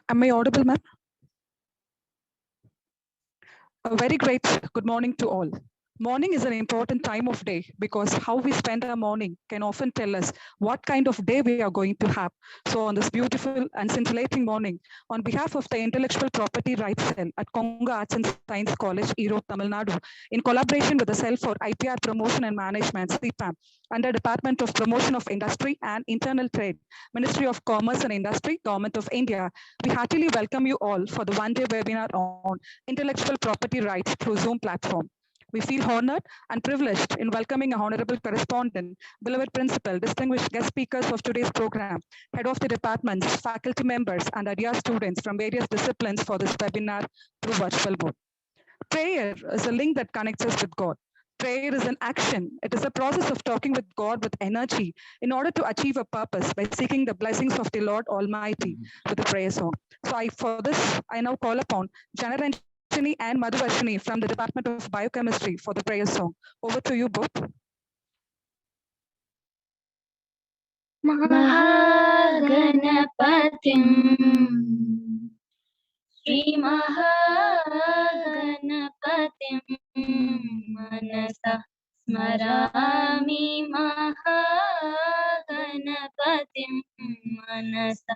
Am I audible, ma'am? A very great good morning to all. Morning is an important time of day because how we spend our morning can often tell us what kind of day we are going to have. So on this beautiful and scintillating morning, on behalf of the Intellectual Property Rights Cell at Kongu Arts and Science College, Erode, Tamil Nadu, in collaboration with the Cell for IPR Promotion and Management, CIPAM, under Department of Promotion of Industry and Internal Trade, Ministry of Commerce and Industry, Government of India, we heartily welcome you all for the one-day webinar on intellectual property rights through Zoom platform. We feel honored and privileged in welcoming a honorable correspondent, beloved principal, distinguished guest speakers of today's program, head of the departments, faculty members, and dear students from various disciplines for this webinar through virtual mode. Prayer is a link that connects us with God. Prayer is an action. It is a process of talking with God with energy in order to achieve a purpose by seeking the blessings of the Lord Almighty with a prayer song. So for this, I now call upon Janaranjani and Madhuvarshini from the Department of Biochemistry for the prayer song. Over to you both. Mahaganapatim Shri Mahaganapatim Manasa Smarami Mahaganapatim Manasa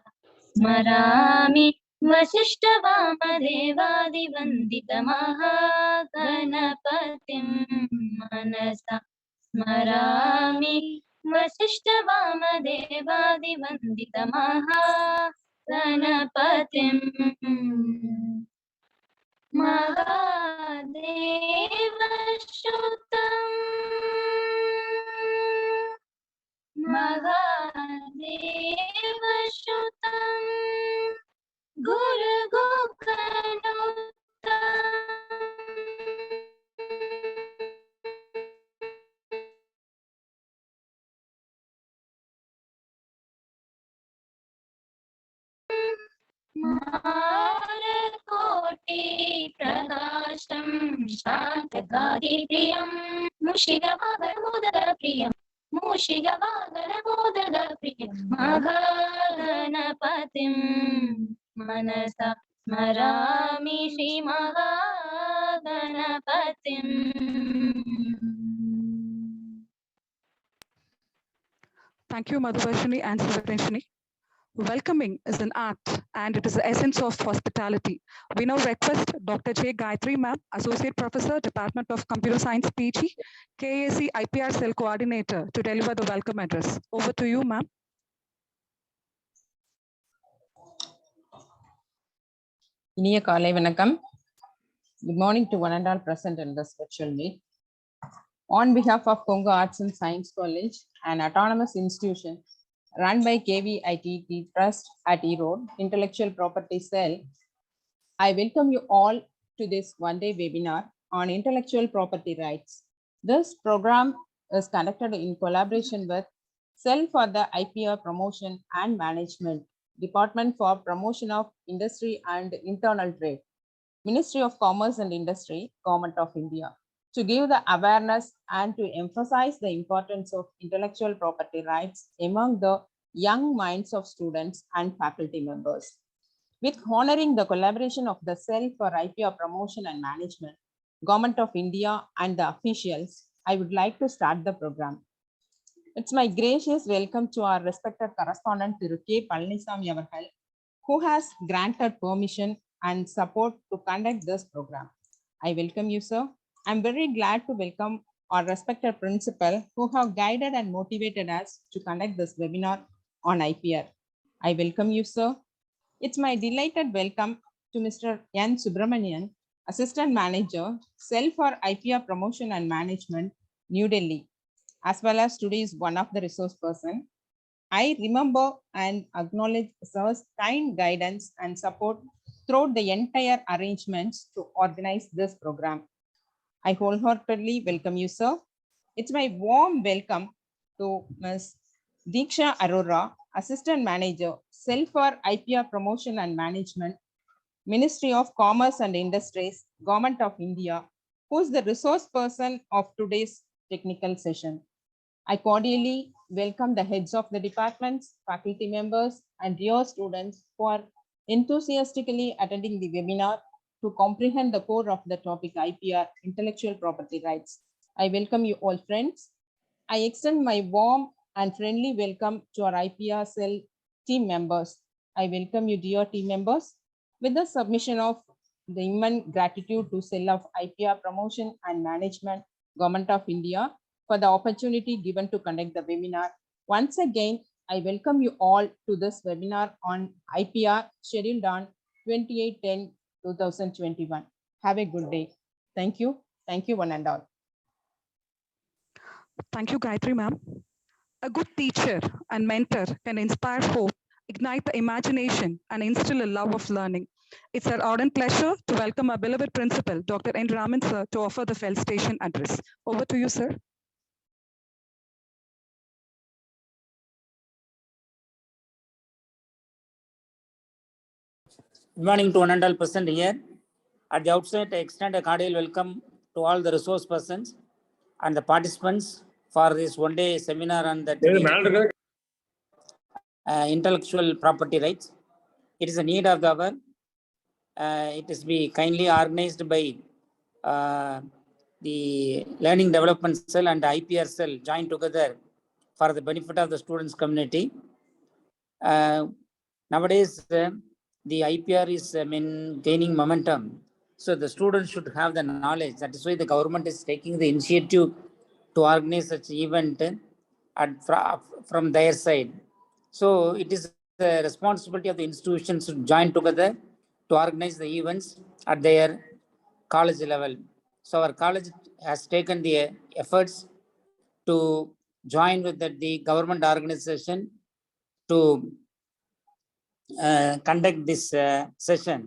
Smarami Vasishtavamadevaadivandita Mahaganapatim Manasa Smarami Vasishtavamadevaadivandita Mahaganapatim Mahadevashutam Guru Marakoti Prakasham Shantagadi Priyam Mushigavagara Priyam Mushigavagara Priyam Mahaganapatim Manasa Smarami Shri Mahaganapatim. Thank you, Madhuvarshini and Suvatanshini. Welcoming is an art and it is the essence of hospitality. We now request Dr. J. Gayatri Ma'am, Associate Professor, Department of Computer Science, PG, KASC IPR Cell Coordinator, to deliver the welcome address. Over to you, ma'am. இனிய காலை வணக்கம். Good morning to one and all present in this virtual meet. On behalf of Kongu Arts and Science College, an autonomous institution run by KVIT Trust at Erode, Intellectual Property Cell, I welcome you all to this one-day webinar on intellectual property rights. This program is conducted in collaboration with Cell for the IPR Promotion and Management, Department for Promotion of Industry and Internal Trade, Ministry of Commerce and Industry, Government of India, to give the awareness and to emphasize the importance of intellectual property rights among the young minds of students and faculty members. With honoring the collaboration of the Cell for IPR Promotion and Management, Government of India and the officials, I would like to start the program. It's my gracious welcome to our respected correspondent, Thiru K. Palanisamy Avarkal, who has granted permission and support to conduct this program. I welcome you, sir. I'm very glad to welcome our respected principal who have guided and motivated us to conduct this webinar on IPR. I welcome you, sir. It's my delighted welcome to Mr. N. Subramanian, Assistant Manager, Cell for IPR Promotion and Management, New Delhi, as well as today's one of the resource person. I remember and acknowledge sir's kind guidance and support throughout the entire arrangements to organize this program. I wholeheartedly welcome you, sir. It's my warm welcome to Ms. Diksha Arora, Assistant Manager, Cell for IPR Promotion and Management, Ministry of Commerce and Industries, Government of India, who is the resource person of today's technical session. I cordially welcome the heads of the departments, faculty members, and dear students who are enthusiastically attending the webinar to comprehend the core of the topic IPR, intellectual property rights. I welcome you all, friends. I extend my warm and friendly welcome to our IPR cell team members. I welcome you, dear team members, with the submission of the immense gratitude to Cell of IPR Promotion and Management, Government of India, for the opportunity given to conduct the webinar. Once again, I welcome you all to this webinar on IPR scheduled on 28/10/2021. Have a good day. Thank you. Thank you, one and all. Thank you, Gayatri ma'am. A good teacher and mentor can inspire hope, ignite the imagination, and instill a love of learning. It's our ardent pleasure to welcome our beloved principal, Dr. N. Raman sir, to offer the Fell Station address. Over to you, sir. Good morning to one and all present here. At the outset, I extend a cordial welcome to all the resource persons and the participants for this one-day seminar on the intellectual property rights. It is a need of the hour. It is be kindly organized by the Learning Development Cell and the IPR Cell joined together for the benefit of the students community. Nowadays, the IPR is gaining momentum. So the students should have the knowledge. That is why the government is taking the initiative to organize such event from their side. So it is the responsibility of the institutions to join together to organize the events at their college level. So our college has taken the efforts to join with the government organization to conduct this session.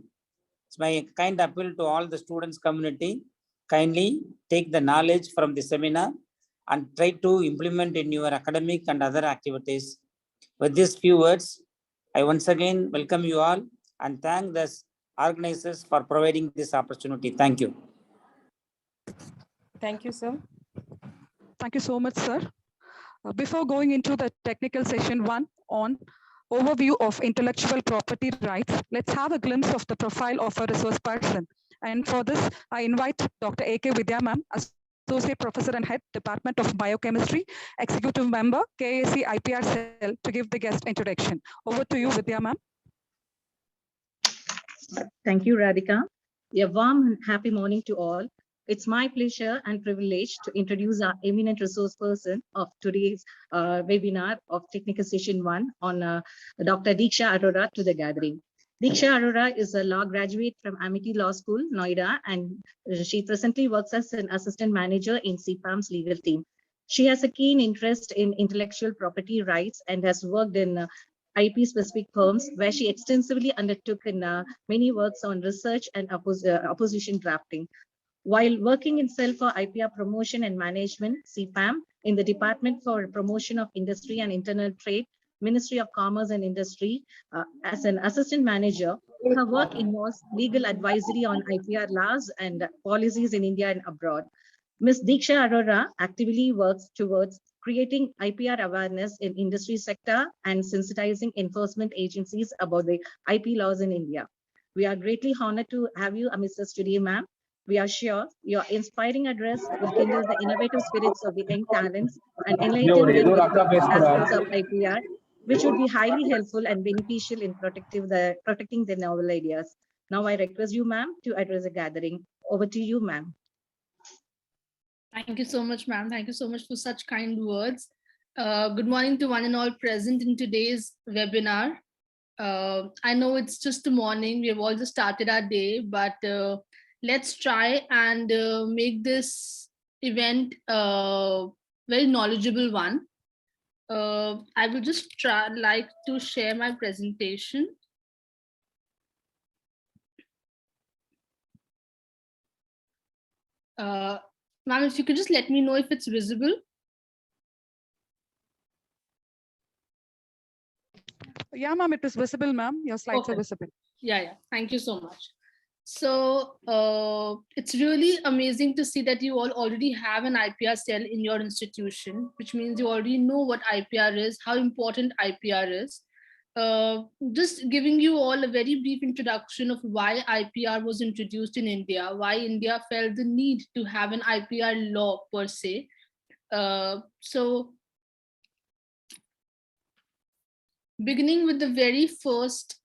It's my kind appeal to all the students community. Kindly take the knowledge from the seminar and try to implement in your academic and other activities. With these few words, I once again welcome you all and thank the organizers for providing this opportunity. Thank you. Thank you, sir. Thank you so much, sir. Before going into the technical session 1 on overview of intellectual property rights, let's have a glimpse of the profile of a resource person. And for this, I invite Dr. A.K. Vidya ma'am, Associate Professor and Head, Department of Biochemistry, Executive Member, KASC IPR Cell, to give the guest introduction. Over to you, Vidya ma'am. Thank you, Radhika. A warm and happy morning to all. It's my pleasure and privilege to introduce our eminent resource person of today's webinar of Technical Session 1 on Dr. Diksha Arora to the gathering. Diksha Arora is a law graduate from Amity Law School, Noida, and she presently works as an assistant manager in CIPAM's legal team. She has a keen interest in intellectual property rights and has worked in IP-specific firms where she extensively undertook in many works on research and opposition drafting. While working in Cell for IPR Promotion and Management, CIPAM, in the Department for Promotion of Industry and Internal Trade, Ministry of Commerce and Industry, as an assistant manager, her work involves legal advisory on IPR laws and policies in India and abroad. Ms. Diksha Arora actively works towards creating IPR awareness in industry sector and sensitizing enforcement agencies about the IP laws in India. We are greatly honored to have you amidst us today, ma'am. We are sure your inspiring address will kindle the innovative spirits of the young talents and enlighten them with the aspects of IPR, which would be highly helpful and beneficial in protecting the novel ideas. Now I request you, ma'am, to address the gathering. Over to you, ma'am. Thank you so much, ma'am. Thank you so much for such kind words. Good morning to one and all present in today's webinar. I know it's just the morning. We have all just started our day, but let's try and make this event a very knowledgeable one. I will just like to share my presentation. Ma'am, if you could just let me know if it's visible. Yeah, ma'am, it is visible, ma'am. Your slides are visible. Yeah. Thank you so much. So it's really amazing to see that you all already have an IPR cell in your institution, which means you already know what IPR is, how important IPR is. Just giving you all a very brief introduction of why IPR was introduced in India, why India felt the need to have an IPR law per se. So beginning with the very first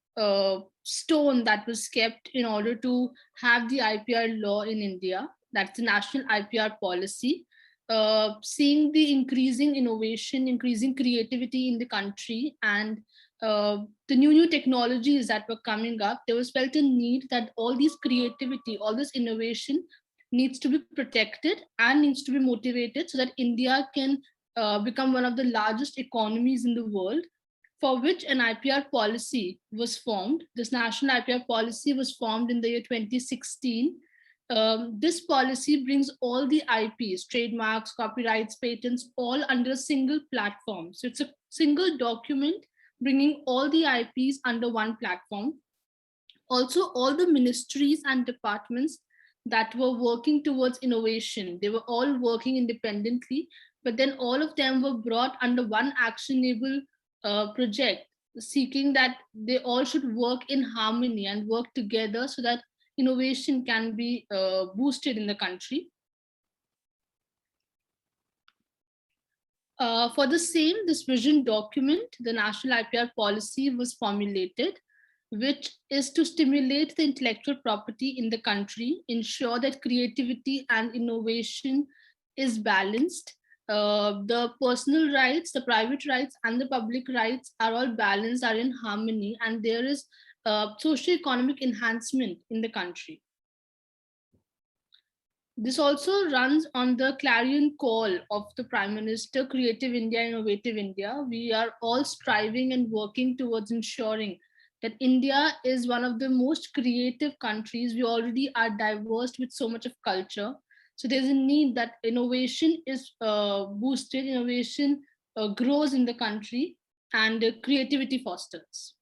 stone that was kept in order to have the IPR law in India, that's the National IPR Policy. Seeing the increasing innovation, increasing creativity in the country, and the new technologies that were coming up, there was felt a need that all this creativity, all this innovation needs to be protected and needs to be motivated so that India can become one of the largest economies in the world, for which an IPR policy was formed. This national IPR policy was formed in the year 2016. This policy brings all the IPs, trademarks, copyrights, patents, all under a single platform. So it's a single document bringing all the IPs under one platform. Also, all the ministries and departments that were working towards innovation, they were all working independently, but then all of them were brought under one actionable project, seeking that they all should work in harmony and work together so that innovation can be boosted in the country. For the same, this vision document, the National IPR Policy was formulated, which is to stimulate the intellectual property in the country, ensure that creativity and innovation is balanced. The personal rights, the private rights, and the public rights are all balanced, are in harmony, and there is socio-economic enhancement in the country. This also runs on the clarion call of the Prime Minister, Creative India, Innovative India. We are all striving and working towards ensuring that India is one of the most creative countries. We already are diverse with so much of culture. So there's a need that innovation is boosted, innovation grows in the country, and creativity fosters.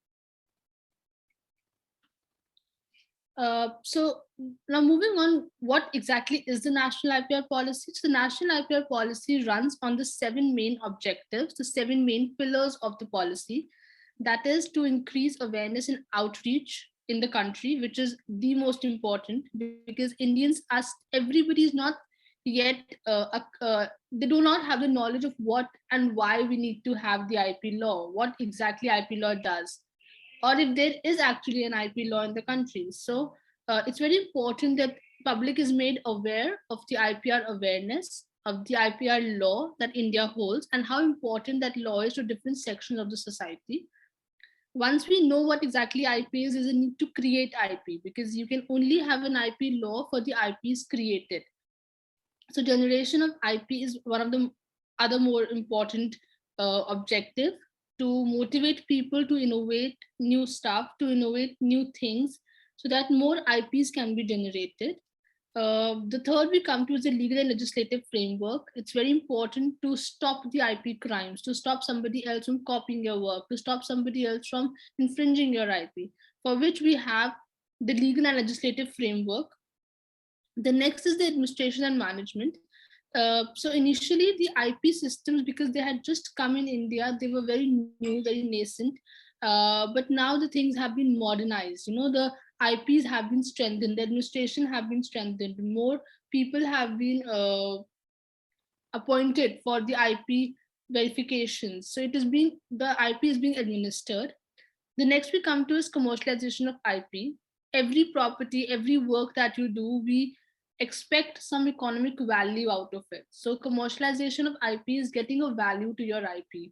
So now moving on, what exactly is the National IPR Policy? So the National IPR Policy runs on the 7 main objectives, the 7 main pillars of the policy. That is to increase awareness and outreach in the country, which is the most important, because Indians, as everybody is not yet, they do not have the knowledge of what and why we need to have the IP law, what exactly IP law does, or if there is actually an IP law in the country. So it's very important that public is made aware of the IPR awareness, of the IPR law that India holds, and how important that law is to different sections of the society. Once we know what exactly IP is, there's a need to create IP, because you can only have an IP law for the IPs created. So generation of IP is one of the other more important objective, to motivate people to innovate new stuff, to innovate new things, so that more IPs can be generated. The third we come to is the legal and legislative framework. It's very important to stop the IP crimes, to stop somebody else from copying your work, to stop somebody else from infringing your IP, for which we have the legal and legislative framework. The next is the administration and management. So initially the IP systems, because they had just come in India, they were very new, very nascent. But now the things have been modernized. You know, the IPs have been strengthened, the administration have been strengthened, more people have been appointed for the IP verifications. So it is being, the IP is being administered. The next we come to is commercialization of IP. Every property, every work that you do, we expect some economic value out of it. So commercialization of IP is getting a value to your IP,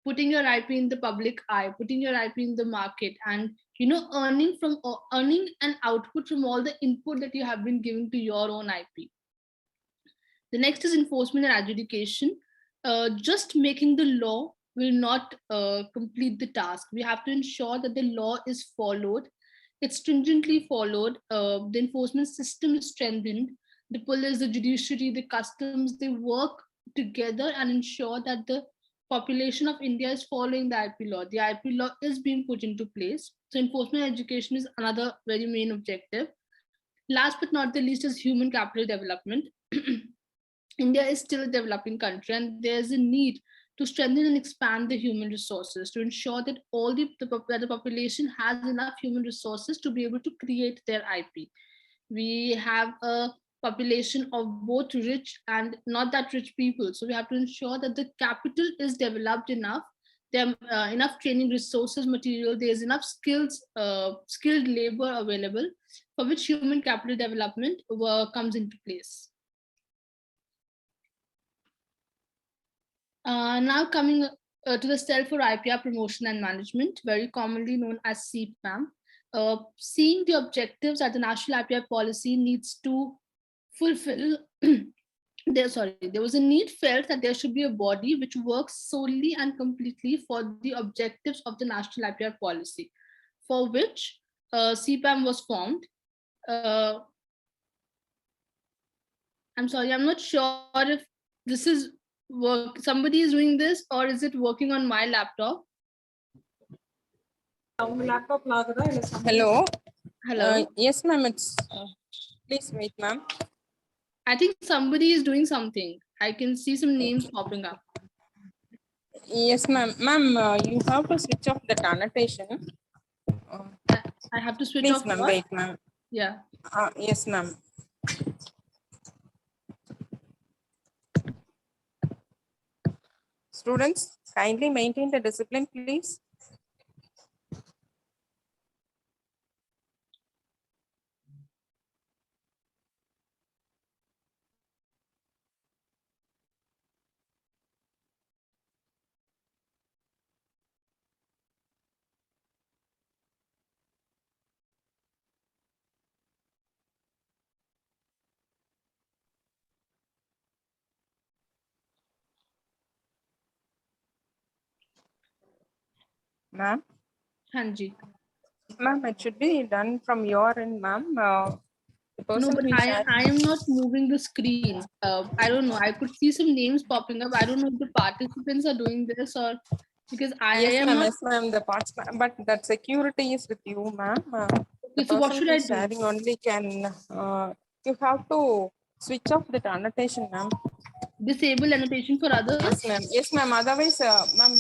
putting your IP in the public eye, putting your IP in the market, and earning an output from all the input that you have been giving to your own IP. The next is enforcement and adjudication. Just making the law will not complete the task. We have to ensure that the law is followed. It's stringently followed. The enforcement system is strengthened. The police, the judiciary, the customs, they work together and ensure that the population of India is following the IP law. The IP law is being put into place. So enforcement education is another very main objective. Last but not the least is human capital development. India is still a developing country, and there's a need to strengthen and expand the human resources, to ensure that that the population has enough human resources to be able to create their IP. We have a population of both rich and not that rich people. So we have to ensure that the capital is developed enough, there are enough training resources, material, there's enough skilled labor available for which human capital development comes into place. Now coming to the cell for IPR promotion and management, very commonly known as CIPAM. Seeing the objectives that the national IPR policy needs to fulfill, there was a need felt that there should be a body which works solely and completely for the objectives of the national IPR policy, for which CIPAM was formed. I'm sorry, I'm not sure if this is somebody is doing this or is it working on my laptop? Hello. Hello. Yes, ma'am. It's please wait, ma'am. I think somebody is doing something. I can see some names popping up. Yes, ma'am. Ma'am, you have to switch off that annotation. I have to switch Please, off. ma'am. What? Wait, ma'am. Yeah. Yes, ma'am. Students, kindly maintain the discipline, please. Ma'am. Hanji. Ma'am, it should be done from your end, ma'am. No, but I am not moving the screen. I don't know. I could see some names popping up. I don't know if the participants are doing this or because I am not. Yes, ma'am. The parts, but that security is with you, ma'am. Okay, so what should I do? Sharing only can. You have to switch off the annotation, ma'am. Disable annotation for others? Yes, ma'am. Yes, ma'am. Otherwise, ma'am,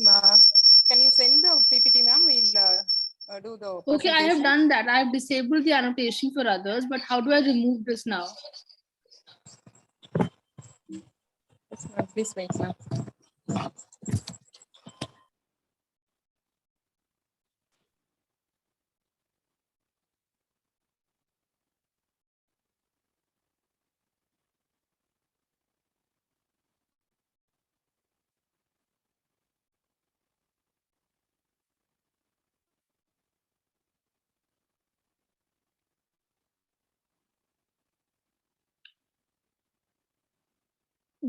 can you send the PPT, ma'am? We'll do the. Okay, I have done that. I have disabled the annotation for others, but how do I remove this now? Yes, ma'am. Please wait, ma'am.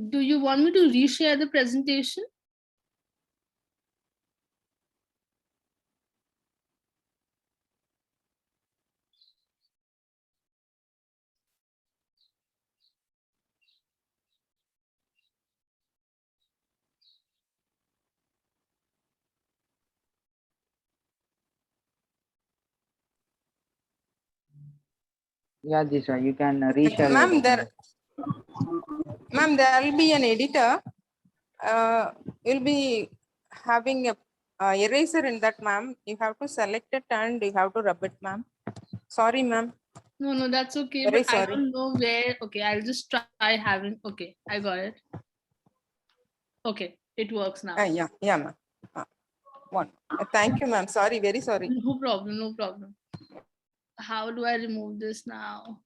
Do you want me to reshare the presentation? Yeah, Disha, you can reshare. Ma'am, there will be an editor. You'll be having a eraser in that, ma'am. You have to select it and you have to rub it, ma'am. Sorry, ma'am. No, that's okay. Very but sorry. I don't know where. Okay, I'll just try having. Okay, I got it. Okay, it works now. Yeah, ma'am. One. Thank you, ma'am. Sorry, very sorry. No problem, no problem. How do I remove this now?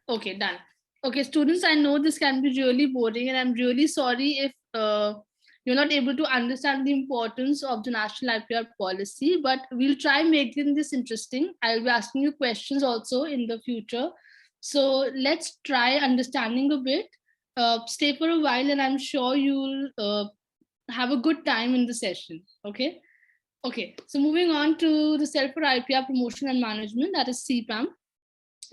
Okay, done. Okay, students, I know this can be really boring and I'm really sorry if you're not able to understand the importance of the national IPR policy, but we'll try making this interesting. I'll be asking you questions also in the future. So let's try understanding a bit. Stay for a while and I'm sure you'll have a good time in the session, okay? Okay, so moving on to the Cell for IPR Promotion and Management, that is CIPAM.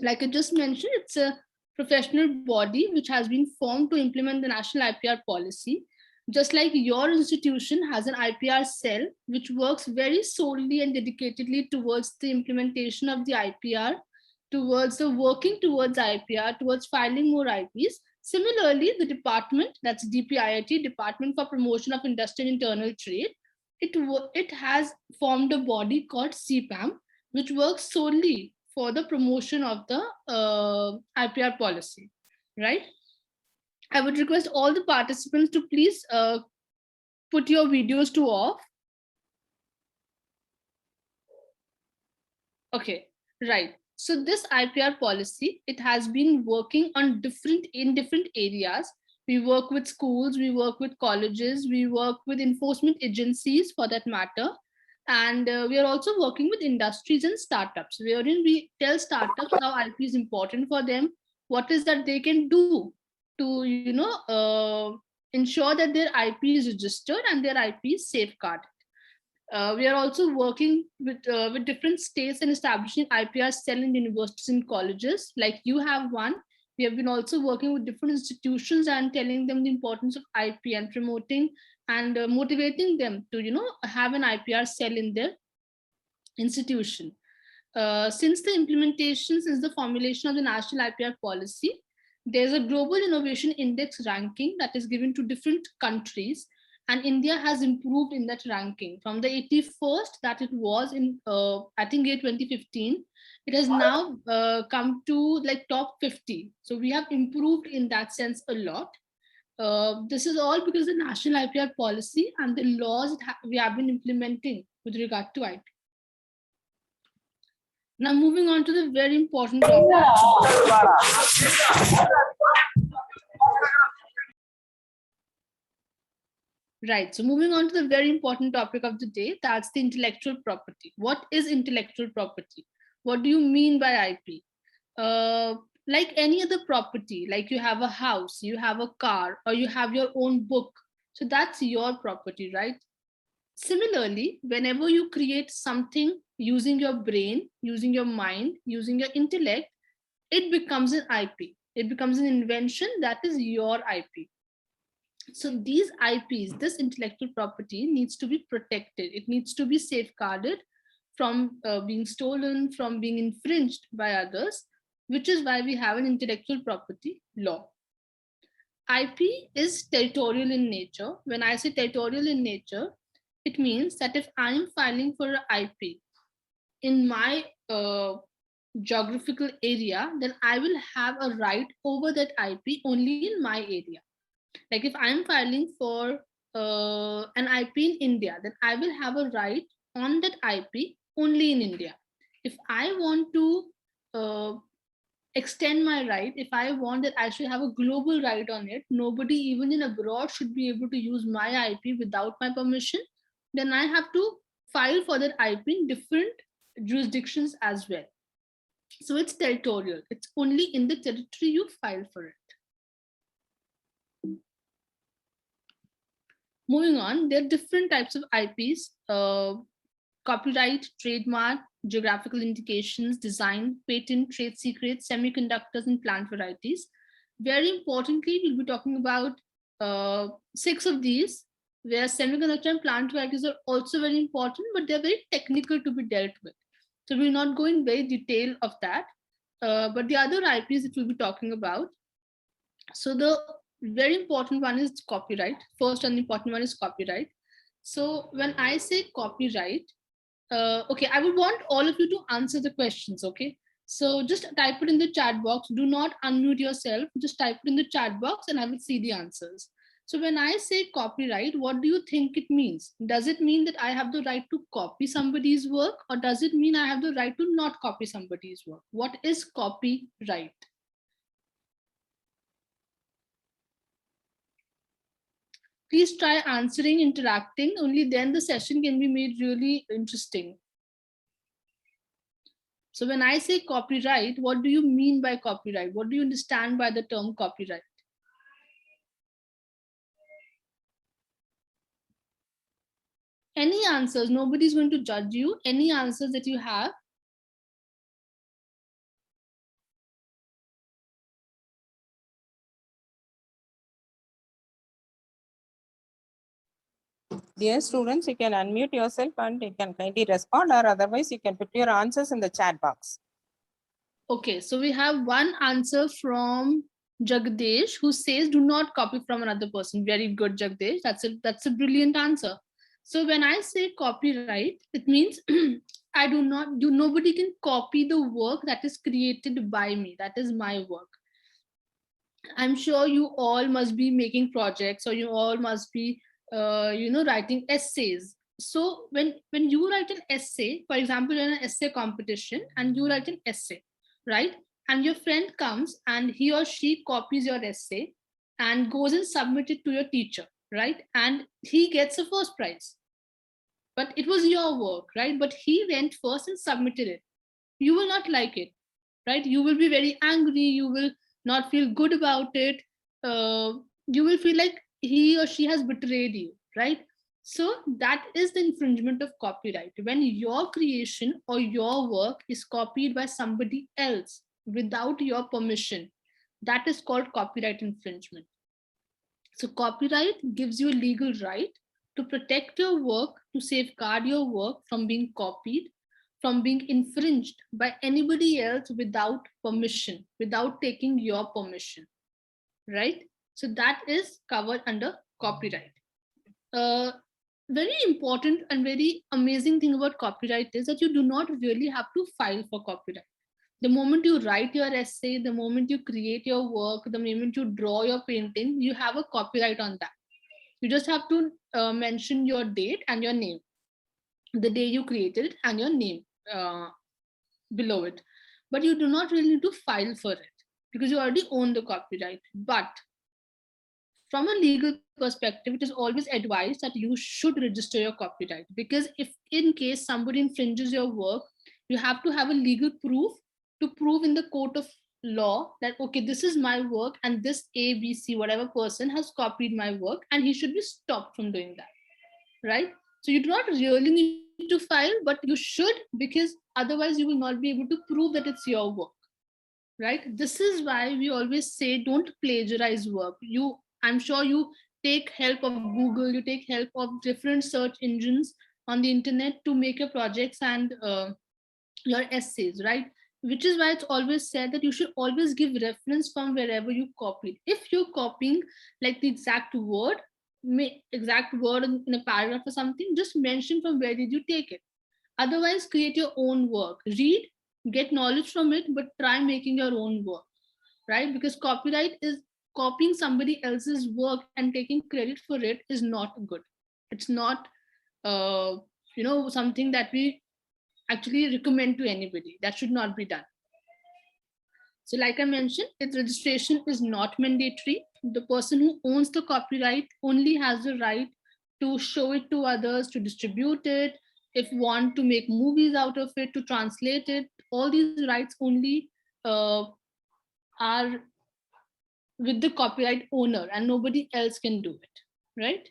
Like I just mentioned, it's a professional body which has been formed to implement the national IPR policy. Just like your institution has an IPR cell, which works very solely and dedicatedly towards the implementation of the IPR, towards the working towards IPR, towards filing more IPs. Similarly, the department, that's DPIIT, Department for Promotion of Industry and Internal Trade, it has formed a body called CIPAM, which works solely for the promotion of the IPR policy, right? I would request all the participants to please put your videos to off. Okay, right. So this IPR policy, it has been working on different areas. We work with schools, we work with colleges, we work with enforcement agencies for that matter. And we are also working with industries and startups, wherein we tell startups how IP is important for them, what is that they can do to, ensure that their IP is registered and their IP is safeguarded. We are also working with different states and establishing IPR cell in universities and colleges, like you have one. We have been also working with different institutions and telling them the importance of IP and promoting and motivating them to, have an IPR cell in their institution. Since the formulation of the National IPR policy, there's a Global Innovation Index ranking that is given to different countries, and India has improved in that ranking from the 81st that it was in, I think, year 2015. It has now come to like top 50. So we have improved in that sense a lot. This is all because the National IPR policy and the laws we have been implementing with regard to IP. Now moving on to the very important topic. Right, so moving on to the very important topic of the day, that's the intellectual property. What is intellectual property? What do you mean by IP? Like any other property, like you have a house, you have a car, or you have your own book. So that's your property, right? Similarly, whenever you create something using your brain, using your mind, using your intellect, it becomes an IP. It becomes an invention that is your IP. So these IPs, this intellectual property needs to be protected. It needs to be safeguarded from being stolen, from being infringed by others, which is why we have an intellectual property law. IP is territorial in nature. When I say territorial in nature, it means that if I am filing for an IP in my geographical area, then I will have a right over that IP only in my area. Like if I'm filing for an IP in India, then I will have a right on that IP only in India. If I want to extend my right, if I want that I should have a global right on it, nobody even in abroad should be able to use my IP without my permission, then I have to file for that IP in different jurisdictions as well. So it's territorial. It's only in the territory you file for it. Moving on, there are different types of IPs, copyright, trademark, geographical indications, design, patent, trade secrets, semiconductors, and plant varieties. Very importantly, we'll be talking about 6 of these, where semiconductor and plant varieties are also very important, but they're very technical to be dealt with. So we'll not go in very detail of that. But the other IPs that we'll be talking about. So the very important one is copyright. First and important one is copyright. So when I say copyright, okay, I would want all of you to answer the questions, okay? So just type it in the chat box. Do not unmute yourself. Just type it in the chat box and I will see the answers. So when I say copyright, what do you think it means? Does it mean that I have the right to copy somebody's work, or does it mean I have the right to not copy somebody's work? What is copyright? Please try answering, interacting. Only then the session can be made really interesting. So when I say copyright, what do you mean by copyright? What do you understand by the term copyright? Any answers? Nobody's going to judge you. Any answers that you have? Dear students, you can unmute yourself and you can kindly respond, or otherwise you can put your answers in the chat box. Okay, so we have one answer from Jagdesh, who says, do not copy from another person. Very good, Jagdesh. That's a brilliant answer. So when I say copyright, it means nobody can copy the work that is created by me. That is my work. I'm sure you all must be making projects, or you all must be, writing essays. So when you write an essay, for example, in an essay competition, and you write an essay, right? And your friend comes and he or she copies your essay and goes and submit it to your teacher, right? And he gets a first prize. But it was your work, right? But he went first and submitted it. You will not like it, right? You will be very angry. You will not feel good about it. You will feel like he or she has betrayed you, right? So that is the infringement of copyright. When your creation or your work is copied by somebody else without your permission, that is called copyright infringement. So copyright gives you a legal right to protect your work, to safeguard your work from being copied, from being infringed by anybody else without permission, without taking your permission, right? So that is covered under copyright. Very important and very amazing thing about copyright is that you do not really have to file for copyright. The moment you write your essay, the moment you create your work, the moment you draw your painting, you have a copyright on that. You just have to mention your date and your name, the day you created it and your name below it. But you do not really need to file for it because you already own the copyright. But from a legal perspective, it is always advised that you should register your copyright, because if in case somebody infringes your work, you have to have a legal proof to prove in the court of law that, okay, this is my work and this ABC, whatever person has copied my work, and he should be stopped from doing that, right? So you do not really need to file, but you should, because otherwise you will not be able to prove that it's your work, right? This is why we always say don't plagiarize work. I'm sure you take help of Google, you take help of different search engines on the internet to make your projects and your essays, right? Which is why it's always said that you should always give reference from wherever you copied. If you're copying like the exact word in a paragraph or something, just mention from where did you take it. Otherwise, create your own work. Read, get knowledge from it, but try making your own work, right? Because copyright is copying somebody else's work and taking credit for it is not good. It's not, something that we actually recommend to anybody. That should not be done. So like I mentioned, its registration is not mandatory. The person who owns the copyright only has the right to show it to others, to distribute it, if want to make movies out of it, to translate it. All these rights only are with the copyright owner, and nobody else can do it, right?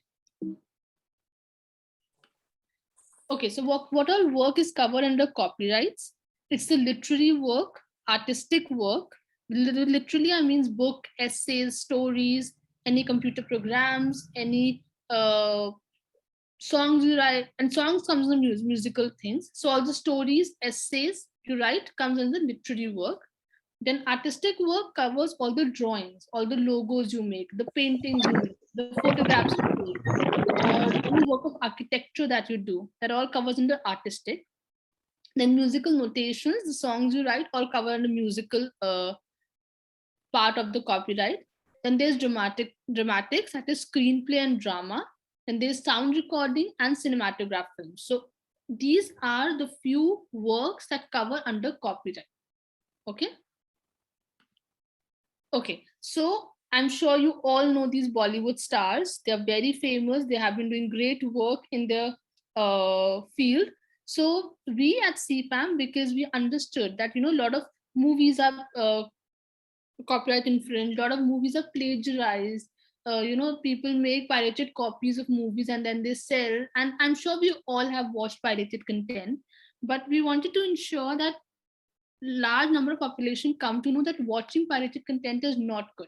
Okay, so what all work is covered under copyrights? It's the literary work, artistic work. Literally, I means book, essays, stories, any computer programs, any songs you write, and songs comes in musical things. So all the stories, essays you write comes in the literary work. Then artistic work covers all the drawings, all the logos you make, the paintings you make, the photographs you take, any work of architecture that you do, that all covers under artistic. Then musical notations, the songs you write, all cover under musical part of the copyright. Then there's dramatics, that is screenplay and drama. Then there's sound recording and cinematograph films. So these are the few works that cover under copyright. Okay. Okay, so I'm sure you all know these Bollywood stars. They're very famous. They have been doing great work in their field. So we at CIPAM, because we understood that, a lot of movies are copyright infringed, a lot of movies are plagiarized. People make pirated copies of movies and then they sell. And I'm sure we all have watched pirated content, but we wanted to ensure that large number of population come to know that watching pirated content is not good,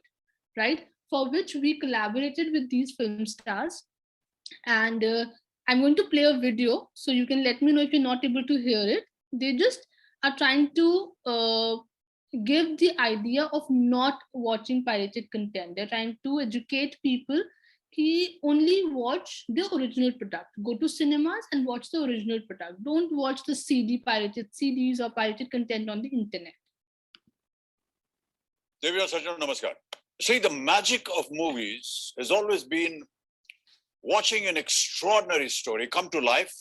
right? For which we collaborated with these film stars. And I'm going to play a video, so you can let me know if you're not able to hear it. They just are trying to give the idea of not watching pirated content. They're trying to educate people ki only watch the original product. Go to cinemas and watch the original product. Don't watch the pirated CDs or pirated content on the internet. Devya Sajjan, namaskar. See, the magic of movies has always been watching an extraordinary story come to life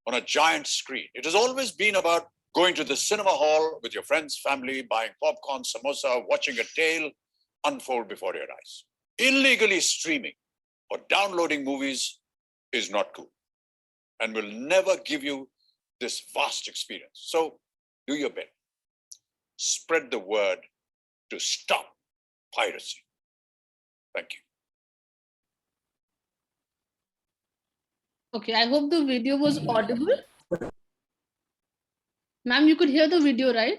on a giant screen. It has always been about going to the cinema hall with your friends, family, buying popcorn, samosa, watching a tale unfold before your eyes. Illegally streaming or downloading movies is not cool and will never give you this vast experience. So do your bit. Spread the word to stop piracy. Thank you. Okay, I hope the video was audible. Ma'am, you could hear the video, right?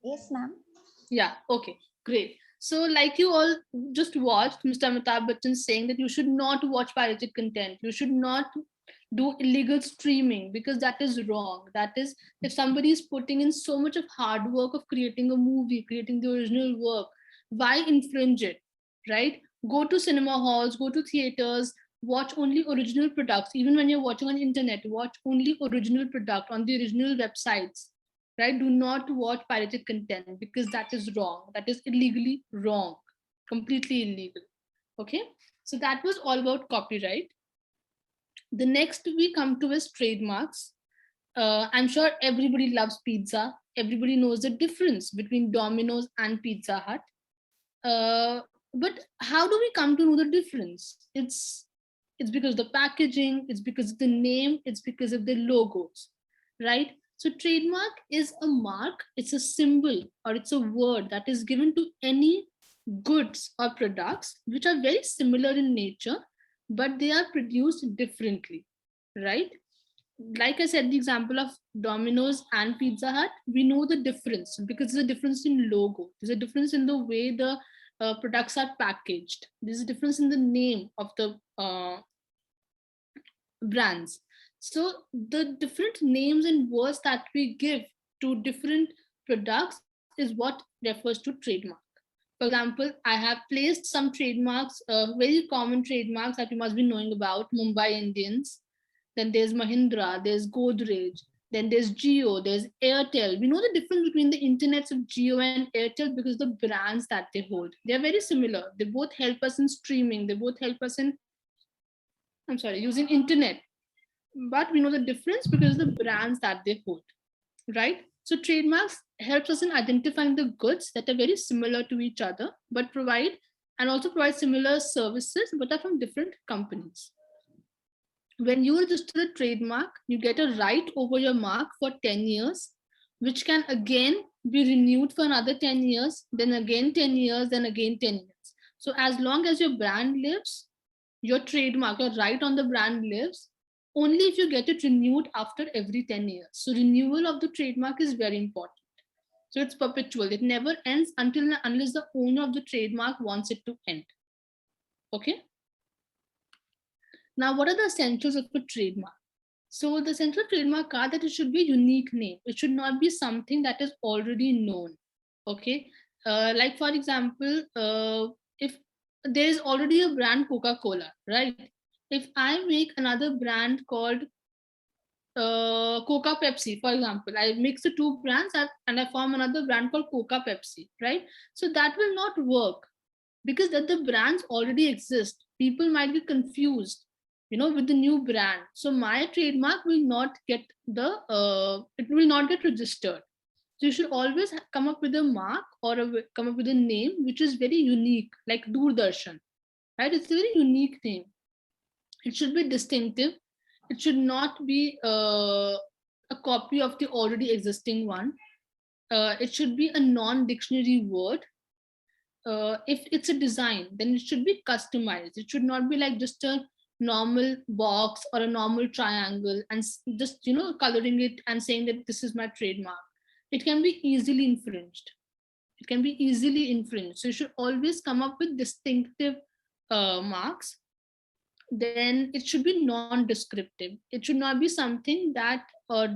Yes, ma'am. Yeah, okay, great. So like you all just watched Mr. Amitabh Bachchan saying that you should not watch pirated content. You should not do illegal streaming because that is wrong. That is, if somebody is putting in so much of hard work of creating a movie, creating the original work, why infringe it, right? Go to cinema halls, go to theaters, watch only original products. Even when you're watching on internet, watch only original product on the original websites, right? Do not watch pirated content because that is wrong. That is illegally wrong, completely illegal. Okay, so that was all about copyright. The next we come to is trademarks. I'm sure everybody loves pizza. Everybody knows the difference between Domino's and Pizza Hut. But how do we come to know the difference? It's because of the packaging, it's because of the name, it's because of the logos, right? So trademark is a mark, it's a symbol, or it's a word that is given to any goods or products which are very similar in nature, but they are produced differently, right? Like I said, the example of Domino's and Pizza Hut, we know the difference because there's a difference in logo. There's a difference in the way the products are packaged. There's a difference in the name of the brands. So the different names and words that we give to different products is what refers to trademark. For example, I have placed some trademarks, very common trademarks that you must be knowing about: Mumbai Indians, then there's Mahindra, there's Godrej, then there's Jio, there's Airtel. We know the difference between the internets of Jio and Airtel because the brands that they hold. They're very similar. They both help us in streaming. They both help us in, using internet. But we know the difference because of the brands that they hold, right? So trademarks helps us in identifying the goods that are very similar to each other, but provide similar services, but are from different companies. When you register a trademark, you get a right over your mark for 10 years, which can again be renewed for another 10 years, then again 10 years, then again 10 years. So as long as your brand lives, your trademark, your right on the brand lives, only if you get it renewed after every 10 years. So renewal of the trademark is very important. So it's perpetual. It never ends unless the owner of the trademark wants it to end. Okay. Now, what are the essentials of a trademark? So the essential trademark are that it should be a unique name. It should not be something that is already known. Okay. Like for example, if there is already a brand Coca-Cola, right? If I make another brand called Coca Pepsi, for example, I mix the two brands and I form another brand called Coca Pepsi, right? So that will not work because that the brands already exist. People might be confused, with the new brand. So my trademark will not get it will not get registered. So you should always come up with a mark or come up with a name which is very unique, like Doordarshan, right? It's a very unique name. It should be distinctive. It should not be a copy of the already existing one. It should be a non-dictionary word. If it's a design, then it should be customized. It should not be like just a normal box or a normal triangle and just coloring it and saying that this is my trademark. It can be easily infringed. It can be easily infringed. So you should always come up with distinctive marks. Then it should be non-descriptive. It should not be something that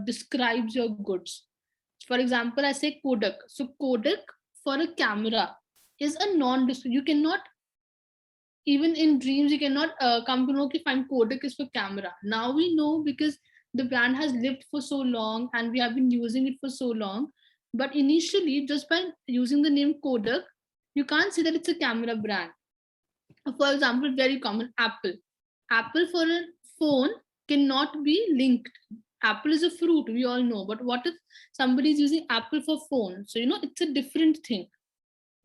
describes your goods. For example, I say Kodak. So Kodak for a camera is a non-disclosure. You cannot, even in dreams, you cannot come to know if I'm Kodak is for camera. Now we know because the brand has lived for so long and we have been using it for so long. But initially, just by using the name Kodak, you can't say that it's a camera brand. For example, very common, Apple. Apple for a phone cannot be linked. Apple is a fruit, we all know. But what if somebody is using Apple for phone? So, it's a different thing,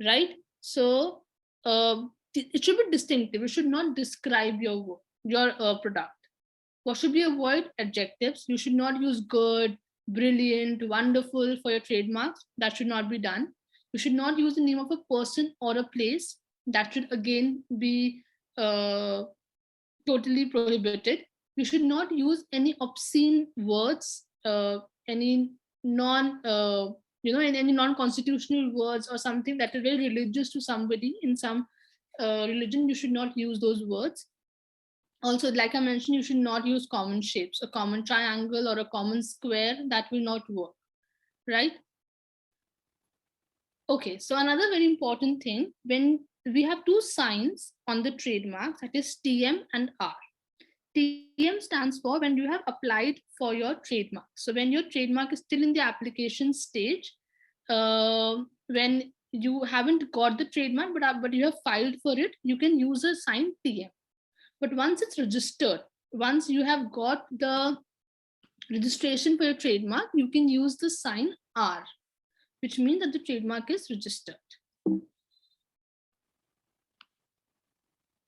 right? So it should be distinctive. It should not describe your product. What should be avoid? Adjectives. You should not use good, brilliant, wonderful for your trademarks. That should not be done. You should not use the name of a person or a place. That should again be totally prohibited. You should not use any obscene words, any any non-constitutional words or something that is very religious to somebody in some religion. You should not use those words. Also, like I mentioned, you should not use common shapes, a common triangle or a common square. That will not work, right? Okay, so another very important thing, when we have two signs on the trademark, that is TM and R. TM stands for when you have applied for your trademark. So when your trademark is still in the application stage, when you haven't got the trademark, but you have filed for it, you can use a sign TM. But once it's registered, once you have got the registration for your trademark, you can use the sign R, which means that the trademark is registered.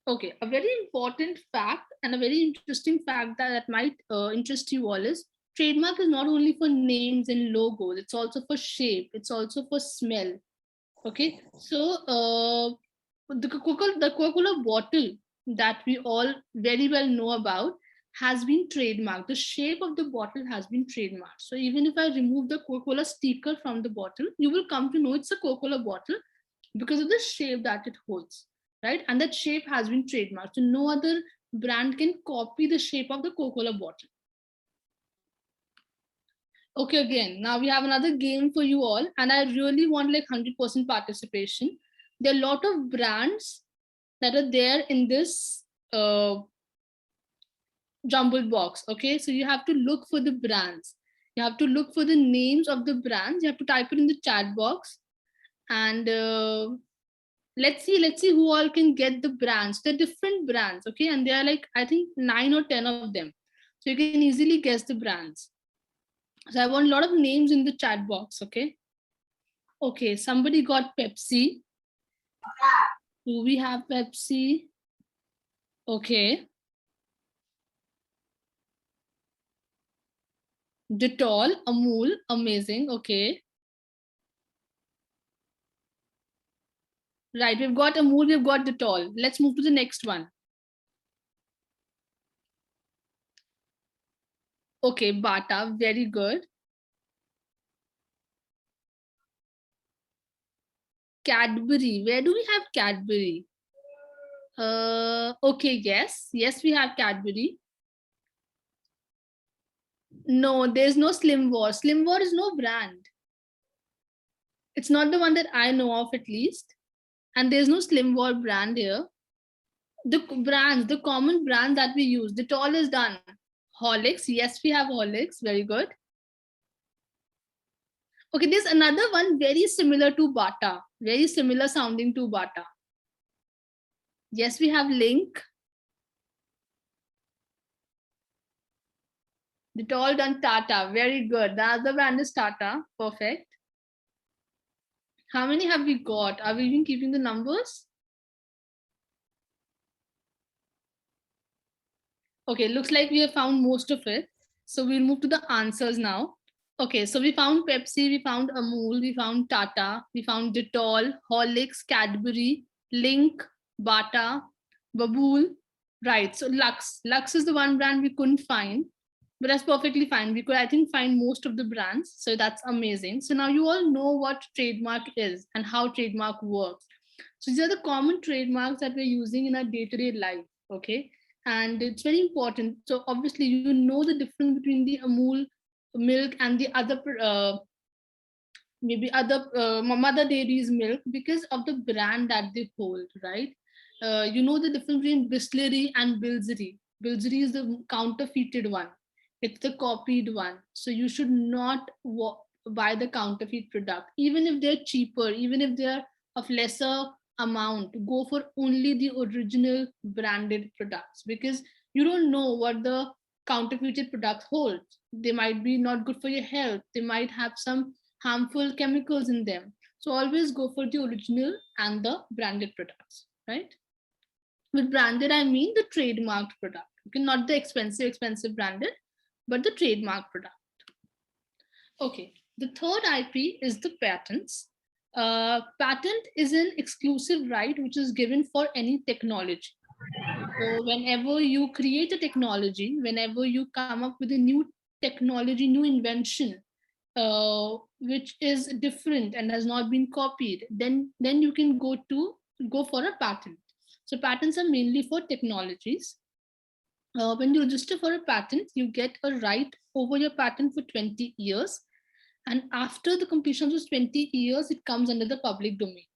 Okay, a very important fact and a very interesting fact that might interest you all is trademark is not only for names and logos, it's also for shape, it's also for smell. Okay, so the Coca-Cola bottle that we all very well know about has been trademarked. The shape of the bottle has been trademarked. So even if I remove the Coca-Cola sticker from the bottle, you will come to know it's a Coca-Cola bottle because of the shape that it holds, right? And that shape has been trademarked. So no other brand can copy the shape of the Coca-Cola bottle. Okay, again, now we have another game for you all, and I really want like 100% participation. There are a lot of brands that are there in this jumbled box. Okay, so you have to look for the brands. You have to look for the names of the brands. You have to type it in the chat box, and let's see who all can get the brands. They're different brands, okay, and they are like I think 9 or 10 of them, so you can easily guess the brands. So I want a lot of names in the chat box. Okay. Okay, somebody got Pepsi. Do we have Pepsi? Okay. Dettol, Amul, amazing. Okay. Right, we've got Amul, we've got Dettol. Let's move to the next one. Okay, Bata, very good. Cadbury, where do we have Cadbury? Okay, yes, we have Cadbury. No, there's no Slim War. Slim War is no brand. It's not the one that I know of, at least. And there's no Slim War brand here. The brands, the common brand that we use, Dettol is done. Horlicks, yes, we have Horlicks, very good. Okay, there's another one very similar to Bata, very similar sounding to Bata. Yes, we have Link. Dettol done Tata, very good. The other brand is Tata, perfect. How many have we got? Are we even keeping the numbers? Okay, looks like we have found most of it. So we'll move to the answers now. Okay, so we found Pepsi, we found Amul, we found Tata, we found Dettol, Horlicks, Cadbury, Link, Bata, Babool. Right, so Lux. Lux is the one brand we couldn't find, but that's perfectly fine. We could, I think, find most of the brands. So that's amazing. So now you all know what trademark is and how trademark works. So these are the common trademarks that we're using in our day-to-day life, okay? And it's very important. So obviously, you know the difference between the Amul milk and the other maybe other mother dairy's milk because of the brand that they hold, right? You know the difference between Bisleri and Bilseri. Bilseri is the counterfeited one. It's the copied one. So you should not buy the counterfeit product, even if they're cheaper, even if they're of lesser amount. Go for only the original branded products, because you don't know what the counterfeited products hold. They might be not good for your health. They might have some harmful chemicals in them. So always go for the original and the branded products, right? With branded, I mean the trademarked product. Okay, not the expensive branded, but the trademark product. Okay, the third IP is the patents. Patent is an exclusive right which is given for any technology. So whenever you create a technology, whenever you come up with a new technology, new invention, which is different and has not been copied, then you can go for a patent. So patents are mainly for technologies. When you register for a patent, you get a right over your patent for 20 years. And after the completion of those 20 years, it comes under the public domain.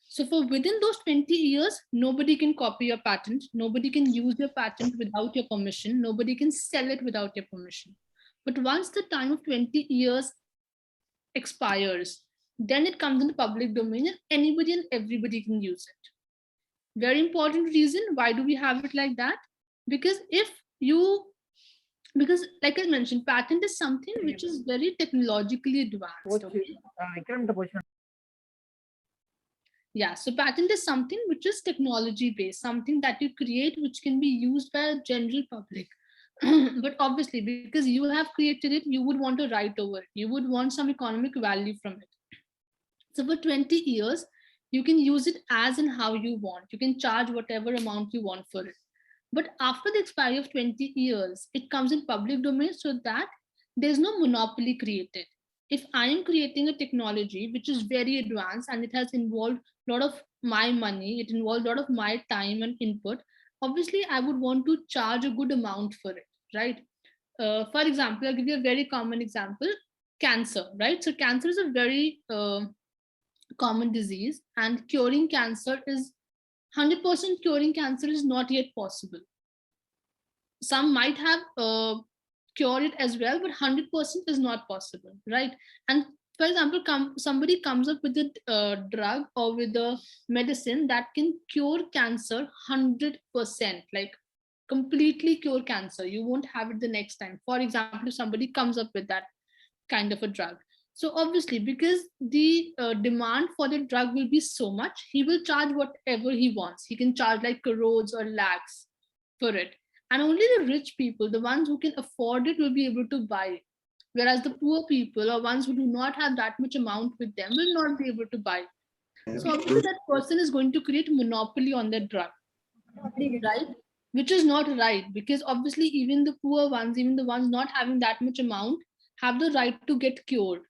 So for within those 20 years, nobody can copy your patent. Nobody can use your patent without your permission. Nobody can sell it without your permission. But once the time of 20 years expires, then it comes in the public domain and anybody and everybody can use it. Very important reason. Why do we have it like that? Because because like I mentioned, patent is something which is very technologically advanced. Okay? Yeah, so patent is something which is technology based, something that you create which can be used by a general public. But obviously, because you have created it, you would want to write over it. You would want some economic value from it. So for 20 years, you can use it as and how you want. You can charge whatever amount you want for it. But after the expiry of 20 years, it comes in public domain so that there's no monopoly created. If I am creating a technology which is very advanced and it has involved a lot of my money, it involved a lot of my time and input, obviously I would want to charge a good amount for it, right? For example, I'll give you a very common example, cancer, right? So cancer is a very common disease, and curing cancer is 100% curing cancer is not yet possible. Some might have cured it as well, but 100% is not possible, right? And for example, somebody comes up with a drug or with a medicine that can cure cancer 100%, like completely cure cancer. You won't have it the next time. For example, if somebody comes up with that kind of a drug. So obviously, because the demand for the drug will be so much, he will charge whatever he wants. He can charge like crores or lakhs for it. And only the rich people, the ones who can afford it, will be able to buy it. Whereas the poor people or ones who do not have that much amount with them will not be able to buy it. So obviously that person is going to create monopoly on that drug, right? Which is not right, because obviously even the poor ones, even the ones not having that much amount, have the right to get cured.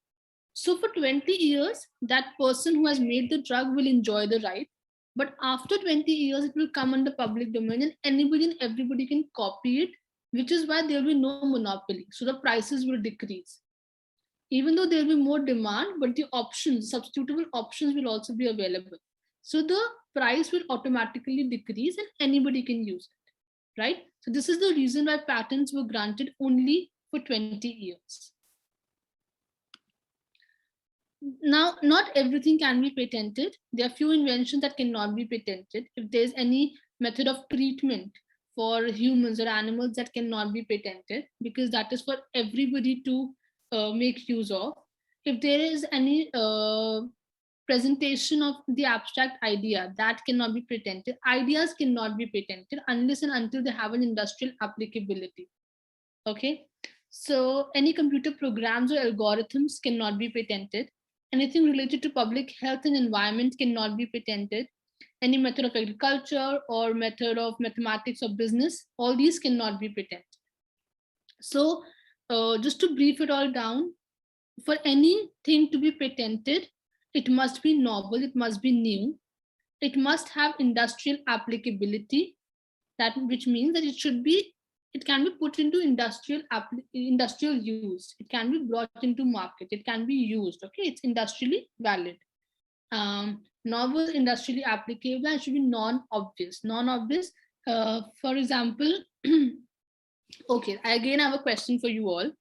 So for 20 years, that person who has made the drug will enjoy the right. But after 20 years, it will come under public domain and anybody and everybody can copy it, which is why there will be no monopoly. So the prices will decrease. Even though there will be more demand, but the options, substitutable options will also be available. So the price will automatically decrease and anybody can use it, right? So this is the reason why patents were granted only for 20 years. Now, not everything can be patented. There are few inventions that cannot be patented. If there's any method of treatment for humans or animals that cannot be patented, because that is for everybody to make use of. If there is any presentation of the abstract idea, that cannot be patented. Ideas cannot be patented unless and until they have an industrial applicability. Okay, so any computer programs or algorithms cannot be patented. Anything related to public health and environment cannot be patented. Any method of agriculture or method of mathematics or business, all these cannot be patented. So just to brief it all down, for anything to be patented, it must be novel, it must be new, it must have industrial applicability, that which means that it should be it can be put into industrial use. It can be brought into market. It can be used. Okay, it's industrially valid. Novel, industrially applicable, and should be non-obvious. Non-obvious. For example, okay, I again have a question for you all.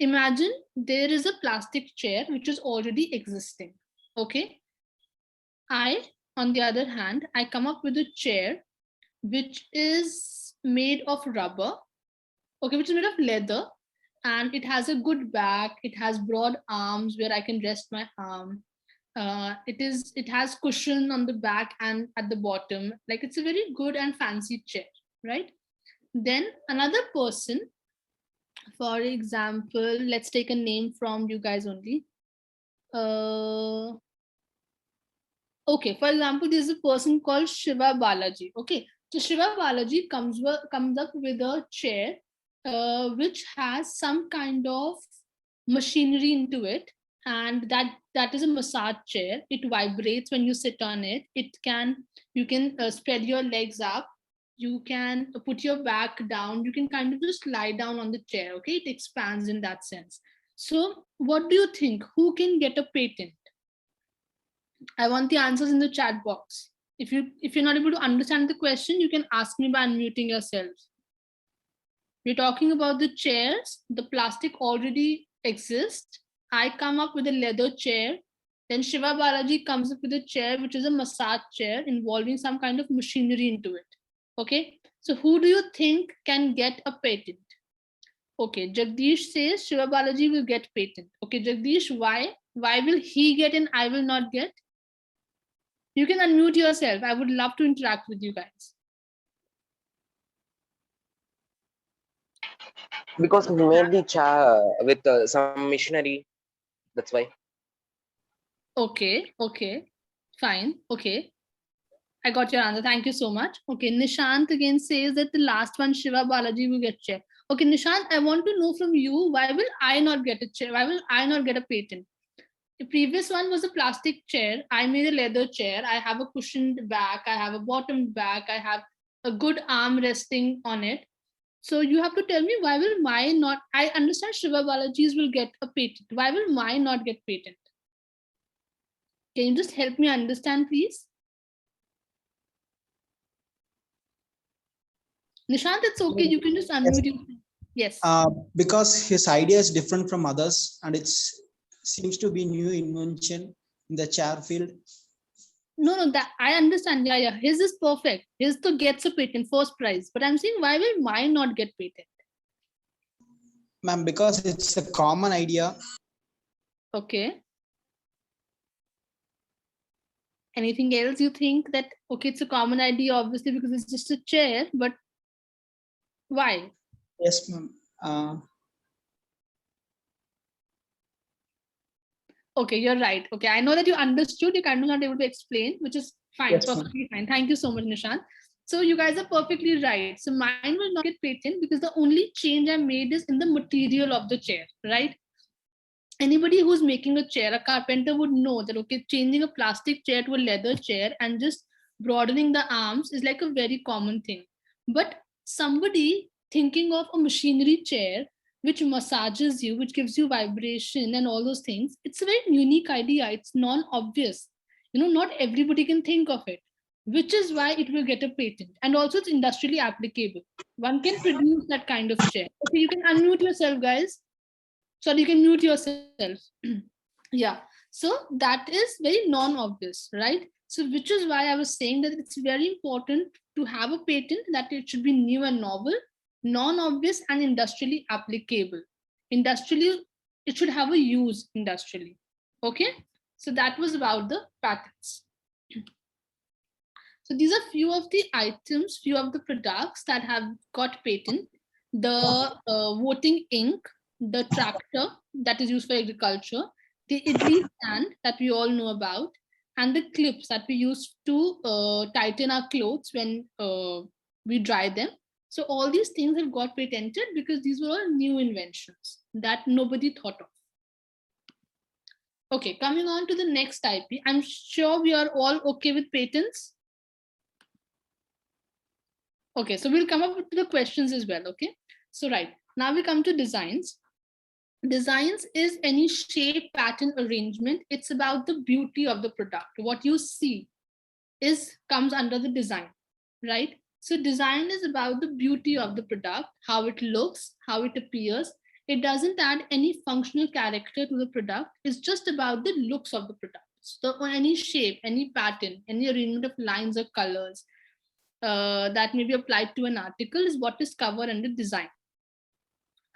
Imagine there is a plastic chair which is already existing. Okay. On the other hand, I come up with a chair which is made of rubber, okay, which is made of leather, and it has a good back. It has broad arms where I can rest my arm. It has cushion on the back and at the bottom. Like, it's a very good and fancy chair, right? Then another person, for example, let's take a name from you guys only. Okay, for example, there's a person called Shiva Balaji. Okay, so Shiva Balaji comes up with a chair which has some kind of machinery into it, and that is a massage chair. It vibrates when you sit on it. You can spread your legs up. You can put your back down. You can kind of just lie down on the chair. Okay, it expands in that sense. So what do you think? Who can get a patent? I want the answers in the chat box. If you're not able to understand the question, you can ask me by unmuting yourselves. We're talking about the chairs. The plastic already exists. I come up with a leather chair. Then Shiva Balaji comes up with a chair, which is a massage chair involving some kind of machinery into it. Okay, so who do you think can get a patent? Okay, Jagdish says Shiva Balaji will get patent. Okay, Jagdish, why? Why will he get and I will not get? You can unmute yourself. I would love to interact with you guys. Because he made the chair with some machinery. That's why. Okay, fine. Okay, I got your answer. Thank you so much. Okay, Nishant again says that the last one, Shiva Balaji, will get chair. Okay, Nishant, I want to know from you, why will I not get a chair? Why will I not get a patent? The previous one was a plastic chair. I made a leather chair. I have a cushioned back. I have a bottomed back. I have a good arm resting on it. So you have to tell me, why will mine not? I understand Shiva Balaji's will get a patent. Why will mine not get patent? Can you just help me understand, please? Nishant, it's okay. You can just unmute. Yes. Because his idea is different from others, and it seems to be new invention in the chair field. No, that I understand. Yeah. His is perfect. His to gets a patent, first prize. But I'm saying, why will mine not get patent? Ma'am, because it's a common idea. Okay. Anything else you think that, okay, it's a common idea, obviously, because it's just a chair, but why? Yes, ma'am. Okay, you're right. Okay, I know that you understood. You're kind of not able to explain, which is fine, yes, perfectly fine. Thank you so much, Nishant. So you guys are perfectly right. So mine will not get patent because the only change I made is in the material of the chair, right? Anybody who's making a chair, a carpenter would know that, okay, changing a plastic chair to a leather chair and just broadening the arms is like a very common thing. But somebody thinking of a machinery chair which massages you, which gives you vibration and all those things, it's a very unique idea. It's non-obvious. Not everybody can think of it, which is why it will get a patent. And also it's industrially applicable. One can produce that kind of chair. Okay, you can unmute yourself, guys. Sorry, you can mute yourself. Yeah, so that is very non-obvious, right? So which is why I was saying that it's very important to have a patent, that it should be new and novel, non-obvious and industrially applicable. Industrially, it should have a use industrially. Okay, so that was about the patents. So these are few of the items, few of the products that have got patent. The voting ink, the tractor that is used for agriculture, the idli stand that we all know about, and the clips that we use to tighten our clothes when we dry them. So all these things have got patented because these were all new inventions that nobody thought of. Okay, coming on to the next IP. I'm sure we are all okay with patents. Okay, so we'll come up with the questions as well, okay? So right, now we come to designs. Designs is any shape, pattern, arrangement. It's about the beauty of the product. What you see comes under the design, right? So design is about the beauty of the product, how it looks, how it appears. It doesn't add any functional character to the product. It's just about the looks of the product. So any shape, any pattern, any arrangement of lines or colors that may be applied to an article is what is covered under design.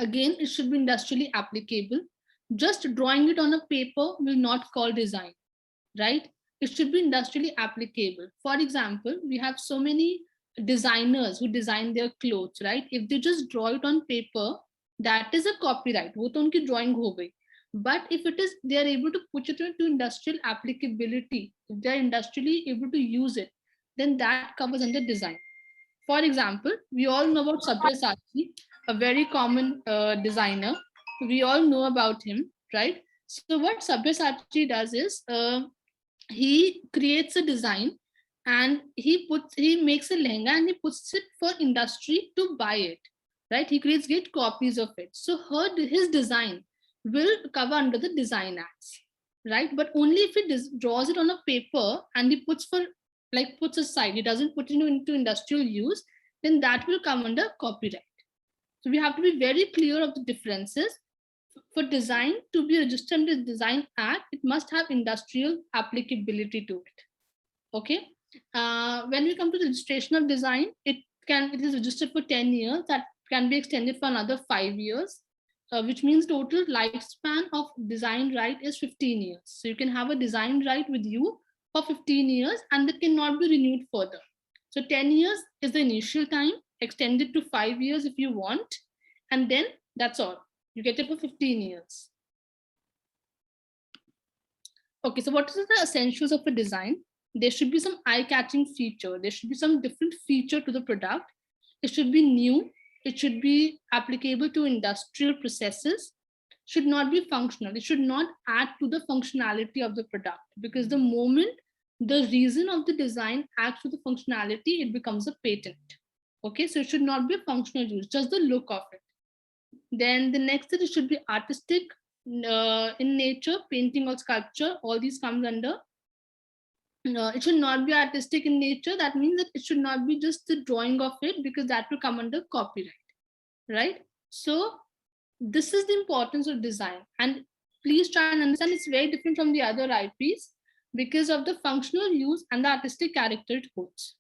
Again, it should be industrially applicable. Just drawing it on a paper will not call design, right? It should be industrially applicable. For example, we have so many designers who design their clothes, right? If they just draw it on paper, that is a copyright. वो तो उनकी drawing हो गई. But if it is, they are able to put it into industrial applicability, if they are industrially able to use it, then that covers under design. For example, we all know about Sabyasachi, a very common designer. We all know about him, right? So what Sabyasachi does is he creates a design and he makes a lehenga and he puts it for industry to buy it, right? He creates great copies of it. So his design will cover under the Design Acts, right? But only if he draws it on a paper and he puts aside, he doesn't put it into industrial use, then that will come under copyright. So we have to be very clear of the differences. For design to be registered under the Design Act, it must have industrial applicability to it. Okay. When we come to the registration of design, it is registered for 10 years. That can be extended for another 5 years, which means total lifespan of design right is 15 years. So you can have a design right with you for 15 years and that cannot be renewed further. So 10 years is the initial time, extended to 5 years if you want, and then that's all. You get it for 15 years. Okay, so what is the essentials of a design? There should be some eye-catching feature. There should be some different feature to the product. It should be new. It should be applicable to industrial processes. Should not be functional. It should not add to the functionality of the product, because the moment the reason of the design adds to the functionality, it becomes a patent. Okay, so it should not be a functional use, just the look of it. Then the next thing, it should be artistic in nature, painting or sculpture. All these comes under. It should not be artistic in nature. That means that it should not be just the drawing of it, because that will come under copyright, right? So this is the importance of design. And please try and understand it's very different from the other IPs because of the functional use and the artistic character it holds.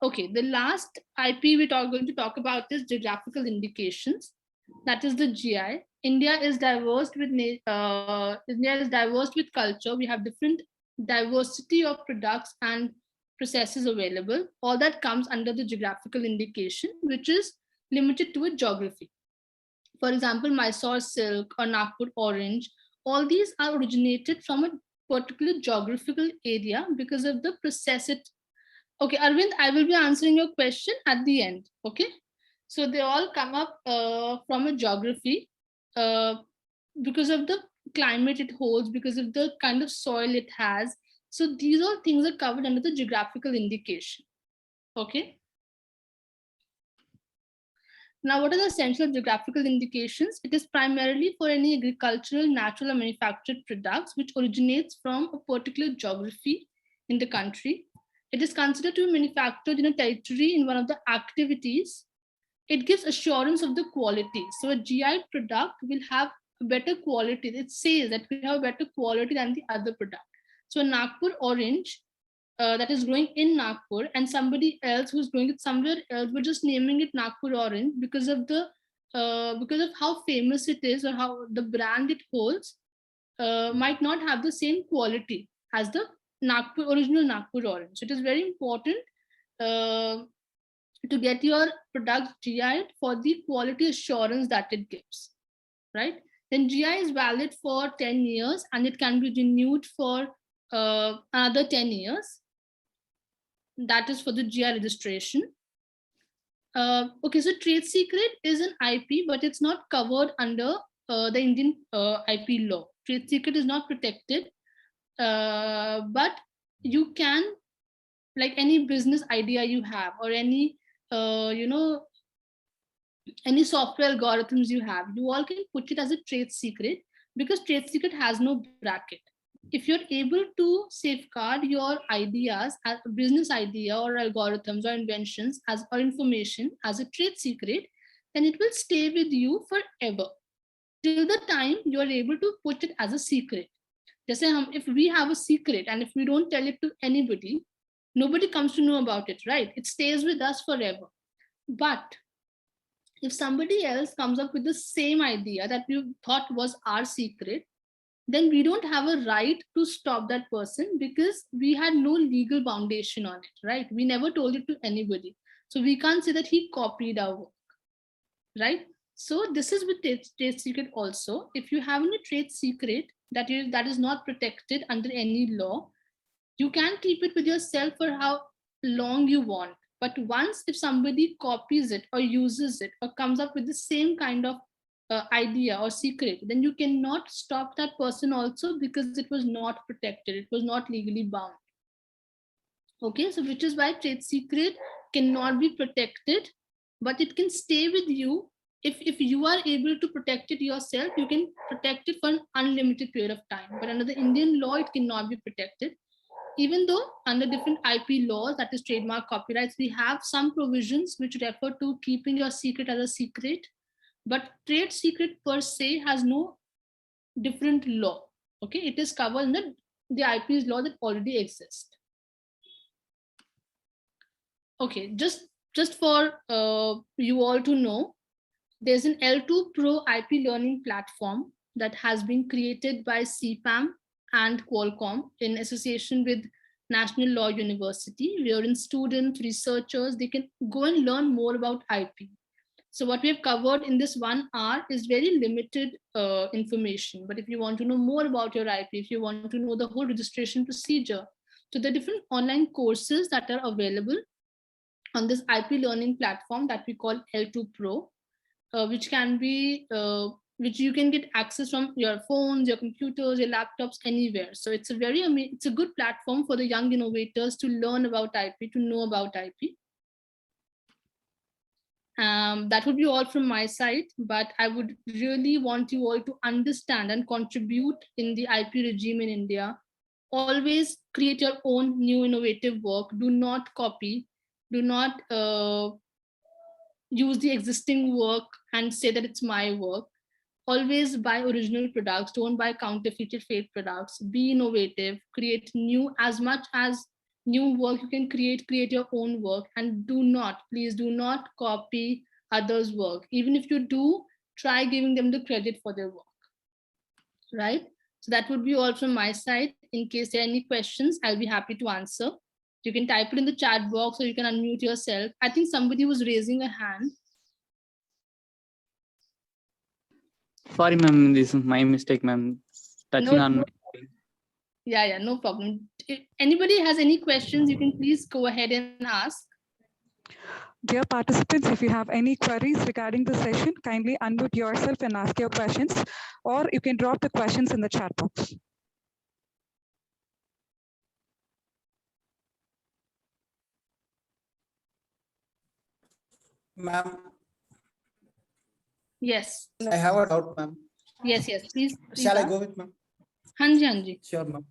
Okay, the last IP we're going to talk about is geographical indications. That is the GI. India is diverse with culture. We have different diversity of products and processes available. All that comes under the geographical indication, which is limited to a geography. For example, Mysore silk or Nagpur orange, all these are originated from a particular geographical area because of the process it. Okay, Arvind, I will be answering your question at the end. Okay, so they all come up from a geography because of the climate it holds, because of the kind of soil it has. So these all things are covered under the geographical indication. Okay. Now, what are the essential geographical indications? It is primarily for any agricultural, natural, or manufactured products which originates from a particular geography in the country. It is considered to be manufactured in a territory in one of the activities. It gives assurance of the quality. So a GI product will have better quality. It says that we have better quality than the other product. So a Nagpur orange that is growing in Nagpur, and somebody else who's growing it somewhere else, we're just naming it Nagpur orange because of how famous it is or how the brand it holds might not have the same quality as the original Nagpur orange. So it is very important to get your product GI for the quality assurance that it gives, right? Then GI is valid for 10 years and it can be renewed for another 10 years. That is for the GI registration. Okay, so trade secret is an IP, but it's not covered under the Indian IP law. Trade secret is not protected, but you can, like any business idea you have or any any software algorithms you have, you all can put it as a trade secret, because trade secret has no bracket. If you're able to safeguard your ideas, as a business idea or algorithms or inventions as or information as a trade secret, then it will stay with you forever till the time you're able to put it as a secret. Just if we have a secret and if we don't tell it to anybody, nobody comes to know about it, right? It stays with us forever. But if somebody else comes up with the same idea that we thought was our secret, then we don't have a right to stop that person, because we had no legal foundation on it, right? We never told it to anybody. So we can't say that he copied our work, right? So this is with trade secret also. If you have any trade secret that is not protected under any law, you can keep it with yourself for how long you want. But once if somebody copies it or uses it or comes up with the same kind of idea or secret, then you cannot stop that person also, because it was not protected. It was not legally bound. Okay, so which is why trade secret cannot be protected, but it can stay with you. If you are able to protect it yourself, you can protect it for an unlimited period of time. But under the Indian law, it cannot be protected. Even though under different IP laws, that is trademark, copyrights, we have some provisions which refer to keeping your secret as a secret, but trade secret per se has no different law. Okay, it is covered in the IP's law that already exists. Okay, just for you all to know, there's an L2 Pro IP learning platform that has been created by CIPAM and Qualcomm in association with National Law University, wherein students, researchers, they can go and learn more about IP. So what we have covered in this 1 hour is very limited information. But if you want to know more about your IP, if you want to know the whole registration procedure, so the different online courses that are available on this IP learning platform that we call L2 Pro, which can be which you can get access from your phones, your computers, your laptops, anywhere. So it's a good platform for the young innovators to learn about IP, to know about IP. That would be all from my side, but I would really want you all to understand and contribute in the IP regime in India. Always create your own new innovative work. Do not copy. Do not use the existing work and say that it's my work. Always buy original products. Don't buy counterfeited fake products. Be innovative. Create new, as much as new work you can create your own work, and please do not copy others' work. Even if you do, try giving them the credit for their work, right? So that would be all from my side. In case there are any questions, I'll be happy to answer. You can type it in the chat box, or you can unmute yourself. I think somebody was raising a hand. Sorry, ma'am, this is my mistake, ma'am. Touching on. Yeah, no problem. If anybody has any questions, you can please go ahead and ask. Dear participants, if you have any queries regarding the session, kindly unmute yourself and ask your questions, or you can drop the questions in the chat box. Ma'am. Yes. I have a doubt, ma'am. Yes, please. Shall I go with ma'am? Hanji. Sure, ma'am.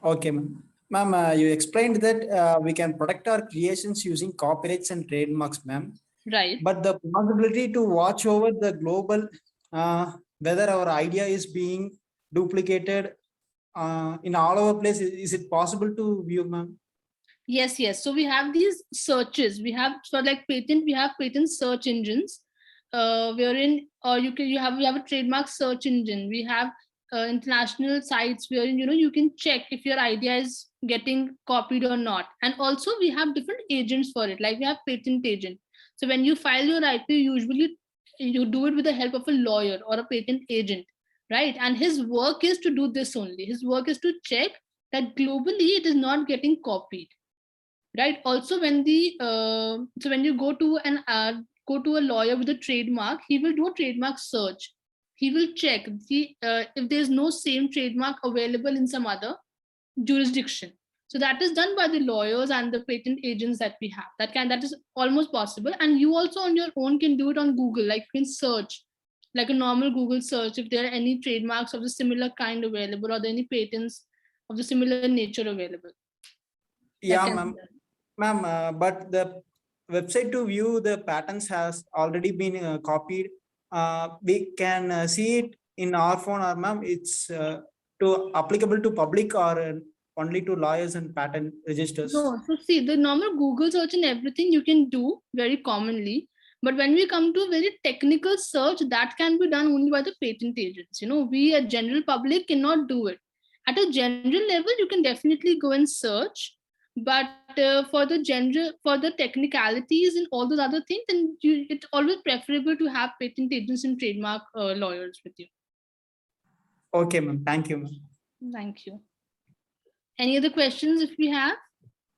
Okay, ma'am. Ma'am, you explained that we can protect our creations using copyrights and trademarks, ma'am. Right. But the possibility to watch over the global, whether our idea is being duplicated in all over place, is it possible to view, ma'am? Yes. So we have these searches. We have, for like patent, we have patent search engines, wherein we have a trademark search engine. We have international sites wherein you can check if your idea is getting copied or not. And also we have different agents for it. Like we have patent agent. So when you file your IP, usually you do it with the help of a lawyer or a patent agent, right? And his work is to do this only. His work is to check that globally it is not getting copied. Right. Also, when when you go to a lawyer with a trademark, he will do a trademark search. He will check if there's no same trademark available in some other jurisdiction. So that is done by the lawyers and the patent agents that we have. That is almost possible. And you also on your own can do it on Google, like you can search, like a normal Google search, if there are any trademarks of the similar kind available or any patents of the similar nature available. Yeah, ma'am. But the website to view the patents has already been copied. We can see it in our phone, or ma'am, it's to applicable to public or only to lawyers and patent registers. No, so see, the normal Google search and everything you can do very commonly. But when we come to very technical search, that can be done only by the patent agents. You know, we as general public cannot do it. At a general level, you can definitely go and search. But for the technicalities and all those other things, then it's always preferable to have patent agents and trademark lawyers with you. Okay, ma'am. Thank you, ma'am. Thank you. Any other questions if we have?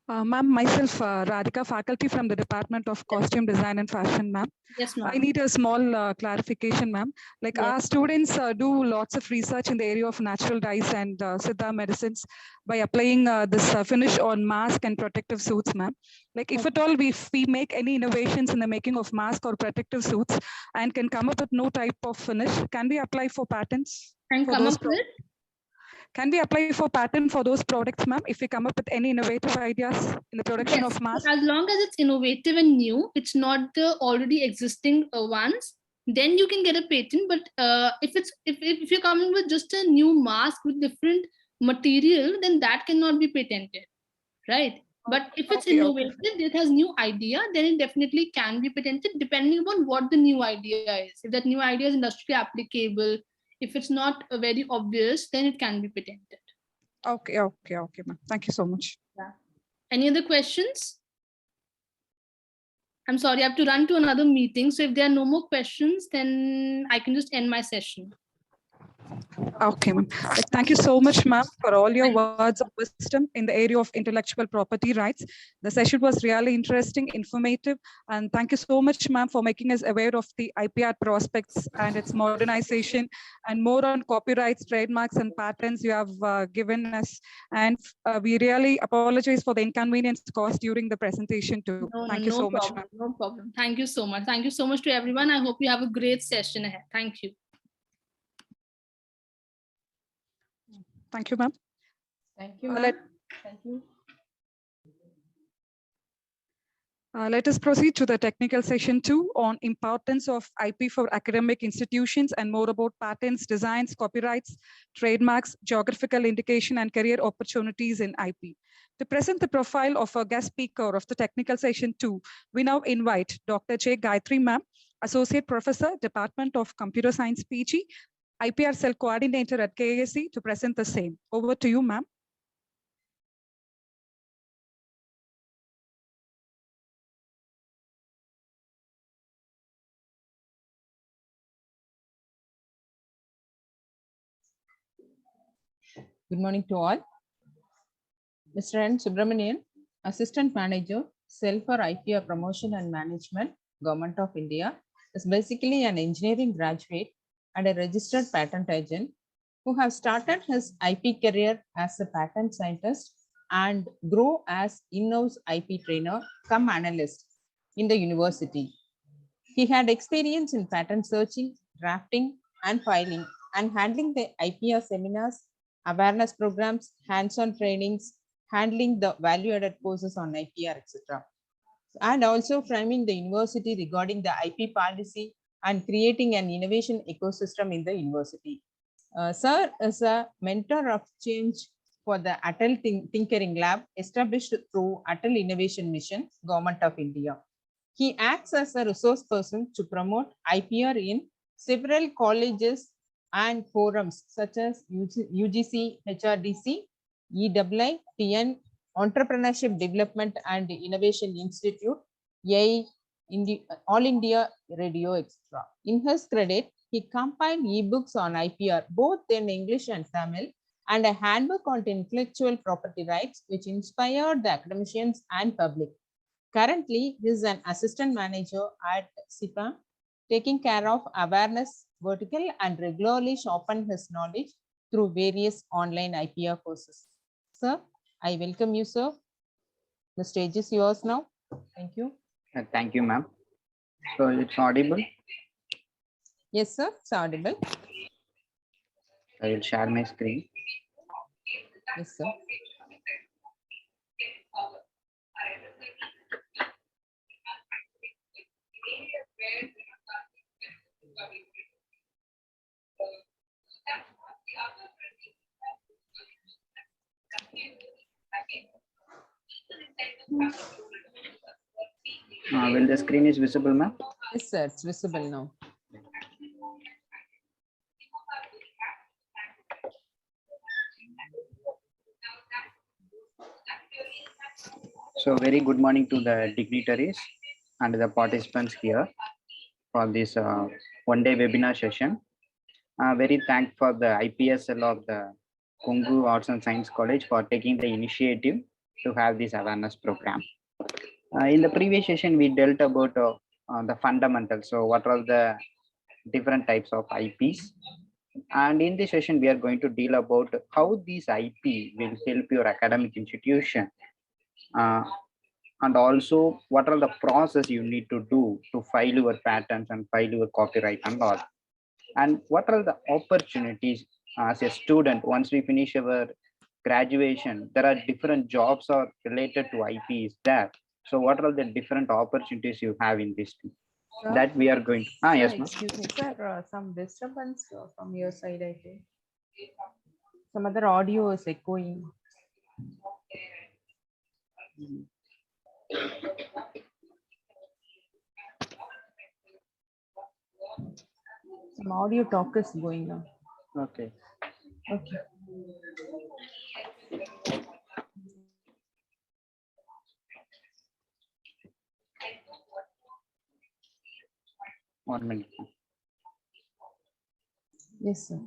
Ma'am, myself, Radhika, faculty from the Department of Costume Design and Fashion, ma'am. Yes, ma'am. I need a small clarification, ma'am. Like Yes. our students do lots of research in the area of natural dyes and Siddha medicines by applying this finish on mask and protective suits, ma'am. Like if at all we make any innovations in the making of mask or protective suits and can come up with no type of finish, can we apply for patents? And for come those up with? Can we apply for patent for those products, ma'am, if we come up with any innovative ideas in the production Yes, of masks? as long as it's innovative and new, it's not the already existing ones, then you can get a patent. But if you're coming with just a new mask with different material, then that cannot be patented, right? But if it's innovative, it has new idea, then it definitely can be patented depending upon what the new idea is. If that new idea is industrially applicable, if it's not very obvious, then it can be patented. Okay, ma'am. Thank you so much. Yeah. Any other questions? I'm sorry, I have to run to another meeting. So if there are no more questions, then I can just end my session. Okay, ma'am. Thank you so much, ma'am, for all your words of wisdom in the area of intellectual property rights. The session was really interesting, informative, and thank you so much, ma'am, for making us aware of the IPR prospects and its modernization and more on copyrights, trademarks, and patents you have given us. And we really apologize for the inconvenience caused during the presentation too. Thank you so much, ma'am. No problem. Thank you so much. Thank you so much to everyone. I hope you have a great session ahead. Thank you. Thank you, ma'am. Thank you, ma'am. Thank you. Let us proceed to the technical session 2 on importance of IP for academic institutions and more about patents, designs, copyrights, trademarks, geographical indication, and career opportunities in IP. To present the profile of our guest speaker of the technical session 2, we now invite Dr. J. Gayatri ma'am, Associate Professor, Department of Computer Science PG, IPR Cell Coordinator at KASC to present the same. Over to you, ma'am. Good morning to all. Mr. N. Subramanian, Assistant Manager, Cell for IPR Promotion and Management, Government of India, is basically an engineering graduate and a registered patent agent who have started his IP career as a patent scientist and grow as in-house IP trainer cum analyst in the university. He had experience in patent searching, drafting, and filing, and handling the IPR seminars, awareness programs, hands-on trainings, handling the value-added courses on IPR, etc. And also framing the university regarding the IP policy and creating an innovation ecosystem in the university. Sir is a mentor of change for the Atal Tinkering Lab established through Atal Innovation Mission, Government of India. He acts as a resource person to promote IPR in several colleges and forums such as UGC, HRDC, EII, TN, Entrepreneurship Development and Innovation Institute, All India Radio, etc. In his credit, he compiled ebooks on IPR, both in English and Tamil, and a handbook on intellectual property rights, which inspired the academicians and public. Currently, he is an assistant manager at CIPAM, taking care of awareness vertical and regularly sharpen his knowledge through various online IPR courses. Sir, I welcome you, sir. The stage is yours now. Thank you. Thank you, ma'am. So it's audible. Yes, sir. It's audible. I will share my screen. Yes, sir. Will the screen is visible, ma'am? Yes, sir. It's visible now. So very good morning to the dignitaries and the participants here for this one-day webinar session. Very thankful for the IPSL of the Kongu Arts and Science College for taking the initiative to have this awareness program. In the previous session, we dealt about the fundamentals. So what are the different types of IPs? And in this session, we are going to deal about how these IP will help your academic institution. And also what are the process you need to do to file your patents and file your copyright and all. And what are the opportunities as a student once we finish our graduation? There are different jobs are related to IPs there. So what are the different opportunities you have in this field? Sir? That we are going to. Yes, ma'am. Excuse me, sir. Some disturbance from your side, I think. Some other audio is echoing. Some audio talk is going on. Okay. Okay. 1 minute. Yes, sir.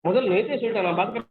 முதல் நேத்தே சொல்லிட்டேன் நான் பார்த்துக்கிறேன்.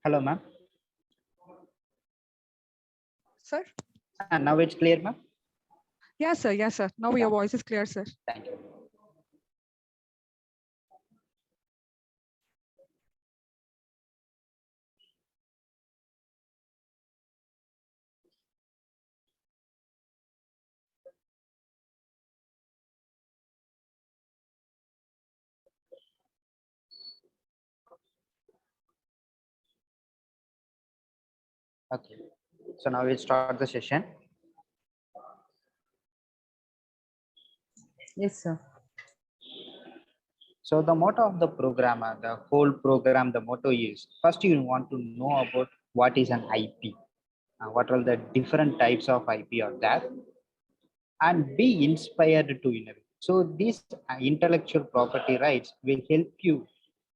Hello, ma'am. Sir? Now it's clear, ma'am. Yes, sir. Yes, sir. Now your voice is clear, sir. Thank you. Okay. So now we'll start the session. Yes, sir. So the motto of the program, the whole program, the motto is, first you want to know about what is an IP, what are the different types of IP are there, and be inspired to innovate. So these intellectual property rights will help you,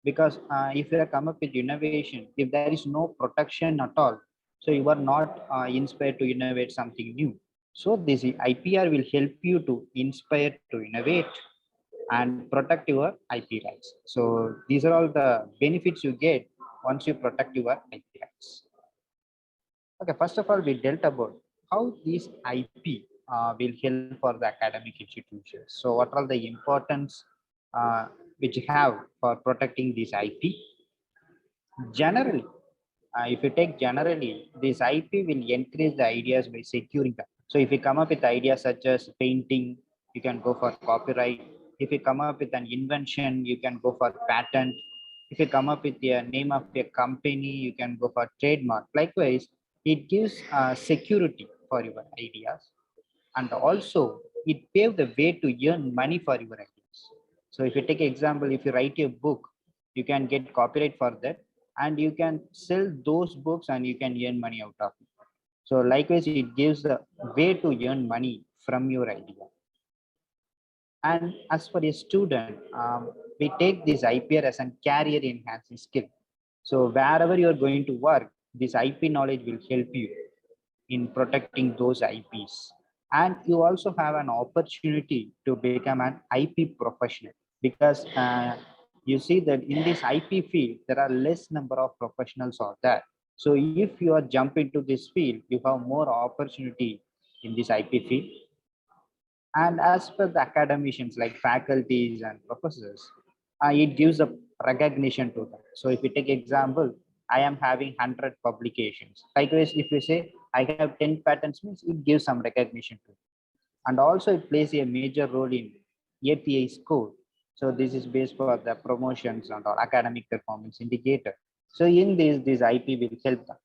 because if you have come up with innovation, if there is no protection at all, so you are not inspired to innovate something new. So this IPR will help you to inspire to innovate and protect your IP rights. So these are all the benefits you get once you protect your IP rights. Okay, first of all, we dealt about how these IP will help for the academic institutions. So what are the importance which you have for protecting this IP? Generally, if you take generally, this IP will encourage the ideas by securing them. So if you come up with ideas such as painting, you can go for copyright. If you come up with an invention, you can go for patent. If you come up with the name of a company, you can go for trademark. Likewise, it gives security for your ideas, and also it paved the way to earn money for your ideas. So if you take example, if you write a book, you can get copyright for that, and you can sell those books and you can earn money out of it. So likewise, it gives the way to earn money from your idea. And as for a student, we take this IPR as a career enhancing skill. So wherever you are going to work, this IP knowledge will help you in protecting those IPs. And you also have an opportunity to become an IP professional, because you see that in this IP field, there are less number of professionals out there. So if you are jump into this field, you have more opportunity in this IP field. And as per the academicians like faculties and professors, it gives a recognition to them. So if you take example, I am having 100 publications. Likewise, if you say I have 10 patents, means it gives some recognition to it. And also it plays a major role in API score. So this is based for the promotions and or academic performance indicator. So in this IP will help them.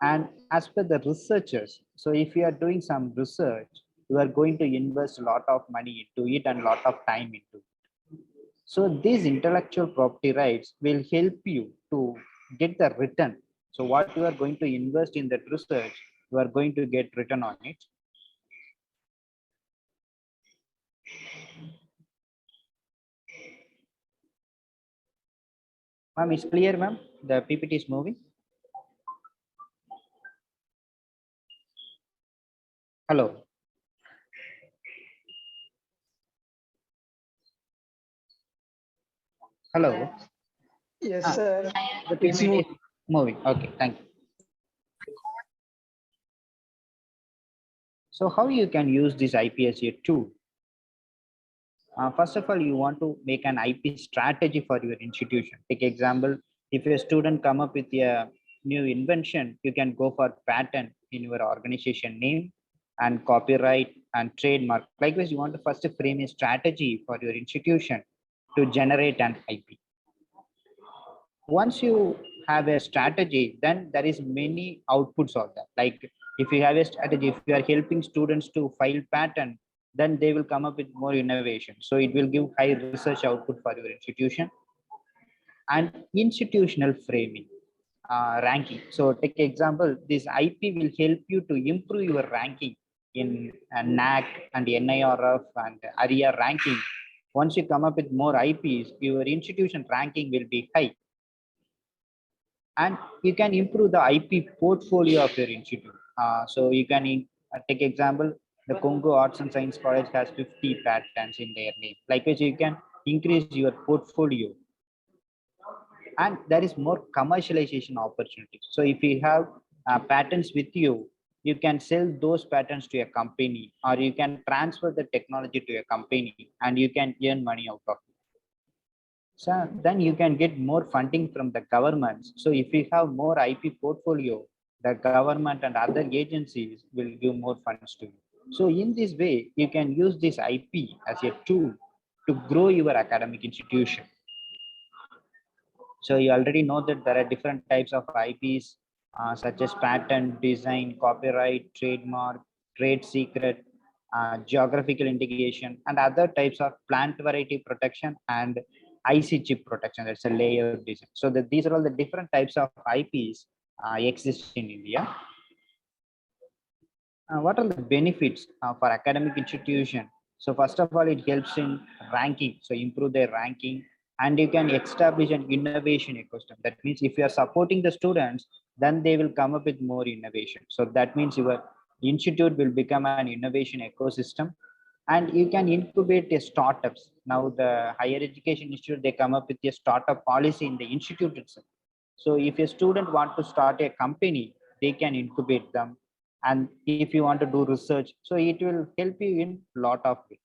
And as per the researchers, so if you are doing some research, you are going to invest a lot of money into it and a lot of time into it. So these intellectual property rights will help you to get the return. So what you are going to invest in that research, you are going to get return on it. Ma'am, it's clear, ma'am? The PPT is moving. Hello. Hello. Yes, sir. The It's PPT is moving. Okay, thank you. So how you can use this IP as a tool? First of all, you want to make an IP strategy for your institution. Take example, if a student come up with a new invention, you can go for patent in your organization name and copyright and trademark. Likewise, you want to first frame a strategy for your institution to generate an IP. Once you have a strategy, then there is many outputs of that. Like if you have a strategy, if you are helping students to file patent, then they will come up with more innovation. So it will give high research output for your institution. And institutional framing, ranking. So take example, this IP will help you to improve your ranking in NAC and NIRF and ARIA ranking. Once you come up with more IPs, your institution ranking will be high. And you can improve the IP portfolio of your institute. So you can take example, the Kongu Arts and Science College has 50 patents in their name. Likewise, you can increase your portfolio. and there is more commercialization opportunity. So if you have patents with you, you can sell those patents to a company, or you can transfer the technology to a company and you can earn money out of it. So then you can get more funding from the governments. So if you have more IP portfolio, the government and other agencies will give more funds to you. So in this way, you can use this IP as a tool to grow your academic institution. So you already know that there are different types of IPs, such as patent, design, copyright, trademark, trade secret, geographical integration, and other types of plant variety protection and IC chip protection. That's a layer design. So that these are all the different types of IPs exist in India. What are the benefits for academic institution? So first of all, it helps in ranking. So improve their ranking, and you can establish an innovation ecosystem. That means if you are supporting the students, then they will come up with more innovation. So that means your institute will become an innovation ecosystem, and you can incubate a startups. Now the higher education institute, they come up with a startup policy in the institute itself. So if a student want to start a company, they can incubate them. And if you want to do research, so it will help you in lot of ways.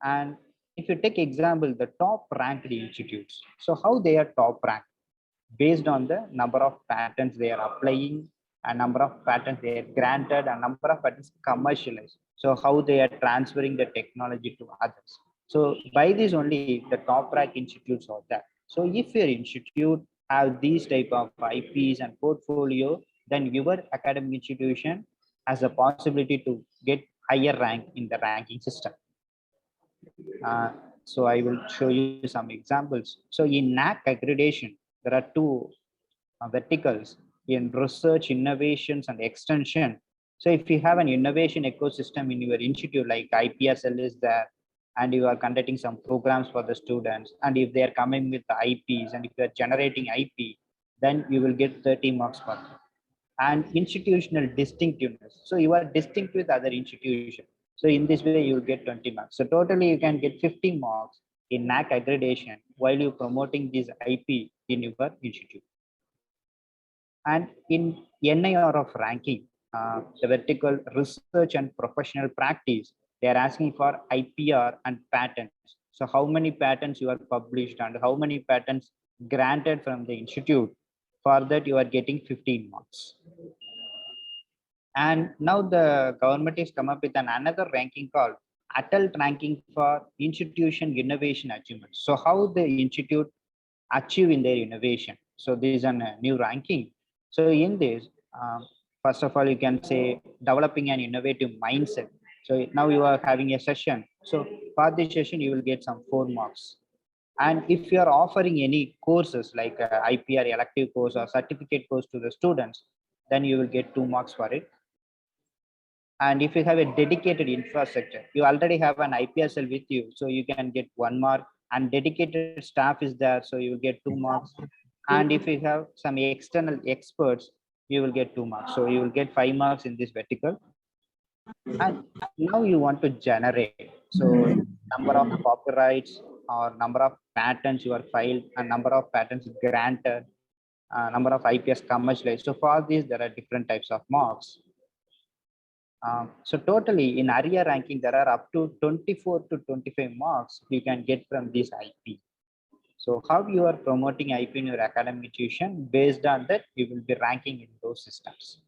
And if you take example, the top ranked institutes, so how they are top ranked? Based on the number of patents they are applying, a number of patents they are granted, a number of patents commercialized. So how they are transferring the technology to others. So by this only the top rank institutes are there. So if your institute have these type of IPs and portfolio, then your academic institution has a possibility to get higher rank in the ranking system. So I will show you some examples. So in NAC accreditation, there are two verticals in research, innovations, and extension. So if you have an innovation ecosystem in your institute, like IPR cell is there, and you are conducting some programs for the students, and if they are coming with the IPs, and if you are generating IP, then you will get 30 marks for that. And institutional distinctiveness. So you are distinct with other institutions. So in this way, you will get 20 marks. So totally, you can get 50 marks in NAC accreditation while you promoting this IP in your institute. And in NIR of ranking, the vertical research and professional practice, they are asking for IPR and patents. So how many patents you are published and how many patents granted from the institute? For that, you are getting 15 marks. And now the government has come up with another ranking called adult ranking for institution innovation achievement. So how the institute achieve in their innovation. So this is a new ranking. So in this, first of all, you can say developing an innovative mindset. So now you are having a session. So for this session, you will get some 4 marks. And if you are offering any courses like IPR elective course or certificate course to the students, then you will get 2 marks for it. And if you have a dedicated infrastructure, you already have an IPR cell with you, so you can get 1 mark, and dedicated staff is there, so you will get 2 marks. And if you have some external experts, you will get 2 marks. So you will get 5 marks in this vertical. And now you want to generate. So number of copyrights or number of patents you are filed, and number of patents granted, number of IPS commercialized. So for this, there are different types of marks. So totally in area ranking, there are up to 24 to 25 marks you can get from this IP. So how you are promoting IP in your academic institution, based on that, you will be ranking in those systems.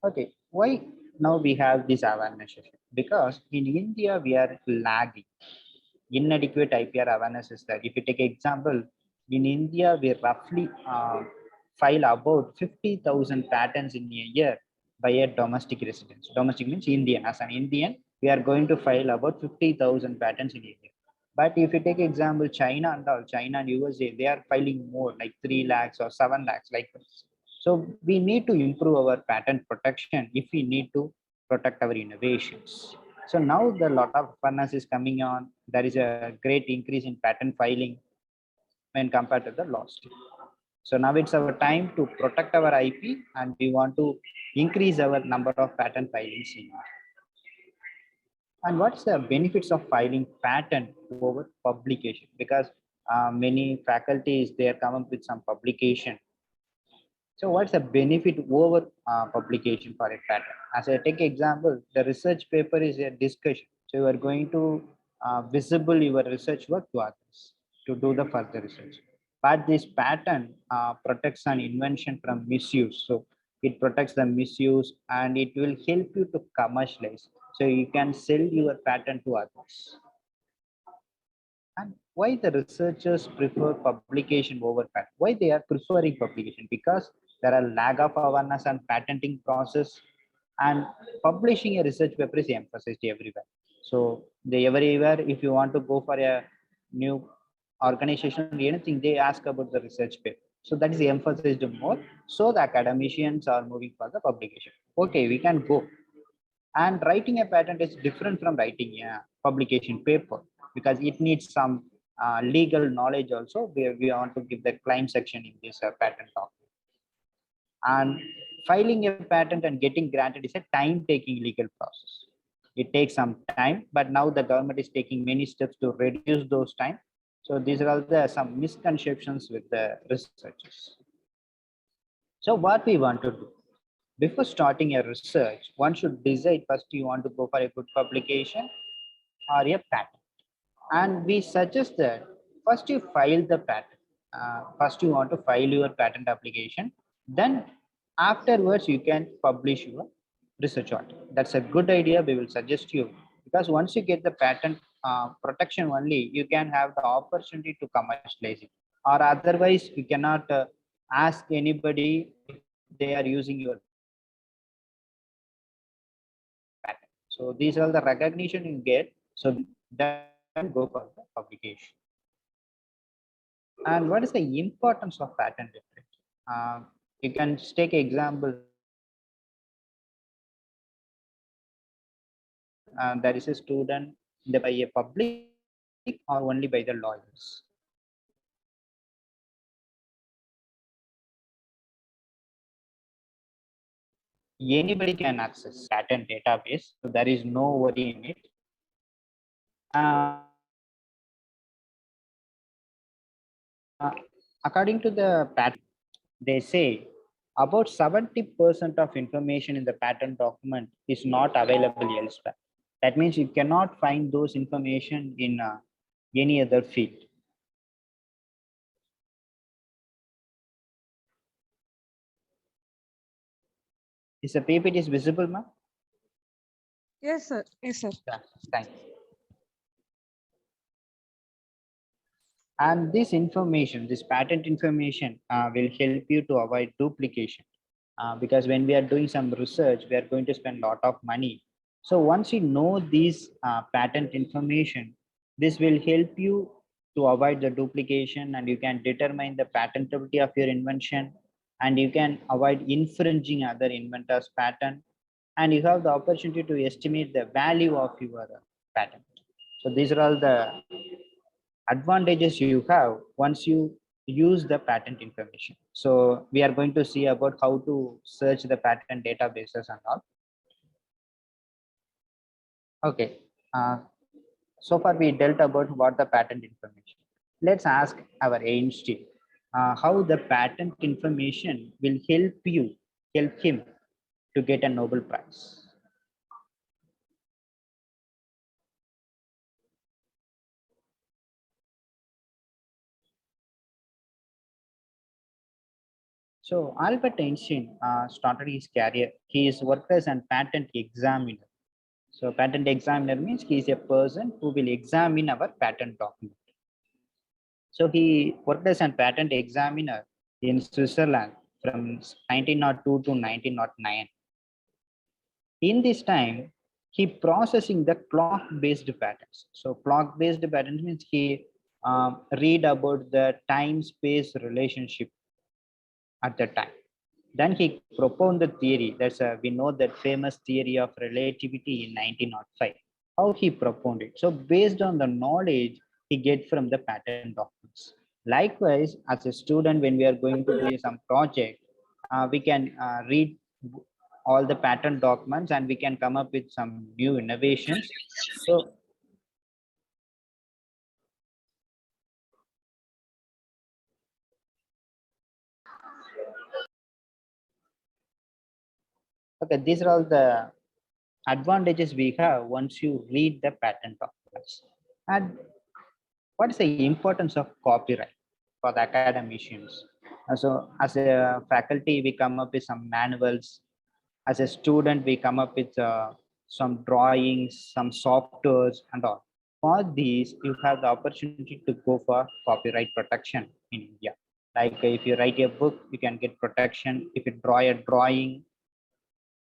Okay, why now we have this awareness session? Because in India, we are lagging. Inadequate IPR awareness is that. If you take example, in India, we roughly file about 50,000 patents in a year by a domestic residents. Domestic means Indian. As an Indian, we are going to file about 50,000 patents in a year. But if you take example, China and all, China and USA, they are filing more, like 3 lakhs or 7 lakhs, like this. So we need to improve our patent protection if we need to protect our innovations. So now the lot of awareness is coming on. There is a great increase in patent filing when compared to the last year. So now it's our time to protect our IP, and we want to increase our number of patent filings in India. And what's the benefits of filing patent over publication? Because many faculties, they are come up with some publication. So what's the benefit over publication for a patent? As I take example, the research paper is a discussion. So you are going to visible your research work to others to do the further research. But this patent protects an invention from misuse. So it protects the misuse and it will help you to commercialize. So you can sell your patent to others. And why the researchers prefer publication over patent? Why they are preferring publication? Because there are lack of awareness and patenting process, and publishing a research paper is emphasized everywhere. So they everywhere, if you want to go for a new organization or anything, they ask about the research paper. So that is emphasized more. So the academicians are moving for the publication. Okay, we can go. And writing a patent is different from writing a publication paper because it needs some legal knowledge also. We want to give the claim section in this patent document. And filing a patent and getting granted is a time-taking legal process. It takes some time, but now the government is taking many steps to reduce those time. So these are all some misconceptions with the researchers. So what we want to do? Before starting a research, one should decide first you want to go for a good publication or a patent. And we suggest that first you file the patent. First you want to file your patent application. Then afterwards you can publish your research article. That's a good idea. We will suggest you because once you get the patent protection only, you can have the opportunity to commercialize it. Or otherwise you cannot ask anybody if they are using your patent. So these are the recognition you get. So then go for the publication. And what is the importance of patent literature? You can take an example. There is a student by a public or only by the lawyers. Anybody can access patent database, so there is no worry in it. According to the patent, they say about 70% of information in the patent document is not available elsewhere. That means you cannot find those information in any other field. Is the PPT is visible, ma'am? Yes, sir. Yes, sir. Yeah, thanks. And this information, this patent information will help you to avoid duplication. Because when we are doing some research, we are going to spend a lot of money. So once you know these patent information, this will help you to avoid the duplication and you can determine the patentability of your invention and you can avoid infringing other inventors' patent and you have the opportunity to estimate the value of your patent. So these are all the advantages you have once you use the patent information. So we are going to see about how to search the patent databases and all. Okay. So far we dealt about what the patent information. Let's ask our Einstein how the patent information will help him to get a Nobel Prize. So Albert Einstein started his career. He is worked as a patent examiner. So patent examiner means he is a person who will examine our patent document. So he worked as a patent examiner in Switzerland from 1902 to 1909. In this time, he processing the clock-based patents. So clock-based patents means he read about the time-space relationship at the time. Then he propounded the theory. That's we know that famous theory of relativity in 1905. How he propounded it. So based on the knowledge he get from the patent documents. Likewise, as a student, when we are going to do some project, we can read all the patent documents and we can come up with some new innovations. So Okay, these are all the advantages we have once you read the patent documents. And what is the importance of copyright for the academicians? So as a faculty, we come up with some manuals. As a student, we come up with some drawings, some softwares and all. For these, you have the opportunity to go for copyright protection in India. Like if you write a book, you can get protection. If you draw a drawing,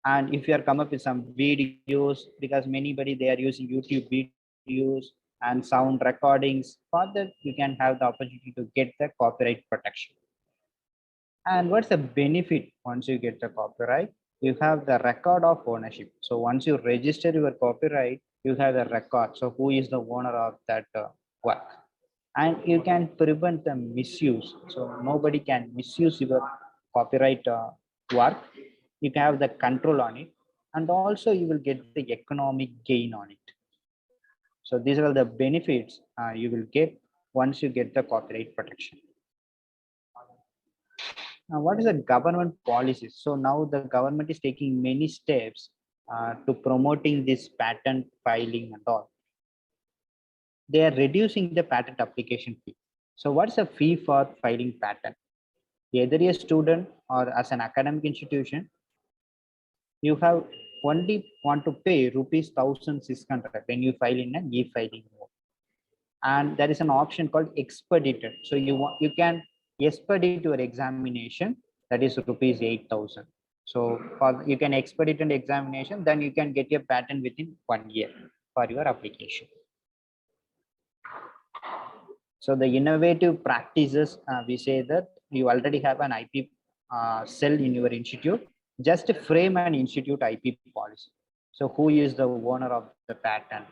and if you are come up with some videos, because anybody they are using YouTube videos and sound recordings, for that you can have the opportunity to get the copyright protection. And what's the benefit once you get the copyright? You have the record of ownership. So once you register your copyright, you have the record. So who is the owner of that work? And you can prevent the misuse. So nobody can misuse your copyright work. You can have the control on it, and also you will get the economic gain on it. So these are the benefits you will get once you get the copyright protection. Now, what is the government policies? So now the government is taking many steps to promoting this patent filing and all. They are reducing the patent application fee. So what's the fee for filing patent? Either a student or as an academic institution, you have only want to pay rupees 1,600 when you file in an e-filing mode. And there is an option called expedited. So you can expedite your examination, that is rupees 8,000. So you can expedite an examination, then you can get your patent within 1 year for your application. So the innovative practices, we say that you already have an IP cell in your institute, just frame an institute IP policy. So who is the owner of the patent?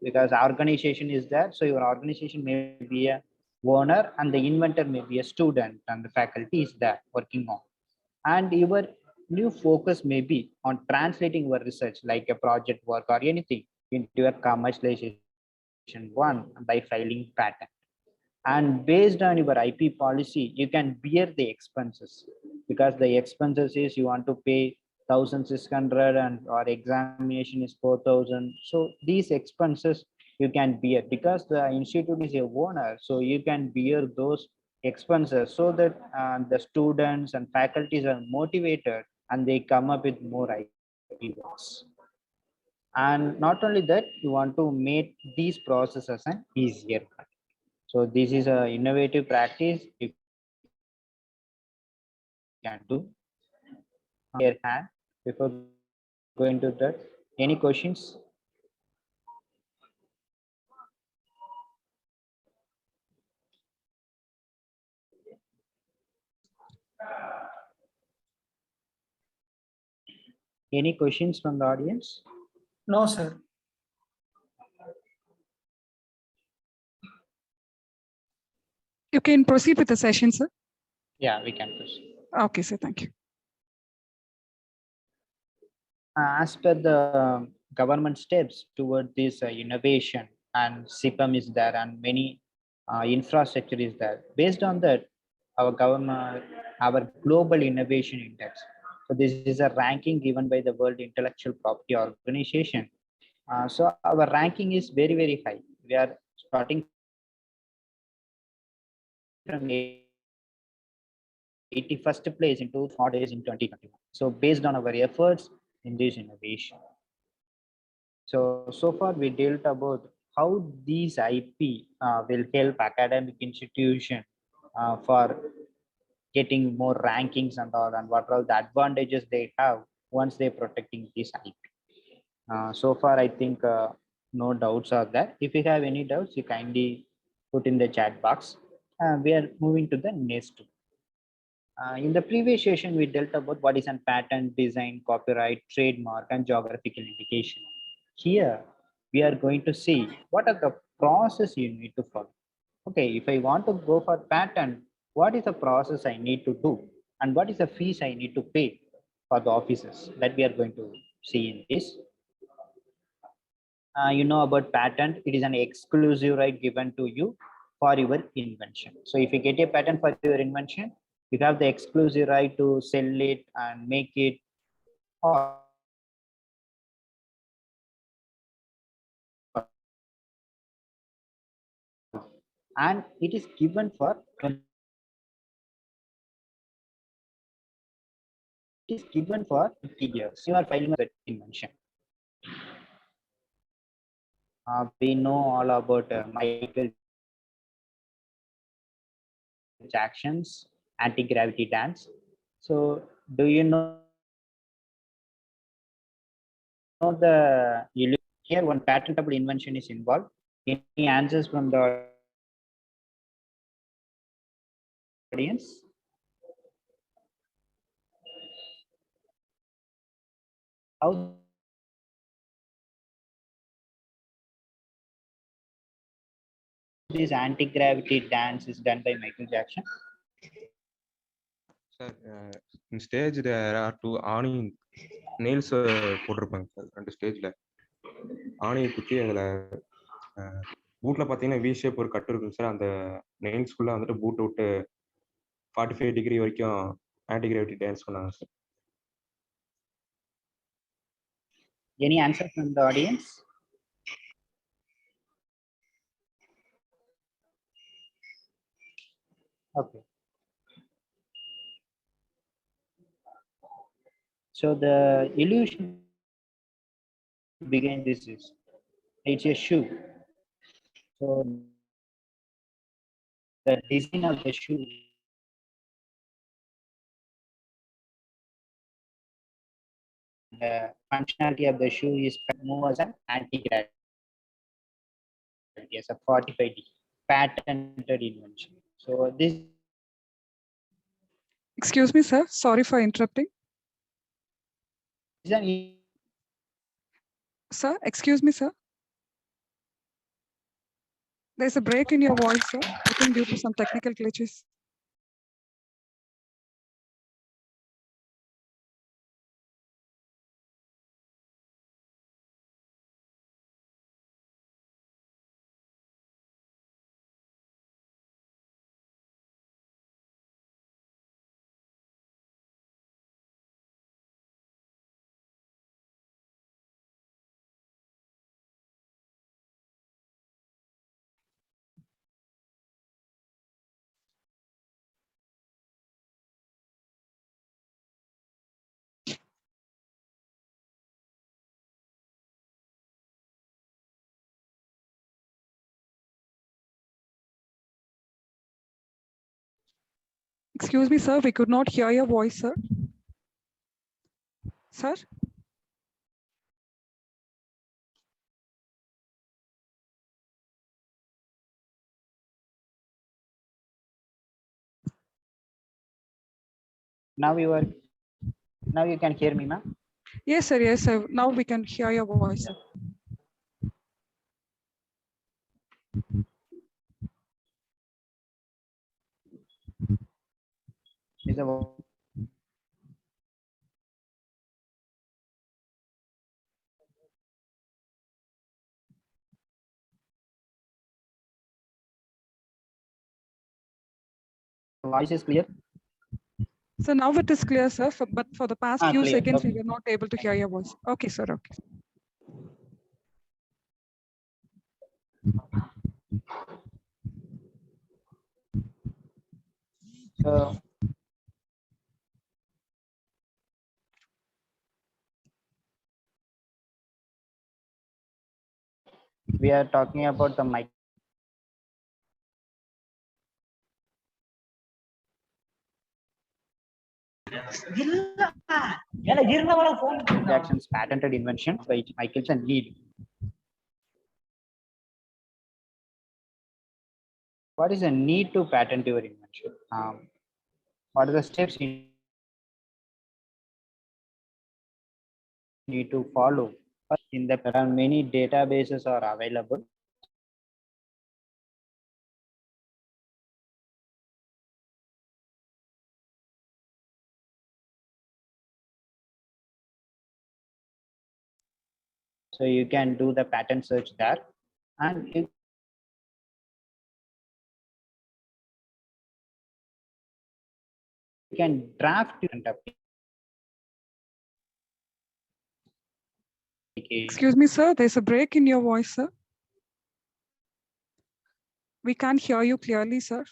Because organization is there, so your organization may be a owner and the inventor may be a student and the faculty is there working on. And your new focus may be on translating your research like a project work or anything into a commercialization one by filing patent. And based on your IP policy, you can bear the expenses, because the expenses is you want to pay 1,600 and or examination is 4,000. So these expenses you can bear because the institute is a owner. So you can bear those expenses so that the students and faculties are motivated and they come up with more IP works. And not only that, you want to make these processes an easier. So this is an innovative practice you can do. Your hand before going to that. Any questions? Any questions from the audience? No, sir. You can proceed with the session, sir. Yeah, we can proceed. Okay, sir. Thank you. As per the government steps toward this innovation, and CIPAM is there and many infrastructure is there. Based on that, our government, our global innovation index. So this is a ranking given by the World Intellectual Property Organization. So our ranking is very, very high. We are starting from 81st place into 4 days in 2021. So based on our efforts in this innovation. So far we dealt about how these IP will help academic institution for getting more rankings and all, and what are all the advantages they have once they're protecting this IP. So far, I think no doubts are there. If you have any doubts, you kindly put in the chat box. We are moving to the next. In the previous session, we dealt about what is a patent, design, copyright, trademark, and geographical indication. Here, we are going to see what are the process you need to follow. Okay, if I want to go for patent, what is the process I need to do? And what is the fees I need to pay for the offices that we are going to see in this. You know about patent, it is an exclusive right given to you for your invention. So if you get a patent for your invention, you have the exclusive right to sell it and make it or and it is given for 20 years. You are filing that invention. We know all about Michael Jackson's anti-gravity dance. So do you know the here one patentable invention is involved? Any answers from the audience? How this anti-gravity dance is done by Michael Jackson? Sir, in stage there are two awning nails போட்டிருப்பாங்க sir ரெண்டு ஸ்டேஜ்ல ஆணியை குத்தி அதில் பூட்டில் பார்த்தீங்கன்னா we shape ஒரு கட்டு இருக்குங்க sir அந்த நெயில்ஸ்குள்ளே வந்துட்டு பூட்டை விட்டு 45 டிகிரி வரைக்கும் ஆன்டி கிராவிட்டி டான்ஸ் பண்ணாங்க sir. Any answer from the audience? Okay. So the illusion behind this is it's a shoe. So the design of the shoe the functionality of the shoe is move as an anti-gravity as a 45 degree patented invention. So this Excuse me, sir. Sorry for interrupting. is an Sir, excuse me, sir. There's a break in your voice, sir. I think due to some technical glitches. Excuse me, sir. We could not hear your voice, sir. Sir? now you can hear me, ma'am? Yes, sir. Yes, sir. Now we can hear your voice, sir. Is the voice is clear? So now it is clear, sir. But for the past few Clear. seconds, Okay. we were not able to hear your voice. Okay, sir. Okay. So we are talking about the mic. Jackson's patented invention by Michael and Need. What is the need to patent your invention? What are the steps you need to follow? In the pattern, many databases are available. So you can do the patent search there, and you can draft it. Excuse me, sir. There's a break in your voice, sir. We can't hear you clearly, sir.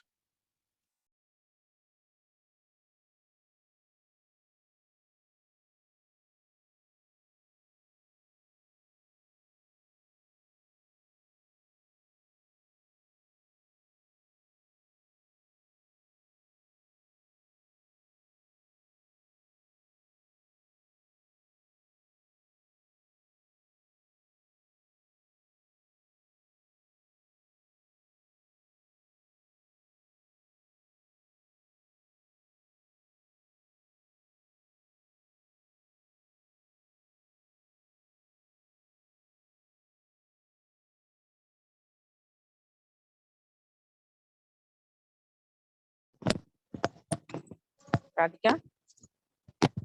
Radhika?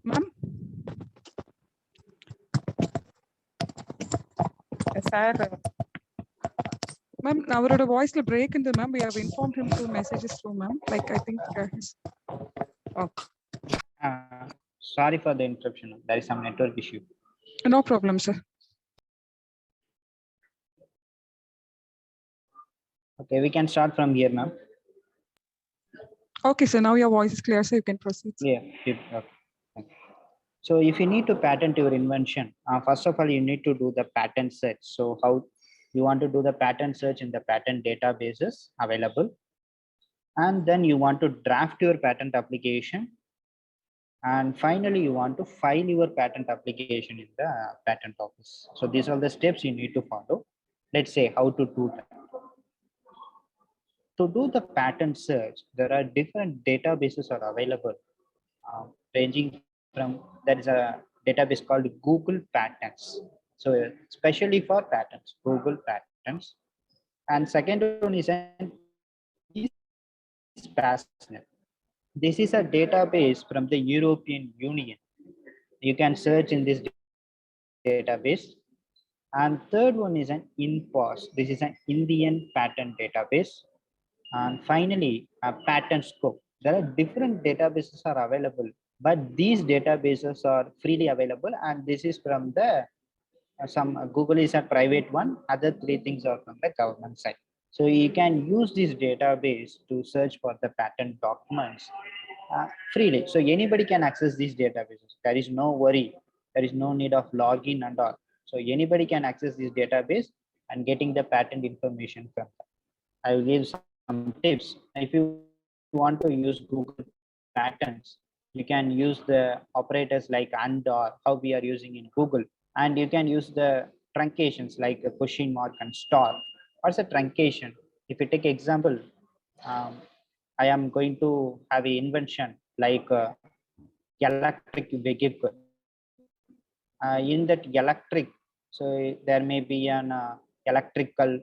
Ma'am? Sir, Ma'am, our voice will break in the ma'am. We have informed him through messages through ma'am. Like I think Sorry for the interruption. There is some network issue. no problem, sir. Okay, we can start from here, ma'am. Okay, so now your voice is clear, so you can proceed. Yeah. Okay. So if you need to patent your invention, first of all, you need to do the patent search. So how you want to do the patent search in the patent databases available. And then you want to draft your patent application. And finally, you want to file your patent application in the patent office. So these are the steps you need to follow. Let's say how to do that. To do the patent search, there are different databases are available, ranging from, there is a database called Google Patents. So especially for patents, Google Patents. And second one is an IPR. This is a database from the European Union. You can search in this database. And third one is an INPOS. This is an Indian patent database. And finally, a patent scope. There are different databases are available, but these databases are freely available. And this is from the Google is a private one. Other three things are from the government side. So you can use this database to search for the patent documents freely. So anybody can access these databases. There is no worry. There is no need of login and all. So anybody can access this database and getting the patent information from them. I will give some tips. If you want to use Google Patents, you can use the operators like and or, how we are using in Google, and you can use the truncations like a question mark and star. What's a truncation? If you take example, I am going to have an invention like electric vehicle. In that electric, so there may be an electrical,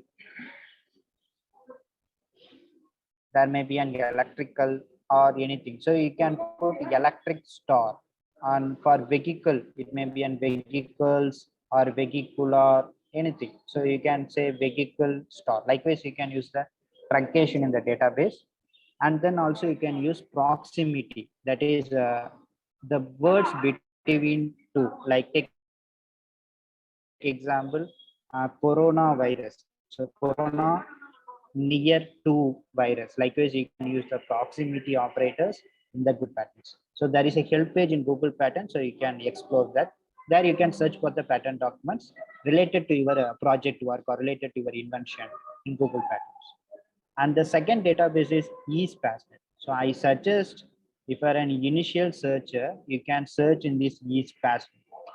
there may be an electrical or anything. So you can put electric star. And for vehicle, it may be an vehicles or vehicular, anything. So you can say vehicle star. Likewise, you can use the truncation in the database. And then also you can use proximity. That is the words between two. Like take example, coronavirus. So corona near to virus. Likewise, you can use the proximity operators in the Google Patents. So there is a help page in Google Patents, so you can explore that. There you can search for the patent documents related to your project work or related to your invention in Google Patents. And the second database is eSpassnet. So I suggest if you are an initial searcher, you can search in this eSpassnet,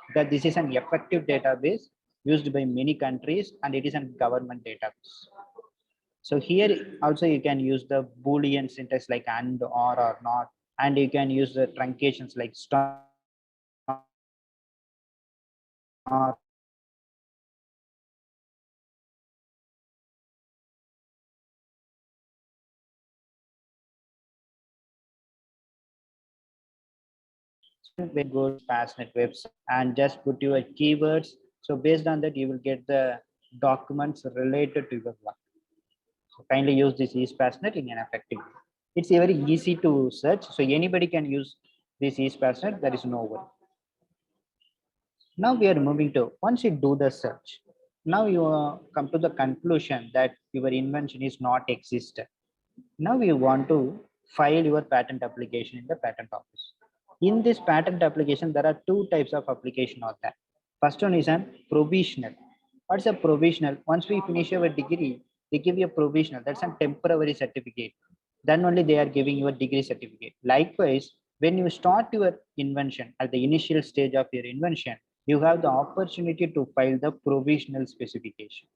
because this is an effective database used by many countries and it is a government database. So here also you can use the Boolean syntax like and or not, and you can use the truncations like star with Google Passnet website and just put your keywords. So based on that, you will get the documents related to your work. So kindly use this eSpassnet in an effective way. It's very easy to search. So anybody can use this eSpassnet. There is no worry. Now we are moving to, once you do the search, Now you come to the conclusion that your invention is not existent. Now you want to file your patent application in the patent office. In this patent application, there are two types of application out there. First one is an provisional. What's a provisional? Once we finish our degree, they give you a provisional. That's a temporary certificate. Then only they are giving you a degree certificate. Likewise, when you start your invention at the initial stage of your invention, you have the opportunity to file the provisional specification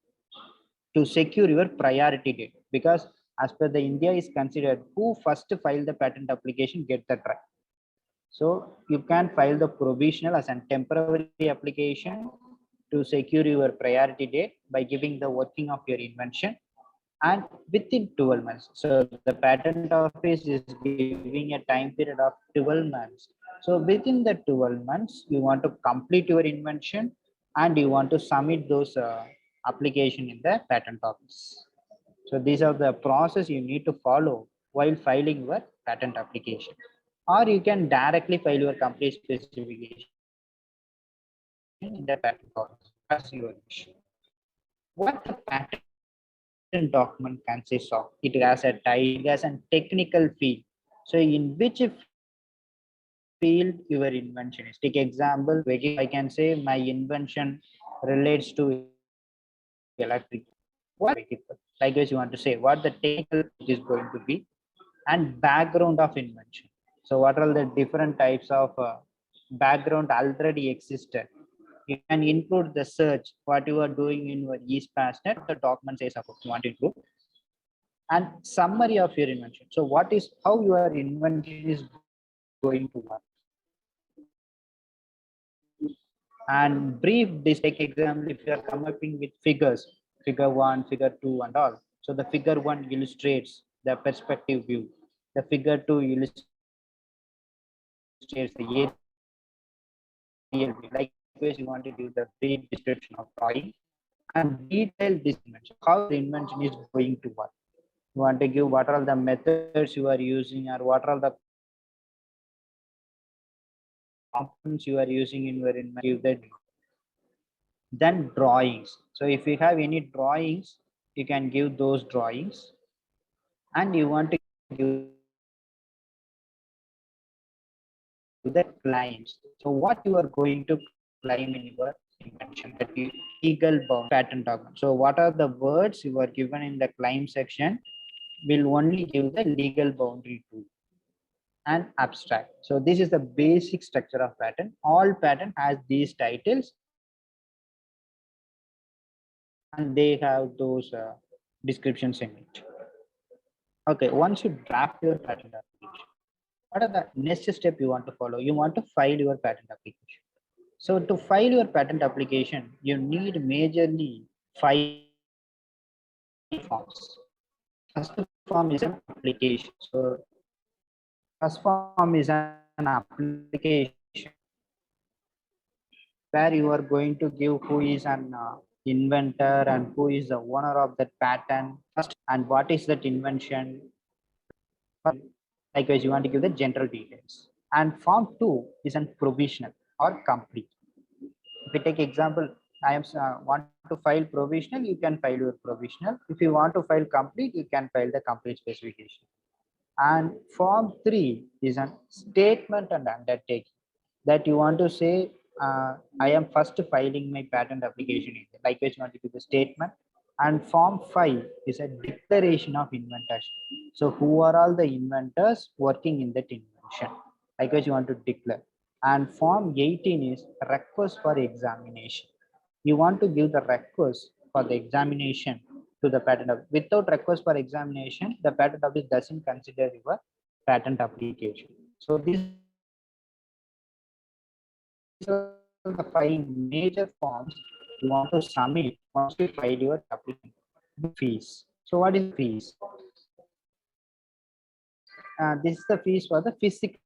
to secure your priority date, because as per the India is considered who first file the patent application get the right. So you can file the provisional as a temporary application to secure your priority date by giving the working of your invention and within 12 months. So the patent office is giving a time period of 12 months. So within the 12 months, you want to complete your invention and you want to submit those application in the patent office. So these are the process you need to follow while filing your patent application. Or you can directly file your complete specification in the patent office as your wish. What the patent document consists of? It has a title, it has a technical field. So in which field your invention is. Take example, I can say my invention relates to electric. What likewise you want to say what the technical is going to be and background of invention. So what are the different types of background already existed? You can include the search, what you are doing in your eSpassnet, the document says about you want to include, and summary of your invention. So what is how your invention is going to work. And brief this, take example, if you are coming up with figures, figure 1, figure 2 and all. So the figure 1 illustrates the perspective view. The figure 2 illustrates the aerial view. Likewise, you want to give the brief description of drawing and detailed dimension, how the invention is going to work. You want to give what are the methods you are using or what are the components you are using in your invention. Give that. Then drawings. So if you have any drawings, you can give those drawings, and you want to give the claims. So what you are going to claim in your invention, that is legal bound patent document. So what are the words you are given in the claim section will only give the legal boundary to and abstract. So this is the basic structure of patent. All patent has these titles and they have those descriptions in it. Okay, once you draft your patent application, what are the next step you want to follow? You want to file your patent application. So to file your patent application, you need majorly 5 forms. First form is an application. So first form is an application where you are going to give who is an inventor and who is the owner of that patent first and what is that invention. Likewise, you want to give the general details. And form 2 is an provisional or complete. If we take example, I am want to file provisional, you can file your provisional. If you want to file complete, you can file the complete specification. And form 3 is a statement and undertaking, that you want to say, I am first filing my patent application. Likewise, you want to do the statement. And form 5 is a declaration of inventorship. So who are all the inventors working in that invention? Likewise, you want to declare. And form 18 is request for examination. You want to give the request for the examination to the patent office. Without request for examination, the patent office doesn't consider your patent application. So these are the 5 major forms you want to submit once you file your application. Fees. So what is fees? This is the fees for the physical.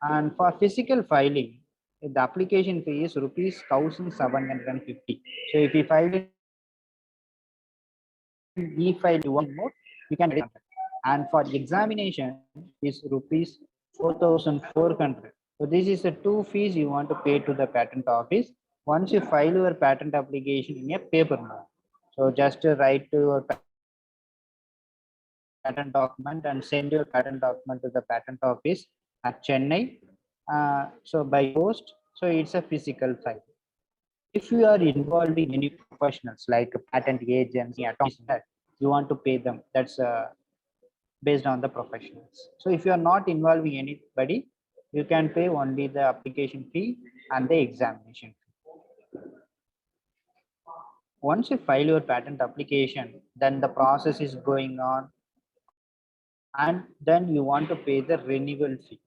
And for physical filing, the application fee is rupees 1,750. So if you file in e-file you want more, you can. And for examination is rupees 4,400. So this is the two fees you want to pay to the patent office once you file your patent application in a paper mode. So just write to your patent document and send your patent document to the patent office at Chennai. So by post, so it's a physical file. If you are involved in any professionals like patent agents, that you want to pay them, that's based on the professionals. So if you are not involving anybody, you can pay only the application fee and the examination fee. Once you file your patent application, then the process is going on, and then you want to pay the renewal fee.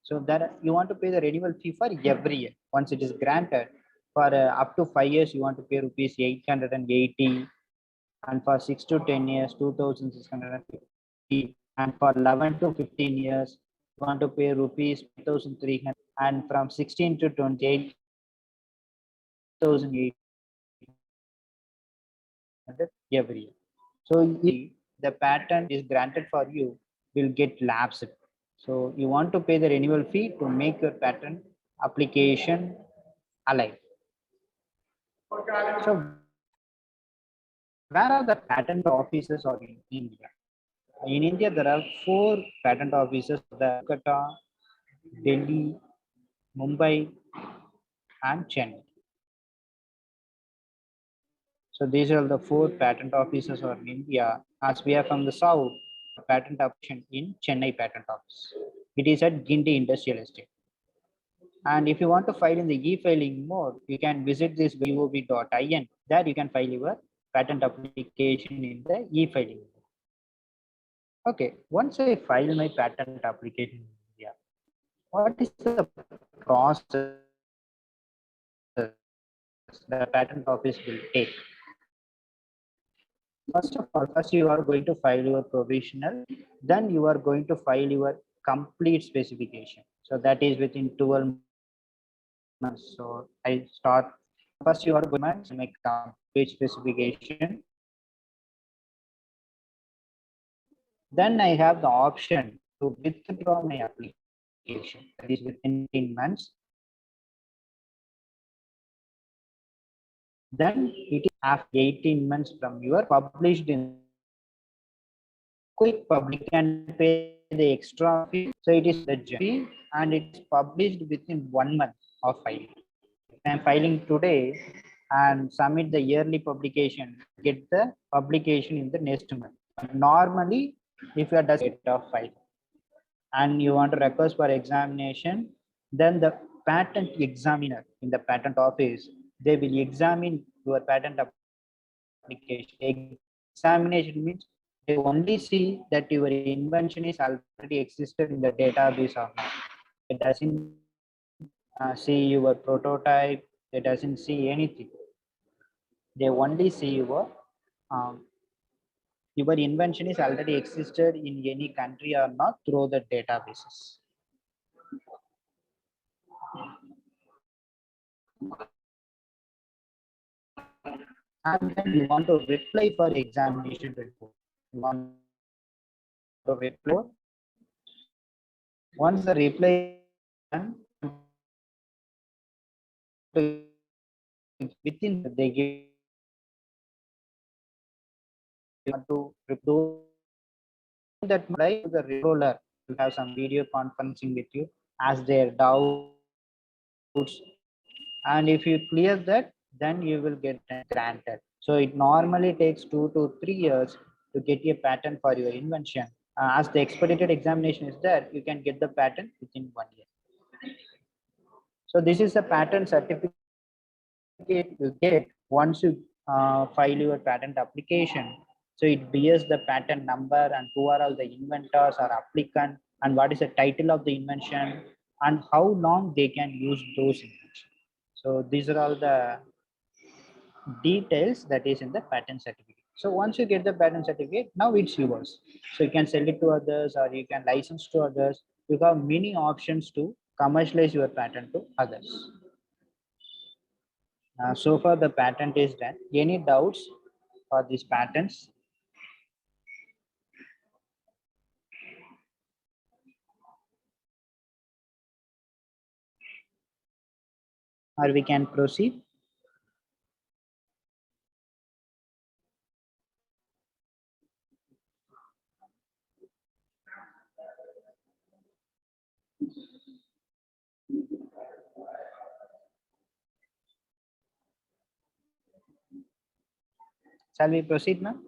So that you want to pay the renewal fee for every year. Once it is granted, for up to 5 years, you want to pay rupees 880, and for 6 to 10 years, 2,650, and for 11 to 15 years, you want to pay rupees 1,300, and from 16 to 28, 1,800 every year. So if the patent is granted for you, will get lapsed. So you want to pay the renewal fee to make your patent application alive. So where are the patent offices are in India? In India, there are 4 patent offices: the Kolkata, Delhi, Mumbai, and Chennai. So these are the 4 patent offices are in India. As we are from the south, patent application in Chennai patent office. It is at Gindi Industrial Estate. And if you want to file in the e-filing mode, you can visit this gov.in. There you can file your patent application in the e-filing mode. Okay, once I file my patent application in India, what is the process the patent office will take? First of all, first you are going to file your provisional, then you are going to file your complete specification. So that is within 12 months. So I start, first you are going to make complete specification. Then I have the option to withdraw my application. That is within 18 months. Then it is after 18 months from your published in quick public can pay the extra fee. So it is the fee, and it is published within 1 month of filing. If I am filing today and submit the yearly publication, get the publication in the next month. Normally, if you are the date of filing and you want to request for examination, then the patent examiner in the patent office, they will examine your patent application. Examination means they only see that your invention is already existed in the database or not. It doesn't see your prototype. It doesn't see anything. They only see your invention is already existed in any country or not through the databases. And then you want to reply for examination report. You want to reply. Once the reply is done, within they give to reply that the roller will have some video conferencing with you, ask their doubts, and if you clear that, then you will get granted. So it normally takes 2 to 3 years to get a patent for your invention. As the expedited examination is there, you can get the patent within 1 year. So this is a patent certificate you get once you file your patent application. So it bears the patent number and who are all the inventors or applicant and what is the title of the invention and how long they can use those inventions. So these are all the details that is in the patent certificate. So once you get the patent certificate, now it's yours. So you can sell it to others or you can license to others. You have many options to commercialize your patent to others. So far the patent is done. Any doubts for these patents? or we can proceed. Shall we proceed, ma'am?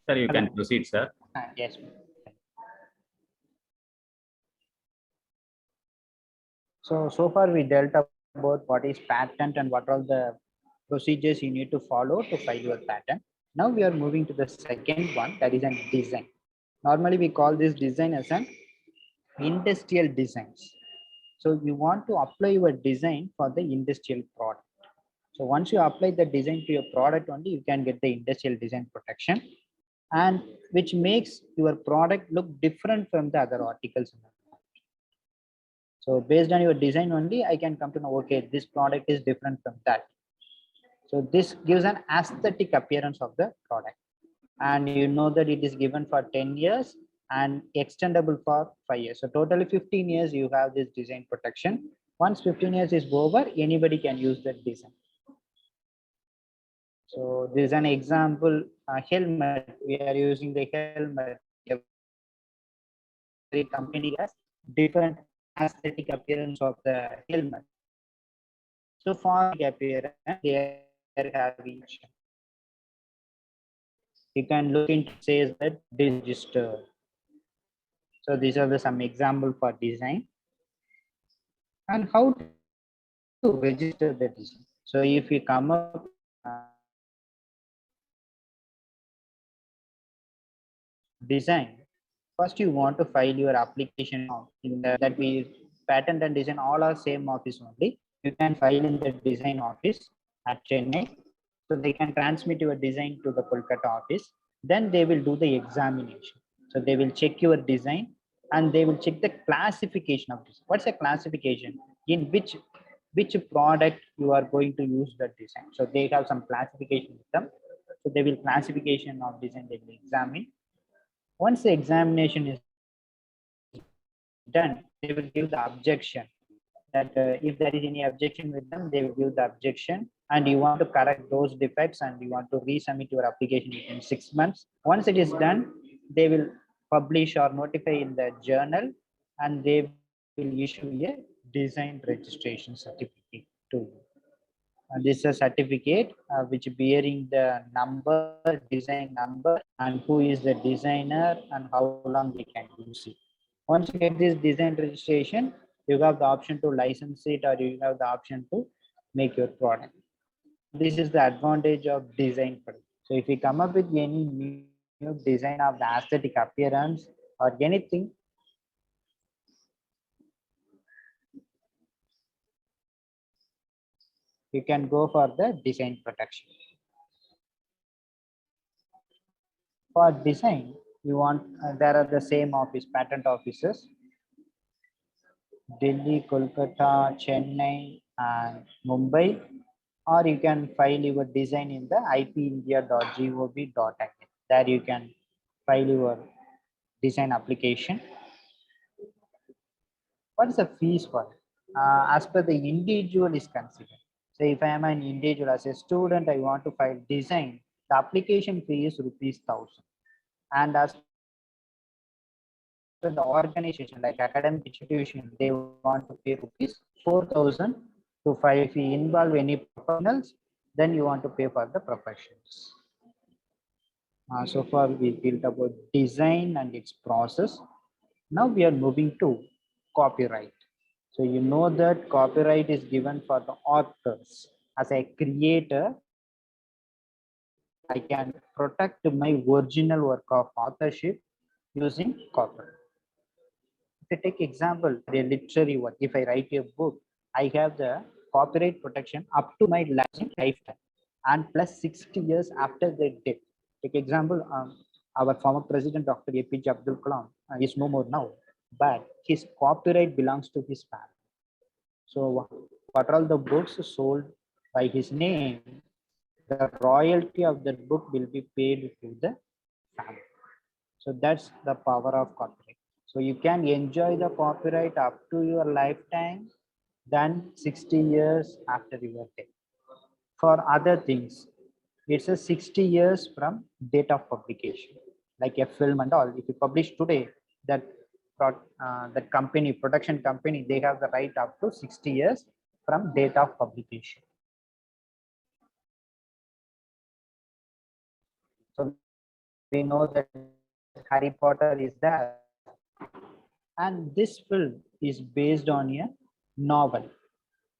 Sir, you Hello. can proceed, sir. Yes, ma'am. So far we dealt about what is patent and what are the procedures you need to follow to file your patent. Now we are moving to the second one, that is an design. Normally we call this design as an industrial designs. So you want to apply your design for the industrial product. So once you apply the design to your product only, you can get the industrial design protection, and which makes your product look different from the other articles. So based on your design only, I can come to know, okay, this product is different from that. So this gives an aesthetic appearance of the product. And you know that it is given for 10 years and extendable for 5 years. So totally 15 years you have this design protection. Once 15 years is over, anybody can use that design. So this is an example, helmet. We are using the helmet. Every company has different aesthetic appearance of the helmet. So for the appearance, they are having. You can look into says that register. So these are the some example for design and how to register the design. So if you come up design, first you want to file your application in the, that we patent and design all are same office only. You can file in the design office at Chennai. So they can transmit your design to the Kolkata office. Then they will do the examination. So they will check your design and they will check the classification of this. What's a classification? In which product you are going to use the design. So they have some classification with them. So they will classification of design, they will examine. Once the examination is done, they will give the objection. That if there is any objection with them, they will give the objection, and you want to correct those defects and you want to resubmit your application within 6 months. Once it is done, they will publish or notify in the journal, and they will issue a design registration certificate to you. And this is a certificate which bearing the number, design number, and who is the designer and how long they can use it. Once you get this design registration, you have the option to license it or you have the option to make your product. This is the advantage of design. So if you come up with any new design of the aesthetic appearance or anything, you can go for the design protection. For design, you want there are the same office, patent offices, Delhi, Kolkata, Chennai, and Mumbai, or you can file your design in the ipindia.gov.in. There you can file your design application. What is the fees for it? As per the individual is considered. So if I am an individual as a student, I want to file design, the application fee is ₹1,000. And as the organization like academic institution, they want to pay ₹4,000 to file. If you involve any professionals, then you want to pay for the professionals. So far we built about design and its process. Now we are moving to copyright. So you know that copyright is given for the authors. As a creator, I can protect my original work of authorship using copyright. If I take example, a literary work, if I write a book, I have the copyright protection up to my lifetime and plus 60 years after their death. Take example, our former president, Dr. APJ Abdul Kalam, is no more now, but his copyright belongs to his family. So what are all the books sold by his name? the royalty of that book will be paid to the family. So that's the power of copyright. So you can enjoy the copyright up to your lifetime, then 60 years after your death. For other things, it's a 60 years from date of publication, like a film and all. If you publish today, that that company, production company, they have the right up to 60 years from date of publication. So we know that Harry Potter is there, and this film is based on a novel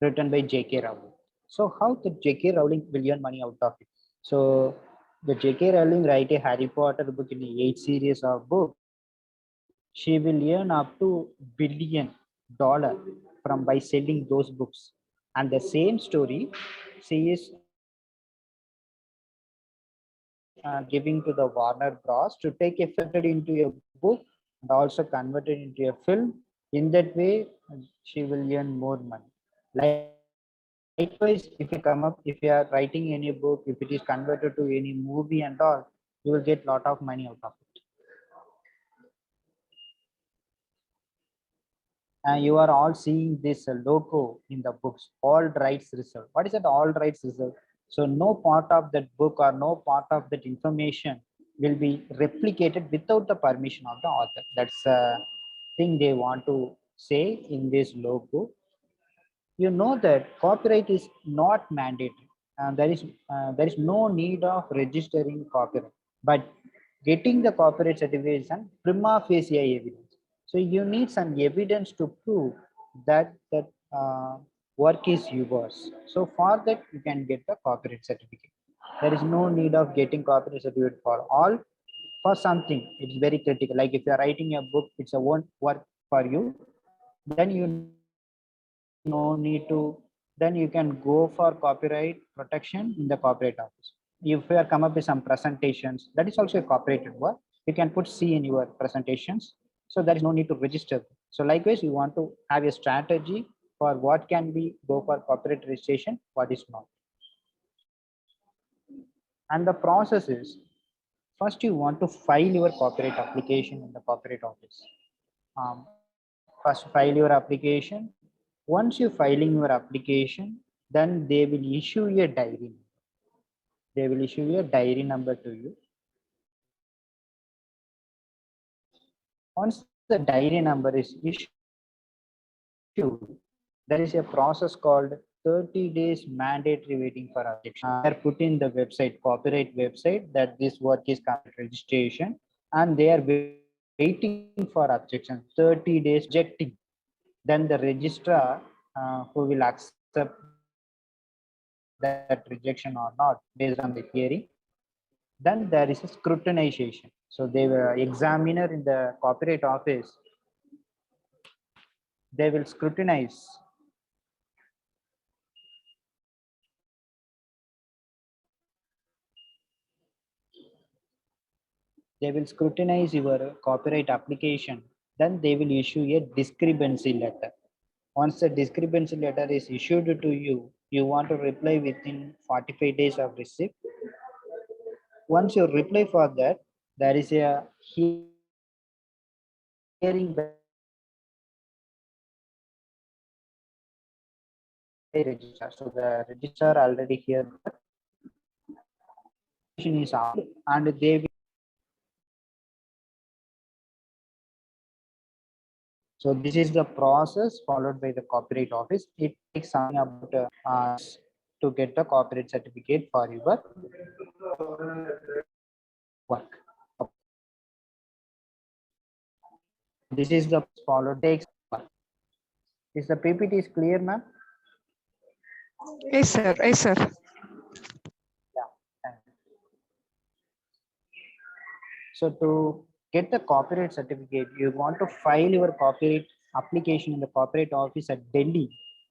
written by J.K. Rowling. So how the J.K. Rowling will earn money out of it? So the J.K. Rowling write a Harry Potter book in the 8 series of books. She will earn up to $1 billion from by selling those books. And the same story she is giving to the Warner Bros. To take effected into a book and also convert it into a film. In that way, she will earn more money. Likewise, if you are writing any book, if it is converted to any movie and all, you will get lot of money out of it. And you are all seeing this logo in the books, all rights reserved. What is that all rights reserved? So no part of that book or no part of that information will be replicated without the permission of the author. That's a thing they want to say in this logo. You know that copyright is not mandatory, and there is no need of registering copyright, but getting the copyright certificate is an prima facie evidence. So you need some evidence to prove that that work is yours. So for that you can get the copyright certificate. There is no need of getting copyright certificate for all. For something, it's very critical. Like if you are writing a book, it's a one work for you. Then you no need to, then you can go for copyright protection in the copyright office. If you are come up with some presentations, that is also a copyrighted work. You can put C in your presentations. So there is no need to register. So likewise, you want to have a strategy for what can be go for copyright registration, what is not. And the process is, first you want to file your copyright application in the copyright office. First file your application. Once you filing your application, then they will issue a diary. They will issue a diary number to you. Once the diary number is issued, there is a process called 30 days mandatory waiting for objection. They are put in the website, copyright website, that this work is copyright registration, and they are waiting for objection, 30 days rejecting. Then the registrar who will accept that rejection or not based on the hearing, then there is a scrutinization. So they will examiner in the copyright office, they will scrutinize your copyright application. Then they will issue a discrepancy letter. Once the discrepancy letter is issued to you, you want to reply within 45 days of receipt. Once you reply for that, there is a hearing by registrar. So the registrar already heard that is out, and they will. So this is the process followed by the copyright office. It takes something about to get the copyright certificate for your work. This is the followed takes work. Is the PPT is clear, ma'am? Yes, sir. Yes, sir. Yeah. So to get the copyright certificate, you want to file your copyright application in the copyright office at Delhi,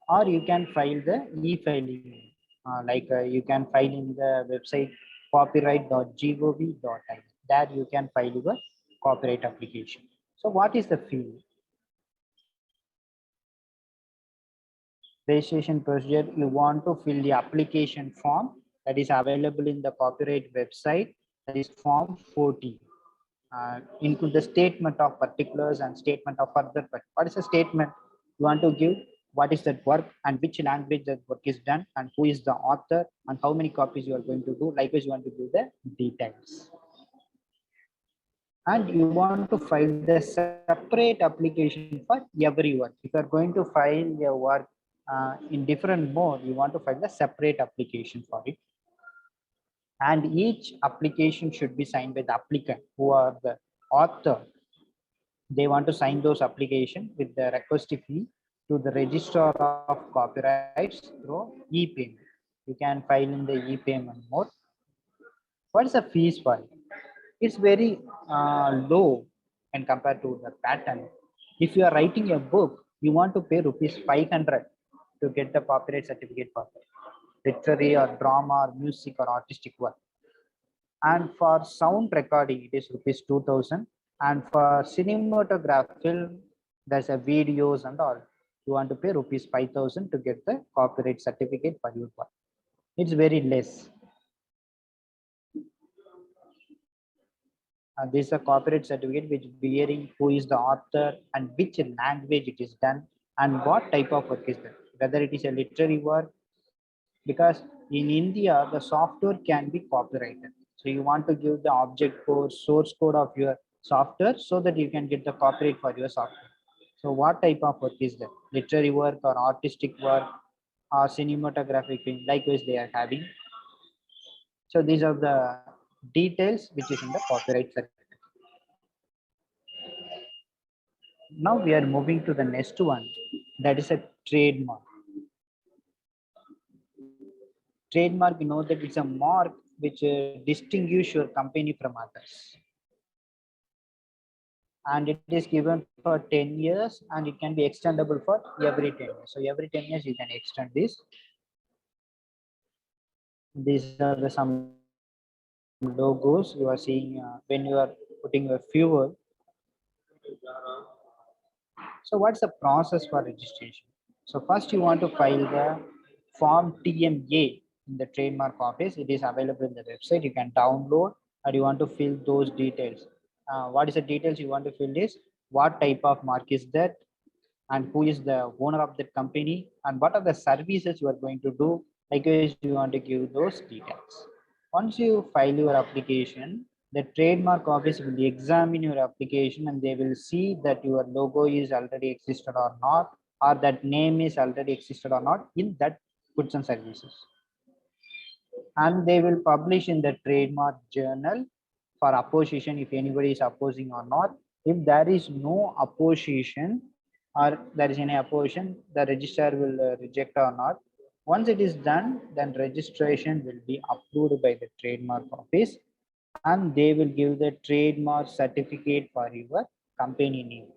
or you can file the e-filing. You can file in the website copyright.gov.in. There you can file your copyright application. So what is the fee? Registration procedure, you want to fill the application form that is available in the copyright website. That is Form 40. Include the statement of particulars and statement of further. What is a statement? You want to give what is that work and which language that work is done and who is the author and how many copies you are going to do. Likewise, you want to give the details. And you want to file the separate application for every work. If you are going to file your work in different mode, you want to file the separate application for it. And each application should be signed by the applicant who are the author. They want to sign those application with the request fee to the Registrar of Copyrights through e-payment. You can file in the e-payment mode. What is the fees for it? It's very low and compared to the patent. If you are writing a book, you want to pay rupees 500 to get the copyright certificate for literary or drama or music or artistic work. And for sound recording, it is rupees 2000. And for cinematograph film, there's a videos and all. You want to pay rupees 5000 to get the copyright certificate for your work. It's very less. This is a copyright certificate which bearing who is the author and which language it is done and what type of work is that, whether it is a literary work, because in India the software can be copyrighted. So you want to give the object code, source code of your software so that you can get the copyright for your software. So what type of work is that? Literary work or artistic work or cinematographic film, likewise they are having. So these are the details which is in the copyright certificate. Now we are moving to the next one, that is a trademark. Trademark, you know that it's a mark which distinguish your company from others. And it is given for 10 years and it can be extendable for every 10 years. So every 10 years you can extend this. These are the some logos you are seeing when you are putting a fuel. So what's the process for registration? So first you want to file the form TMA in the trademark office. It is available in the website. You can download and you want to fill those details. What is the details you want to fill is what type of mark is that and who is the owner of that company and what are the services you are going to do. Likewise, you want to give those details. Once you file your application, the trademark office will examine your application and they will see that your logo is already existed or not, or that name is already existed or not in that goods and services. And they will publish in the trademark journal for opposition if anybody is opposing or not. If there is no opposition or there is any opposition, the registrar will reject or not. Once it is done, then registration will be approved by the trademark office and they will give the trademark certificate for your company name.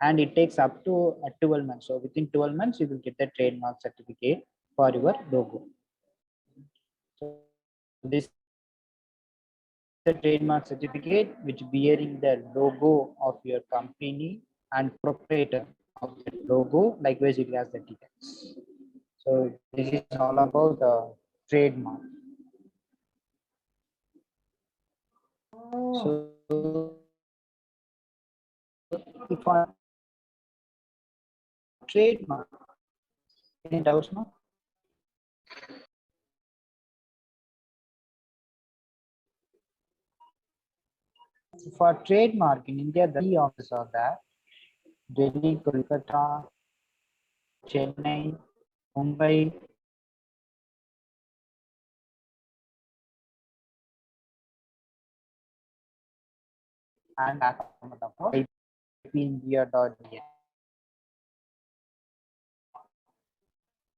And it takes up to 12 months. So within 12 months, you will get the trademark certificate for your logo. So this is the trademark certificate which bearing the logo of your company and proprietor of the logo. Likewise, it has the details. So this is all about the trademark. So if I trademark, any doubts now? For trademark in India, the three offices are there: Delhi, Kolkata, Chennai, Mumbai. And India.in.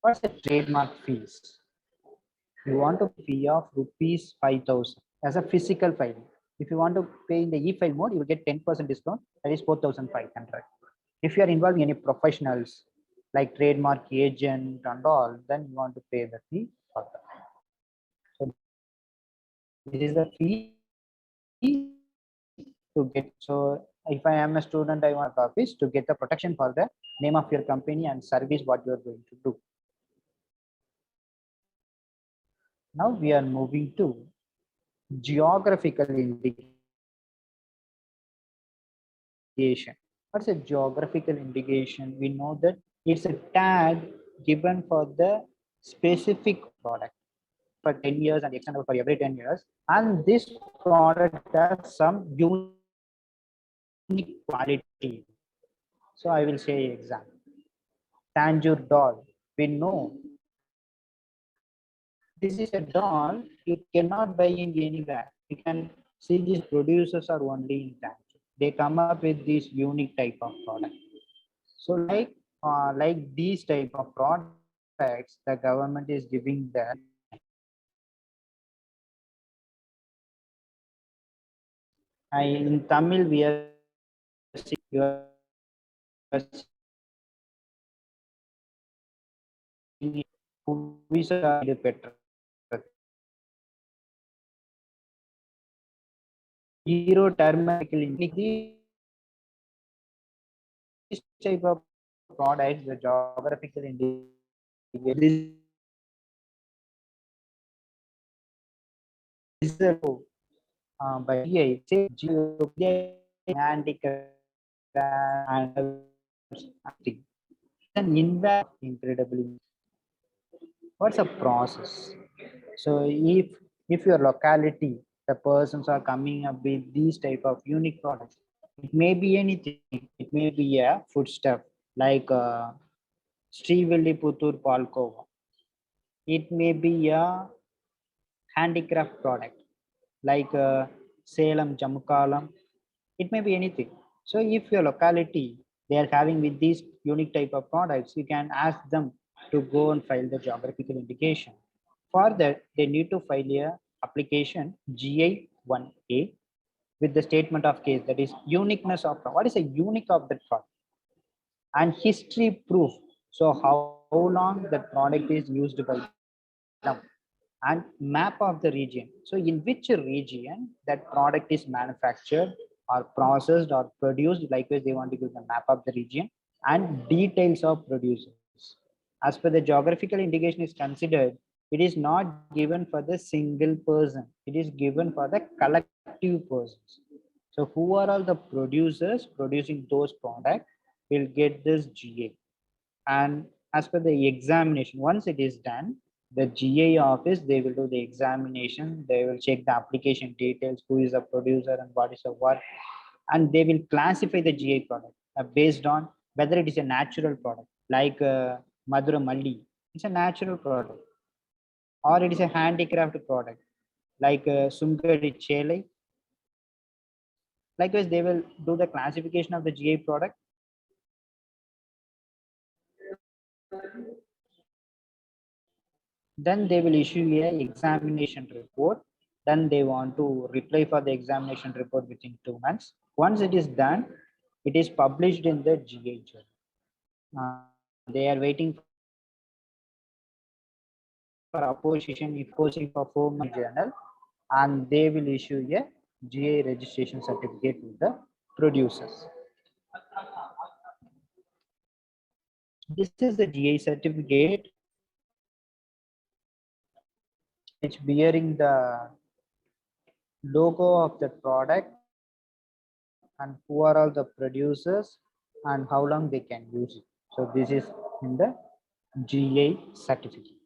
What's the trademark fees? You want to pay of rupees 5000 as a physical file. If you want to pay in the e-file mode, you will get 10% discount. That is 4500. If you are involving any professionals like trademark agent and all, then you want to pay the fee for that. So this is the fee to get. So if I am a student, I want copies to get the protection for the name of your company and service what you are going to do. Now we are moving to geographical indication. What's a geographical indication? We know that it's a tag given for the specific product for 10 years and extendable for every 10 years. And this product has some unique quality. So I will say example. Tanjore doll. We know this is a doll you cannot buy in anywhere. You can see these producers are only in Tanjore. They come up with this unique type of product. So like these type of products, the government is giving the in Tamil we are who is better. Hero terminal this type of products, the geographical indication. By handicraft and an invest incredibly. What's a process? So if your locality, the persons are coming up with these type of unique products, it may be anything. It may be a foodstuff like Srivilliputur Palkova. It may be a handicraft product like Salem Jamukalam. It may be anything. So if your locality, they are having with these unique type of products, you can ask them to go and file the geographical indication. For that, they need to file a application GI 1A with the statement of case, that is uniqueness of what is a unique of that product and history proof. So how long that product is used by them and map of the region. So in which region that product is manufactured or processed or produced, likewise they want to give the map of the region and details of producers. As per the geographical indication is considered, it is not given for the single person, it is given for the collective persons. So who are all the producers producing those products will get this GA. And as per the examination, once it is done, the GA office, they will do the examination, they will check the application details, who is the producer and what is the work, and they will classify the GA product based on whether it is a natural product like Madura Malli, it's a natural product, or it is a handicraft product like Sungadi Chelai. Likewise, they will do the classification of the GA product. Then they will issue a examination report. Then they want to reply for the examination report within 2 months. Once it is done, it is published in the GA journal. They are waiting for opposition, if opposing for 4 month journal, and they will issue a GA registration certificate to the producers. This is the GA certificate. It's bearing the logo of the product and who are all the producers and how long they can use it. So this is in the GA certificate.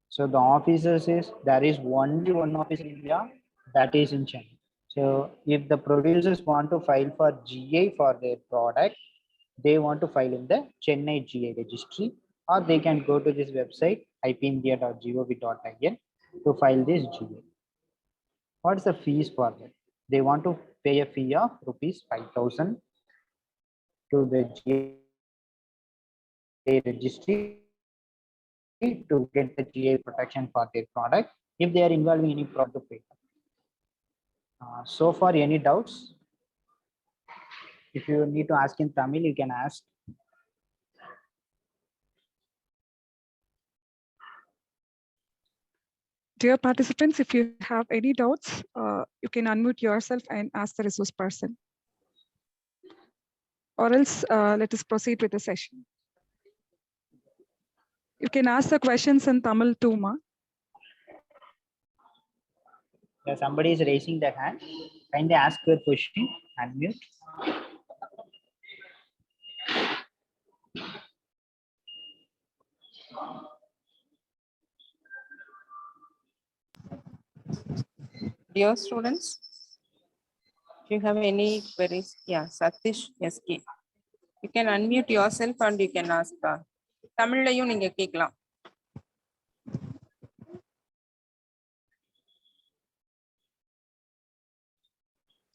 So the officers is, there is only one office in India, that is in Chennai. So if the producers want to file for GA for their product, they want to file in the Chennai GA registry, or they can go to this website ipindia.gov.in to file this GA. What's the fees for that? They want to pay a fee of rupees 5,000 to the GA registry to get the GA protection for their product if they are involving any product paper. So far, any doubts? If you need to ask in Tamil, you can ask. Dear participants, if you have any doubts, you can unmute yourself and ask the resource person. Or else let us proceed with the session. You can ask the questions in Tamil too, Ma. If somebody is raising their hand, kindly ask your question, unmute. Dear students, if you have any queries, yeah, Satish, SK. You can unmute yourself and you can ask. தமிழ்லையும் நீங்க கேட்கலாம்.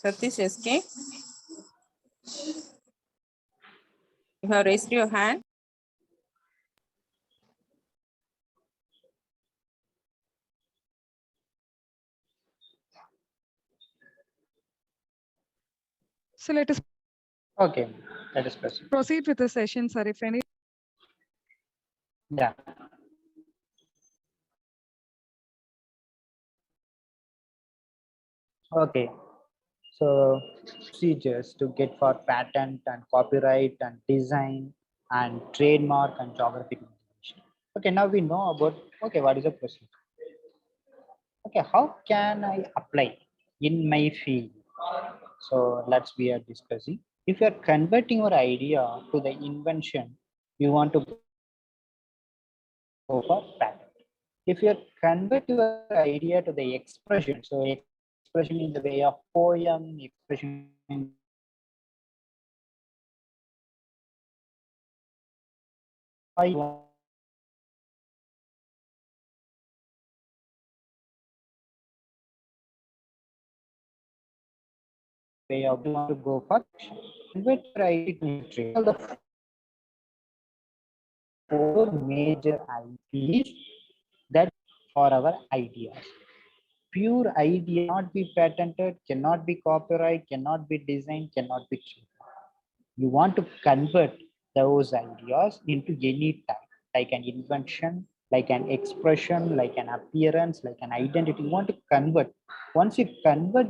Satish SK, you have raised your hand. So let us Okay, let us proceed. proceed with the session, sir. If any. Yeah. Okay. So procedures to get for patent and copyright and design and trademark and geographic information. Okay, now we know about, okay, what is the procedure? Okay, how can I apply in my field? So let's be discussing. If you are converting your idea to the invention, you want to go for patent. If you convert your idea to the expression, so expression in the way of poem, expression in way of, you want to go for convert your idea to trade. All the four major IPs that for our ideas. Pure idea cannot be patented, cannot be copyright, cannot be designed, cannot be trademarked. You want to convert those ideas into any type, like an invention, like an expression, like an appearance, like an identity. You want to convert. Once you convert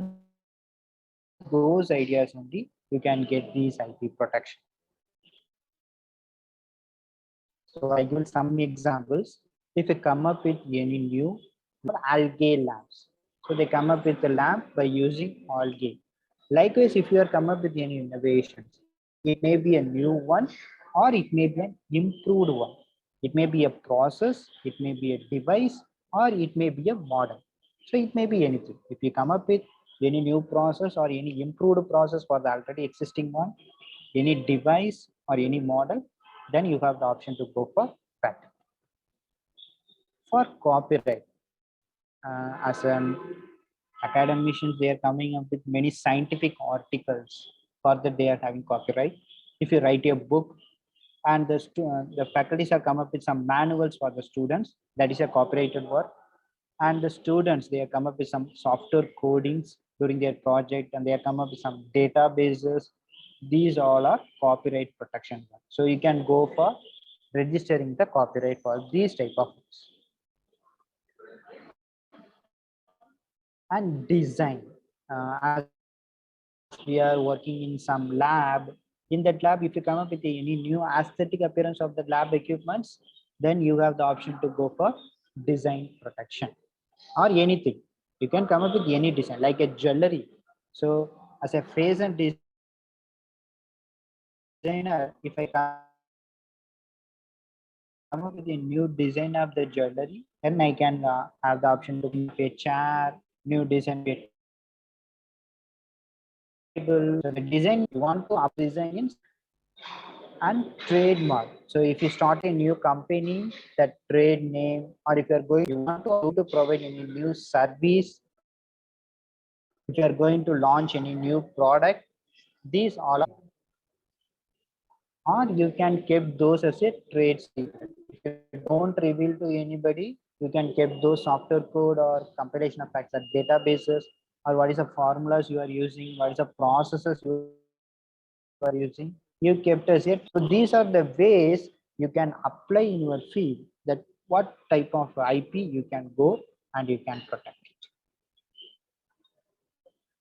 those ideas only, you can get these IP protection. So I give some examples. If you come up with any new algae lamps, so they come up with the lamp by using algae. Likewise, if you are come up with any innovations, it may be a new one or it may be an improved one. It may be a process, it may be a device, or it may be a model. So it may be anything. If you come up with any new process or any improved process for the already existing one, any device or any model, then you have the option to go for patent. For copyright, as an academicians, they are coming up with many scientific articles for that they are having copyright. If you write a book and the faculties have come up with some manuals for the students, that is a copyrighted work. And the students, they have come up with some software codings during their project, and they have come up with some databases. These all are copyright protection. So you can go for registering the copyright for these type of books. And design, as we are working in some lab, in that lab, if you come up with any new aesthetic appearance of the lab equipments, then you have the option to go for design protection or anything. You can come up with any design like a jewelry. So as a fashion designer, if I come up with a new design of the jewelry, then I can have the option to make a chair, new design. So the design you want to up design and trademark. So if you start a new company, that trade name, or if you are going, you want to provide any new service, if you are going to launch any new product, these all are, or you can keep those as a trade secret. If you don't reveal to anybody, you can keep those software code or compilation of facts at databases, or what is the formulas you are using, what is the processes you are using, you kept as it. So these are the ways you can apply in your field, that what type of IP you can go and you can protect it.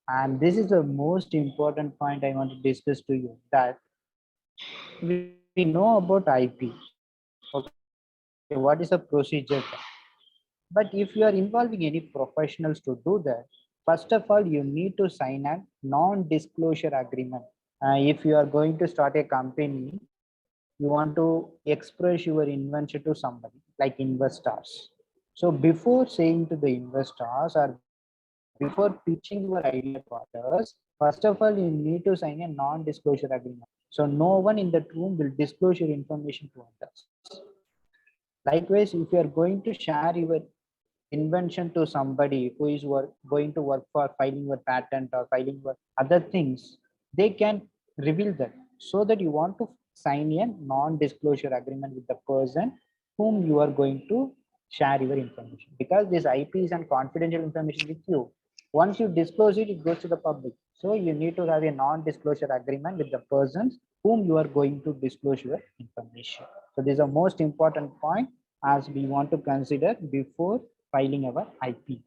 And this is the most important point I want to discuss to you, that we know about IP. Okay, what is the procedure? But if you are involving any professionals to do that, First of all, you need to sign a non-disclosure agreement. If you are going to start a company, you want to express your invention to somebody like investors. So before saying to the investors or before pitching your idea to others, first of all, you need to sign a non-disclosure agreement. So no one in that room will disclose your information to others. Likewise, if you are going to share your invention to somebody who is going to work for filing your patent or filing your other things, they can reveal that. So that you want to sign a non-disclosure agreement with the person whom you are going to share your information, because this IP is and confidential information with you. Once you disclose it, it goes to the public. So you need to have a non-disclosure agreement with the persons whom you are going to disclose your information. So this is the most important point as we want to consider before filing our IP,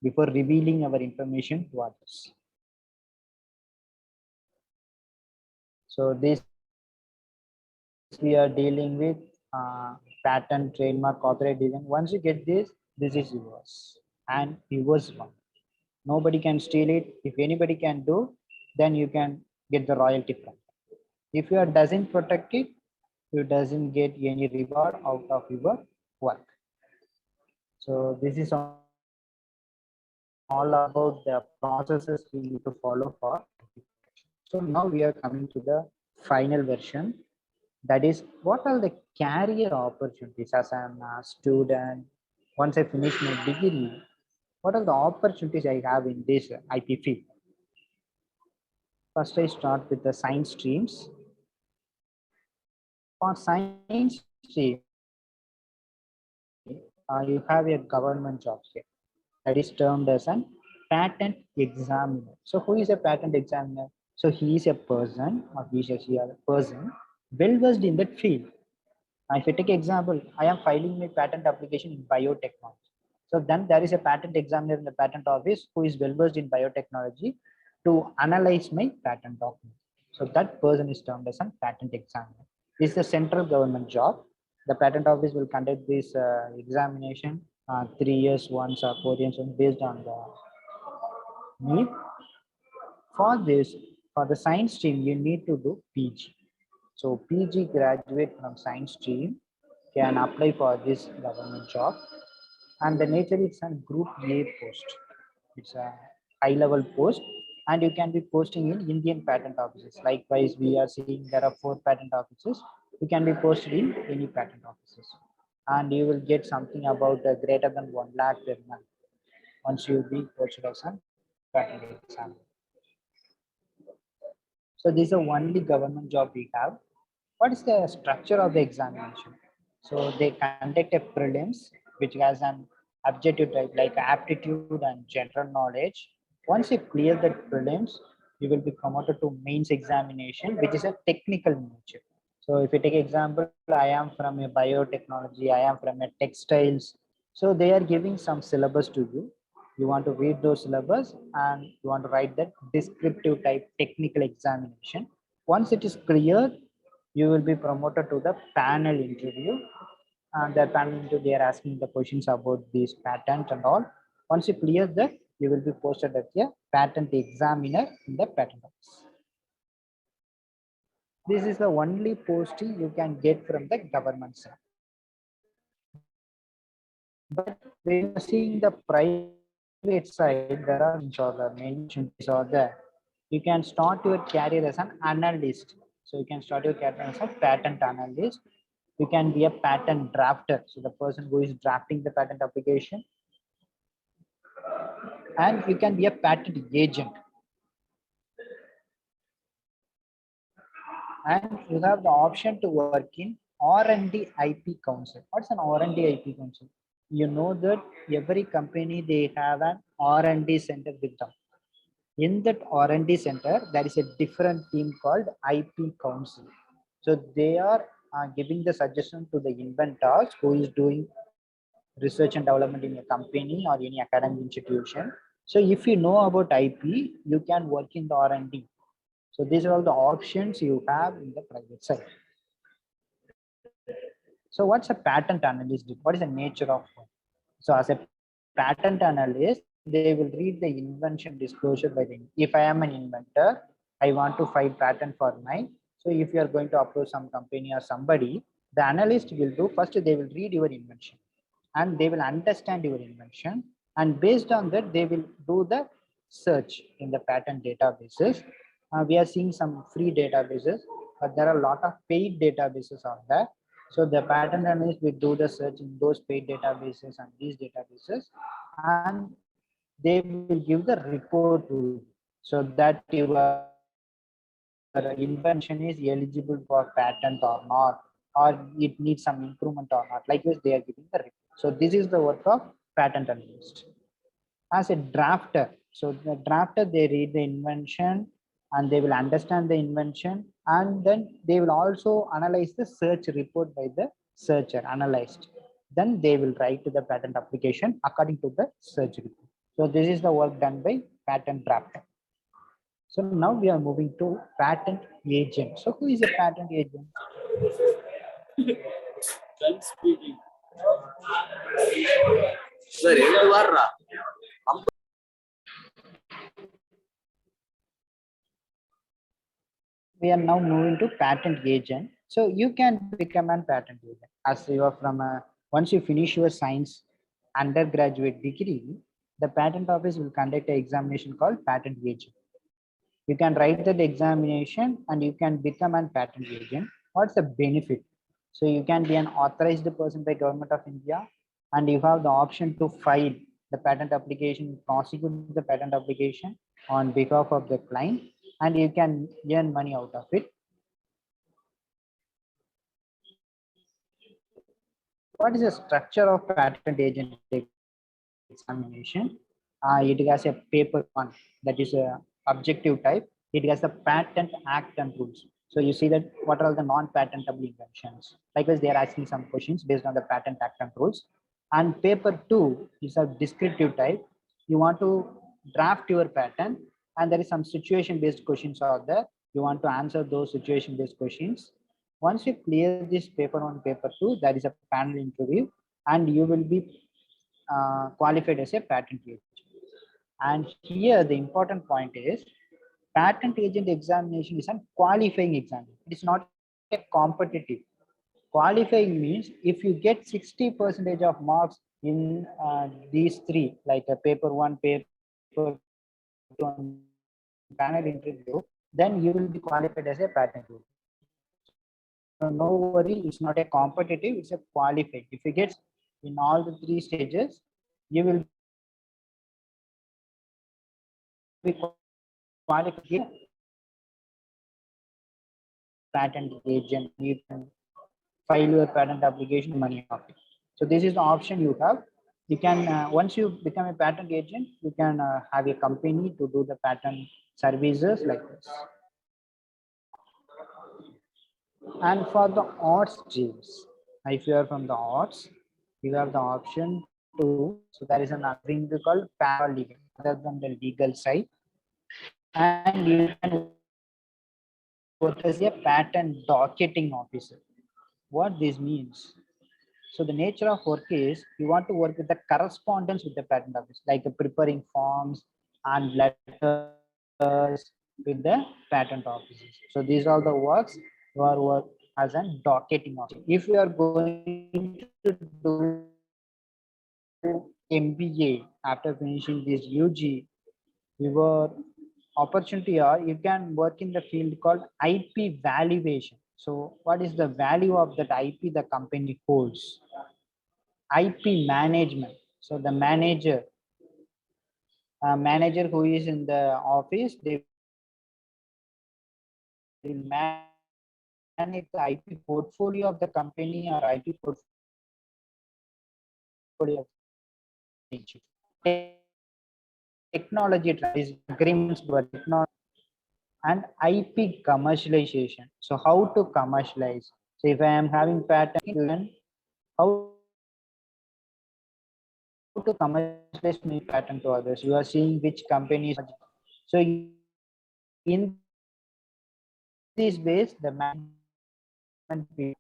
before revealing our information to others. So this we are dealing with patent, trademark, copyright design. Once you get this is yours and yours one. Nobody can steal it. If anybody can do, then you can get the royalty from it. If you doesn't protect it, you doesn't get any reward out of your work. So this is all about the processes we need to follow for. So now we are coming to the final version. That is, what are the career opportunities as a student? Once I finish my degree, what are the opportunities I have in this IP field? First, I start with the science streams. For science stream, you have a government job here that is termed as an patent examiner. So who is a patent examiner? So he is a person or he is a person well versed in that field. If I take example, I am filing my patent application in biotechnology. So then there is a patent examiner in the patent office who is well versed in biotechnology to analyze my patent document. So that person is termed as a patent examiner. This is a central government job. The patent office will conduct this examination 3 years once or 4 years once based on the need. For this, for the science stream, you need to do PG. So PG graduate from science stream can apply for this government job, and the nature is a group A post. It's a high level post, and you can be posting in Indian patent offices. Likewise, we are seeing there are 4 patent offices. You can be posted in any patent offices, and you will get something about greater than 1 lakh per month once you be posted as a patent examiner. So this is the only government job we have. What is the structure of the examination? So they conduct a prelims, which has an objective type like aptitude and general knowledge. Once you clear the prelims, you will be promoted to mains examination, which is a technical nature. So if you take example, I am from a biotechnology, I am from a textiles. So they are giving some syllabus to you. You want to read those syllabus and you want to write that descriptive type technical examination. Once it is clear, you will be promoted to the panel interview. And the panel interview, they are asking the questions about this patent and all. Once you clear that, you will be posted as a patent examiner in the patent office. This is the only posting you can get from the government side. But when you're seeing the private side, there are many opportunities are there. You can start your career as an analyst. So you can start your career as a patent analyst. You can be a patent drafter. So the person who is drafting the patent application. And you can be a patent agent. And you have the option to work in R&D IP Council. What's an R&D IP Council? You know that every company, they have an R&D center with them. In that R&D center, there is a different team called IP Council. So they are giving the suggestion to the inventors who is doing research and development in a company or any academic institution. So if you know about IP, you can work in the R&D. So these are all the options you have in the private side. So what's a patent analyst? What is the nature of one? So as a patent analyst, they will read the invention disclosure by the, if I am an inventor, I want to file patent for my, so if you are going to approach some company or somebody, the analyst will do, first they will read your invention and they will understand your invention. And based on that, they will do the search in the patent databases. We are seeing some free databases, but there are a lot of paid databases out there. So the patent analyst will do the search in those paid databases and these databases, and they will give the report to you, so that your invention is eligible for patent or not, or it needs some improvement or not. Like this, they are giving the report. So this is the work of patent analyst. As a drafter, so the drafter, they read the invention and they will understand the invention, and then they will also analyze the search report by the searcher, analyzed. Then they will write to the patent application according to the search report. So this is the work done by patent drafter. So now we are moving to patent agent. So who is a patent agent? We are now moving to patent agent. So you can become a patent agent as you are from a, once you finish your science undergraduate degree, the patent office will conduct an examination called patent agent. You can write that examination and you can become a patent agent. What's the benefit? So you can be an authorized person by Government of India, and you have the option to file the patent application, prosecute the patent application on behalf of the client, and you can earn money out of it. What is the structure of patent agent examination? It has a paper one, that is a objective type. It has the patent act and rules. So you see that what are all the non-patentable inventions. Likewise, they are asking some questions based on the patent act and rules. And paper two is a descriptive type. You want to draft your patent, and there is some situation-based questions out there. You want to answer those situation-based questions. Once you clear this paper one, paper two, there is a panel interview, and you will be qualified as a patent agent. And here the important point is, patent agent examination is a qualifying exam. It is not a competitive. Qualifying means if you get 60% of marks in these three, like a paper one, paper two, and panel interview, then you will be qualified as a patent agent. So no worry, it's not a competitive, it's a qualified. If you get in all the three stages, you will be qualified patent agent. You can file your patent application, money off it. So this is the option you have. You can once you become a patent agent, you can have a company to do the patent services like this. And for the arts streams, if you are from the arts, you have the option to, so there is an thing called paralegal, other than the legal side, and you can work as a patent docketing officer. What this means? So the nature of work is, you want to work with the correspondence with the patent office, like preparing forms and letters with the patent offices. So these are the works you are work as a docketing officer. If you are going to do MBA after finishing this UG, your opportunity, or you can work in the field called IP valuation. So what is the value of that IP the company holds? IP management. So the manager who is in the office, they will manage the IP portfolio of the company or IP portfolio of the institute. Technology is agreements for technology and IP commercialization. So how to commercialize? So if I am having patent, how to commercialize my patent to others? You are seeing which companies. So in this ways, the management,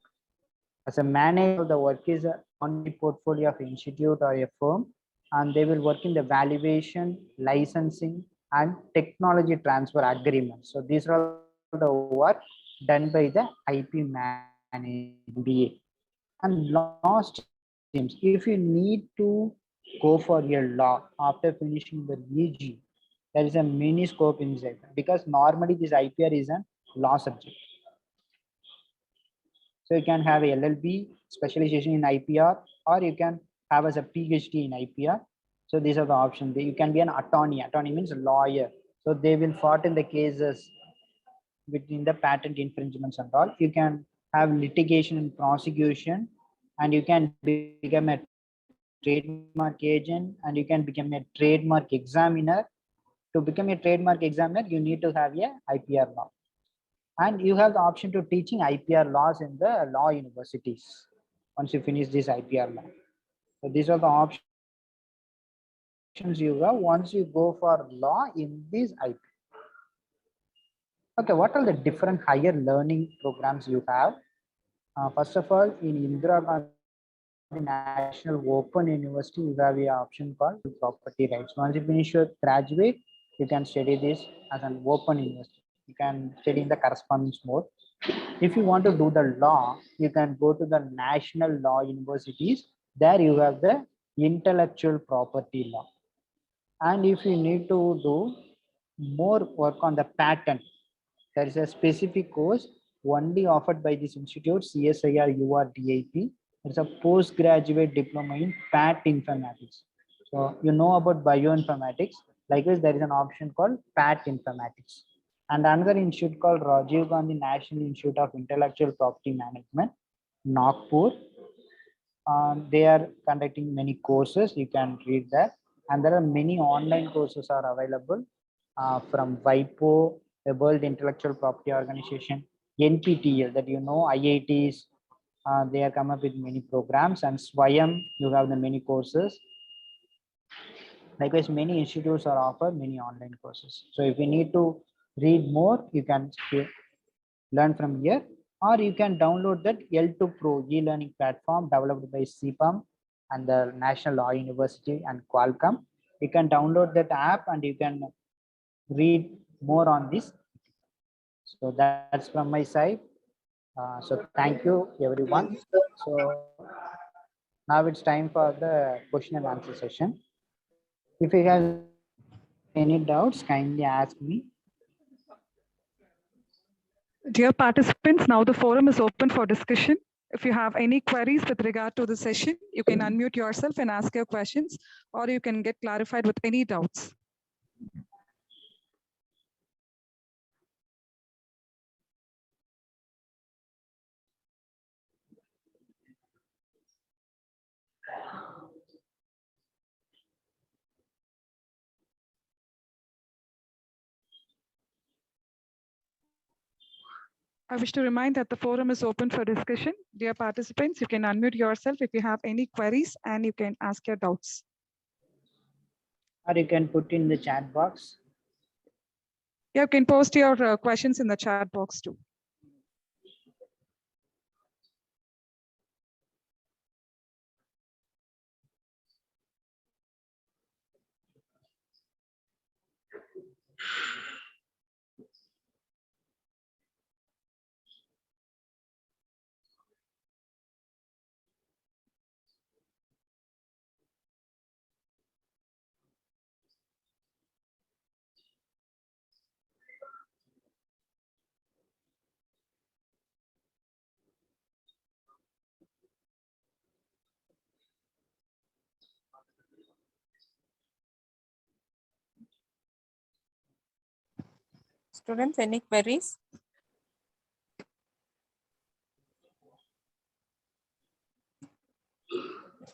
as a manager, the work is on the portfolio of institute or a firm. and they will work in the valuation, licensing, and technology transfer agreements. So these are the work done by the IP MBA. And law streams, if you need to go for your law after finishing the UG, there is a mini scope inside, because normally this IPR is a law subject. So you can have a LLB specialization in IPR, or you can have as a PhD in IPR. So these are the options. You can be an attorney. Attorney means a lawyer. So they will fight in the cases between the patent infringements and all. You can have litigation and prosecution, and you can become a trademark agent, and you can become a trademark examiner. To become a trademark examiner, you need to have a IPR law. And you have the option to teaching IPR laws in the law universities once you finish this IPR law. So these are the options you have once you go for law in this IP. Okay, what are the different higher learning programs you have? First of all, in Indira Gandhi National Open University, you have an option called property rights. Once you finish your graduate, you can study this as an open university. You can study in the correspondence mode. If you want to do the law, you can go to the national law universities. There you have the intellectual property law. And if you need to do more work on the patent, there is a specific course only offered by this institute, CSIR URDIP. It's a postgraduate diploma in PAT informatics. So you know about bioinformatics. Likewise, there is an option called PAT informatics. And another institute called Rajiv Gandhi National Institute of Intellectual Property Management, Nagpur. They are conducting many courses. You can read that. And there are many online courses are available from WIPO, the World Intellectual Property Organization, NPTEL, that you know, IITs. They are come up with many programs, and SWAYAM, you have the many courses. Likewise, many institutes are offered many online courses. So if you need to read more, you can learn from here, or you can download that L2 Pro e-learning platform developed by CIPAM and the National Law University and Qualcomm. You can download that app and you can read more on this. So that's from my side. So thank you everyone. So now it's time for the question and answer session. If you have any doubts, kindly ask me. Dear participants, now the forum is open for discussion. If you have any queries with regard to the session, you can unmute yourself and ask your questions, or you can get clarified with any doubts. I wish to remind that the forum is open for discussion. Dear participants, you can unmute yourself if you have any queries and you can ask your doubts. Or you can put in the chat box. You can post your questions in the chat box too. Students, any queries?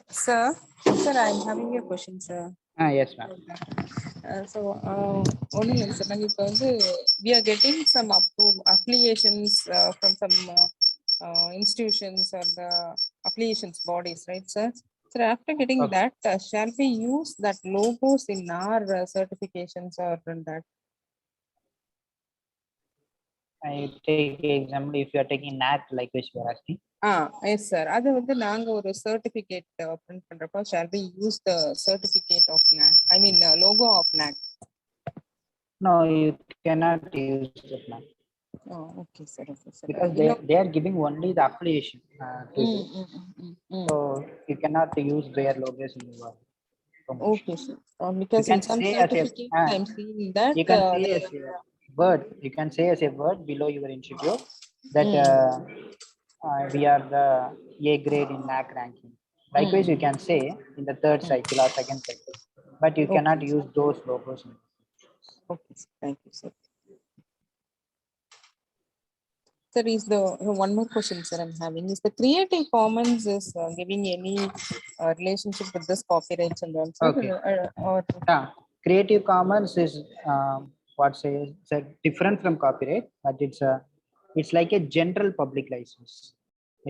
Sir, I'm having a question, sir. Yes, ma'am. Only we are getting some affiliations from some institutions or the affiliations bodies, right, sir? So after getting that, shall we use that logos in our certifications or in that? I take example, if you are taking NAC, like which you are asking. Yes, sir. அது வந்து நாங்க ஒரு certificate print பண்றப்போ shall we use the certificate of NAC? I mean logo of NAC. No, you cannot use the NAC. Oh, okay, sir. Okay, sir. Because they are giving only the affiliation to this. So you cannot use their logos in your promotion. Okay, sir. Because you can in some say certificate, I'm seeing that you can say as a word. You can say as a word below your institute that we are the A grade in NAC ranking. Likewise, you can say in the third cycle or second cycle, but you cannot use those logos. Okay, sir. Thank you, sir. Sir, is the one more question, sir, I'm having is the Creative Commons is giving any relationship with this copyrights and also Okay. Yeah, Creative Commons is what says different from copyright, but it's like a general public license.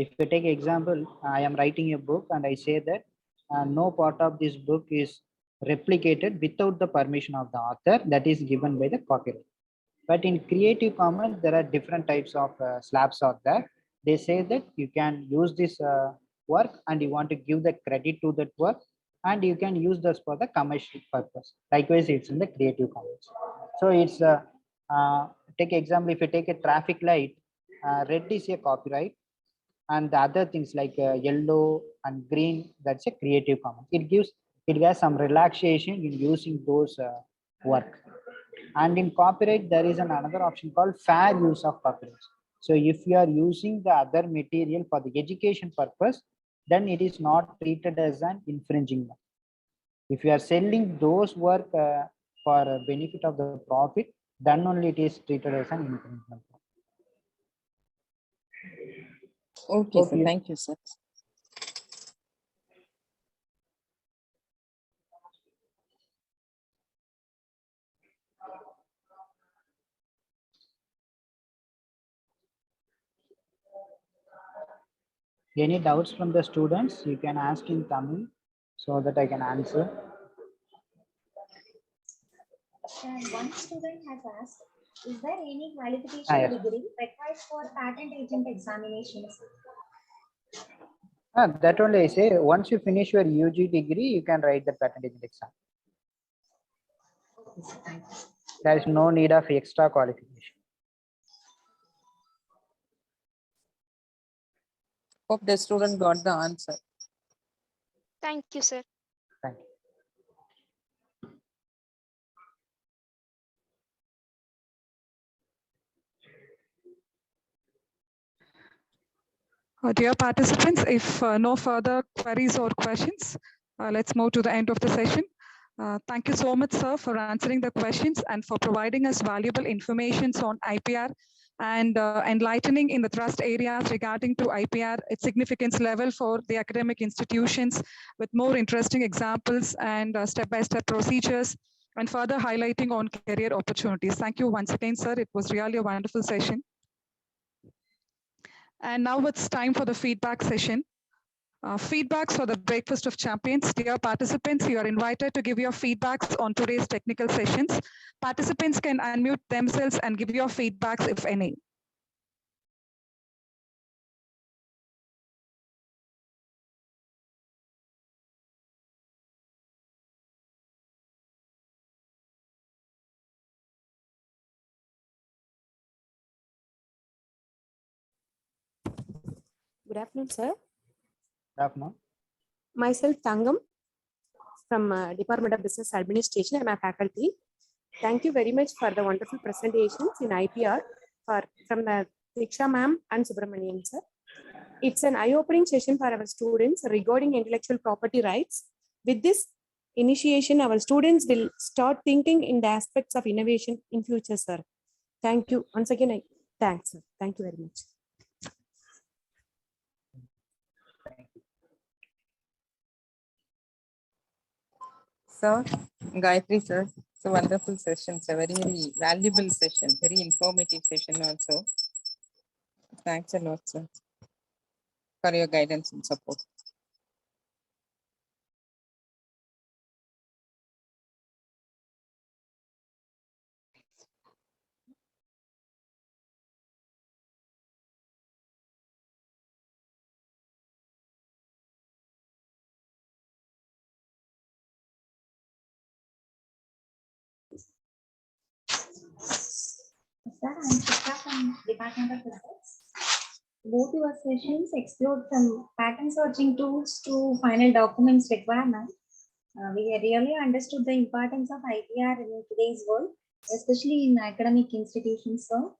If you take example, I am writing a book and I say that no part of this book is replicated without the permission of the author, that is given by the copyright. But in Creative Commons, there are different types of slabs out there. They say that you can use this work and you want to give the credit to that work, and you can use this for the commercial purpose. Likewise, it's in the Creative Commons. So it's take example, if you take a traffic light, red is a copyright, and the other things like yellow and green, that's a Creative Commons. It has some relaxation in using those work. And in copyright, there is another option called fair use of copyright. So if you are using the other material for the education purpose, then it is not treated as an infringing work. If you are selling those work for benefit of the profit, then only it is treated as an infringement. Okay, sir. Thank you, sir. Any doubts from the students, you can ask in Tamil so that I can answer. And one student has asked, is there any qualification degree required for patent agent examinations? That only I say, once you finish your UG degree, you can write the patent agent exam. There is no need of extra qualification. Hope the student got the answer. Thank you, sir. Thank you. Dear participants, if no further queries or questions, let's move to the end of the session. Thank you so much, sir, for answering the questions and for providing us valuable information on IPR and enlightening in the thrust areas regarding to IPR, its significance level for the academic institutions with more interesting examples and step-by-step procedures and further highlighting on career opportunities. Thank you once again, sir. It was really a wonderful session. And now it's time for the feedback session. Feedbacks for the Breakfast of Champions. Dear participants, you are invited to give your feedbacks on today's technical sessions. Participants can unmute themselves and give your feedbacks if any. Good afternoon, sir. Good afternoon. Myself, Tangam, from Department of Business Administration. I'm a faculty. Thank you very much for the wonderful presentations in IPR from the Diksha ma'am and Subramanian, sir. It's an eye-opening session for our students regarding intellectual property rights. With this initiation, our students will start thinking in the aspects of innovation in future, sir. Thank you. Once again, thanks, sir. Thank you very much. Sir, Gayatri, sir, it's a wonderful session. It's a very, very valuable session, very informative session also. Thanks a lot, sir, for your guidance and support. Sir, I'm Chitra from Department of Physics. Both your sessions explored from pattern searching tools to final documents requirement. We really understood the importance of IPR in today's world, especially in academic institutions. So,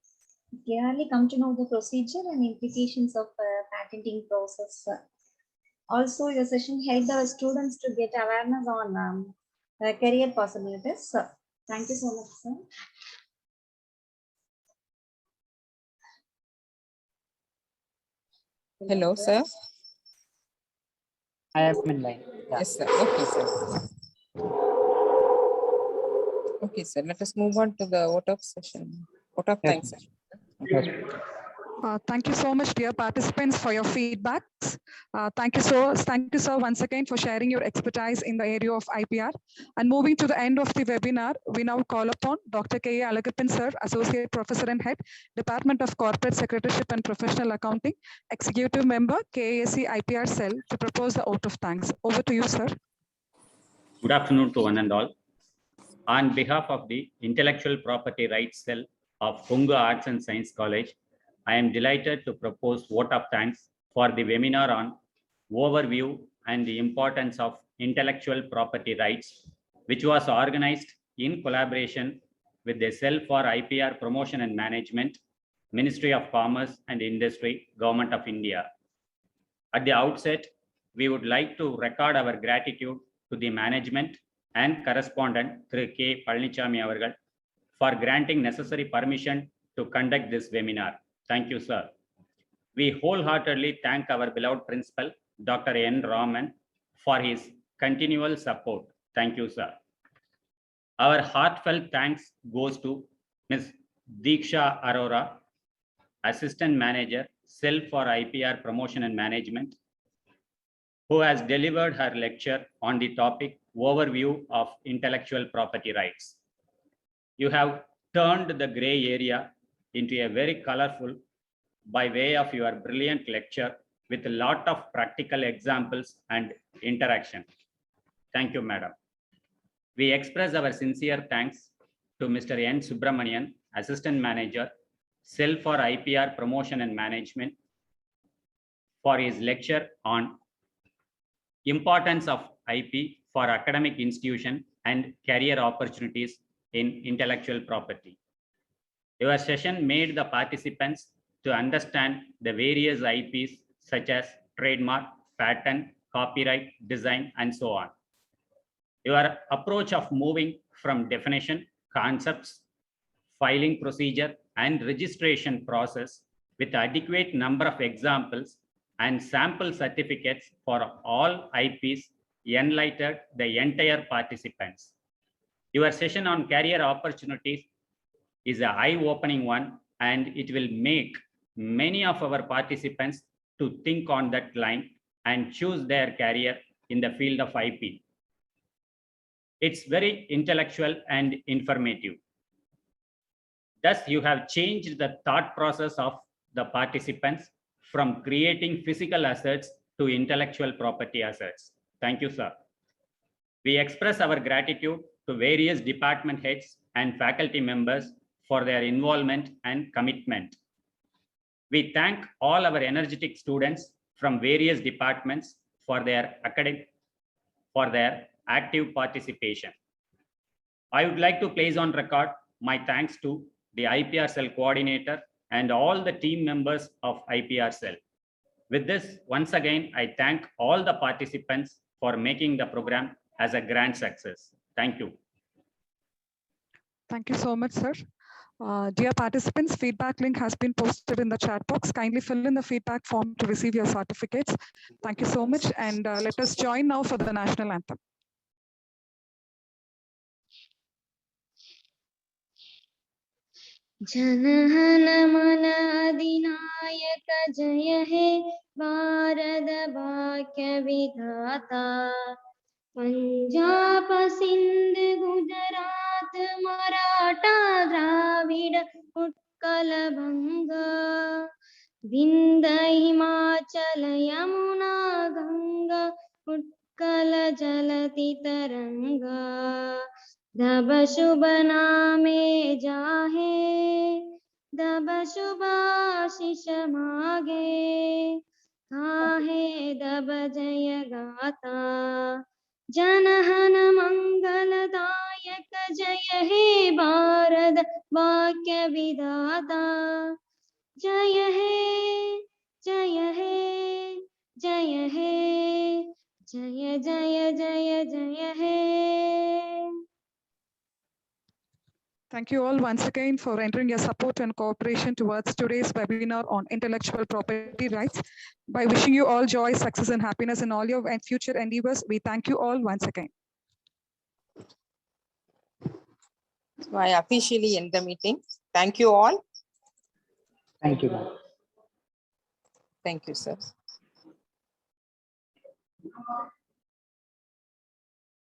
clearly come to know the procedure and implications of patenting process. Also, your session helped the students to get awareness on career possibilities. So, thank you so much, sir. Hello, sir. I am in line. Yeah. Yes, sir. Okay, sir. Okay, sir. Let us move on to the vote of session. Vote of Yes, thanks ma'am. session. Yes. Thank you so much, dear participants, for your feedbacks. Thank you, sir, once again for sharing your expertise in the area of IPR. And moving to the end of the webinar, we now call upon Dr. K. Alagappan, sir, Associate Professor and Head, Department of Corporate Secretaryship and Professional Accounting, Executive Member, KASC IPR Cell, to propose the vote of thanks. Over to you, sir. Good afternoon to one and all. On behalf of the Intellectual Property Rights Cell of Kongu Arts and Science College, I am delighted to propose vote of thanks for the webinar on overview and the importance of intellectual property rights, which was organized in collaboration with the Cell for IPR Promotion and Management, Ministry of Commerce and Industry, Government of India. At the outset, we would like to record our gratitude to the management and correspondent Thru K. Palnichami Avargal for granting necessary permission to conduct this webinar. Thank you, sir. We wholeheartedly thank our beloved principal, Dr. N. Raman, for his continual support. Thank you, sir. Our heartfelt thanks goes to Ms. Deeksha Arora, Assistant Manager, Cell for IPR Promotion and Management, who has delivered her lecture on the topic Overview of Intellectual Property Rights. You have turned the gray area into a very colorful by way of your brilliant lecture with a lot of practical examples and interaction. Thank you, madam. We express our sincere thanks to Mr. N. Subramanian, Assistant Manager, Cell for IPR Promotion and Management, for his lecture on importance of IP for academic institution and career opportunities in intellectual property. Your session made the participants to understand the various IPs such as trademark, patent, copyright, design, and so on. Your approach of moving from definition, concepts, filing procedure, and registration process with adequate number of examples and sample certificates for all IPs enlightened the entire participants. Your session on career opportunities is an eye-opening one, and it will make many of our participants to think on that line and choose their career in the field of IP. It's very intellectual and informative. Thus, you have changed the thought process of the participants from creating physical assets to intellectual property assets. Thank you, sir. We express our gratitude to various department heads and faculty members for their involvement and commitment. We thank all our energetic students from various departments for their active participation. I would like to place on record my thanks to the IPR Cell coordinator and all the team members of IPR Cell. With this, once again, I thank all the participants for making the program as a grand success. Thank you. Thank you so much, sir. Dear participants, feedback link has been posted in the chat box. Kindly fill in the feedback form to receive your certificates. Thank you so much. And let us join now for the national anthem. जनहन मन अधिनायक जय हे भारत भाग्य विधाता पंजाब सिंध गुजरात मराठा द्राविड उत्कल बंगा विंध्य हिमाचल यमुना गंगा उत्कल जलति तरंगा तब शुभ नामे जाहे दब शुभाशिष मागे काहे दब जय गाता जनहन मंगलदायक जय हे भारत वाक्य विधाता जय हे जय हे जय हे जय जय जय जय हे. Thank you all once again for entering your support and cooperation towards today's webinar on intellectual property rights. By wishing you all joy, success, and happiness in all your future endeavors, we thank you all once again. So I officially end the meeting. Thank you all. Thank you, ma'am. Thank you, sir.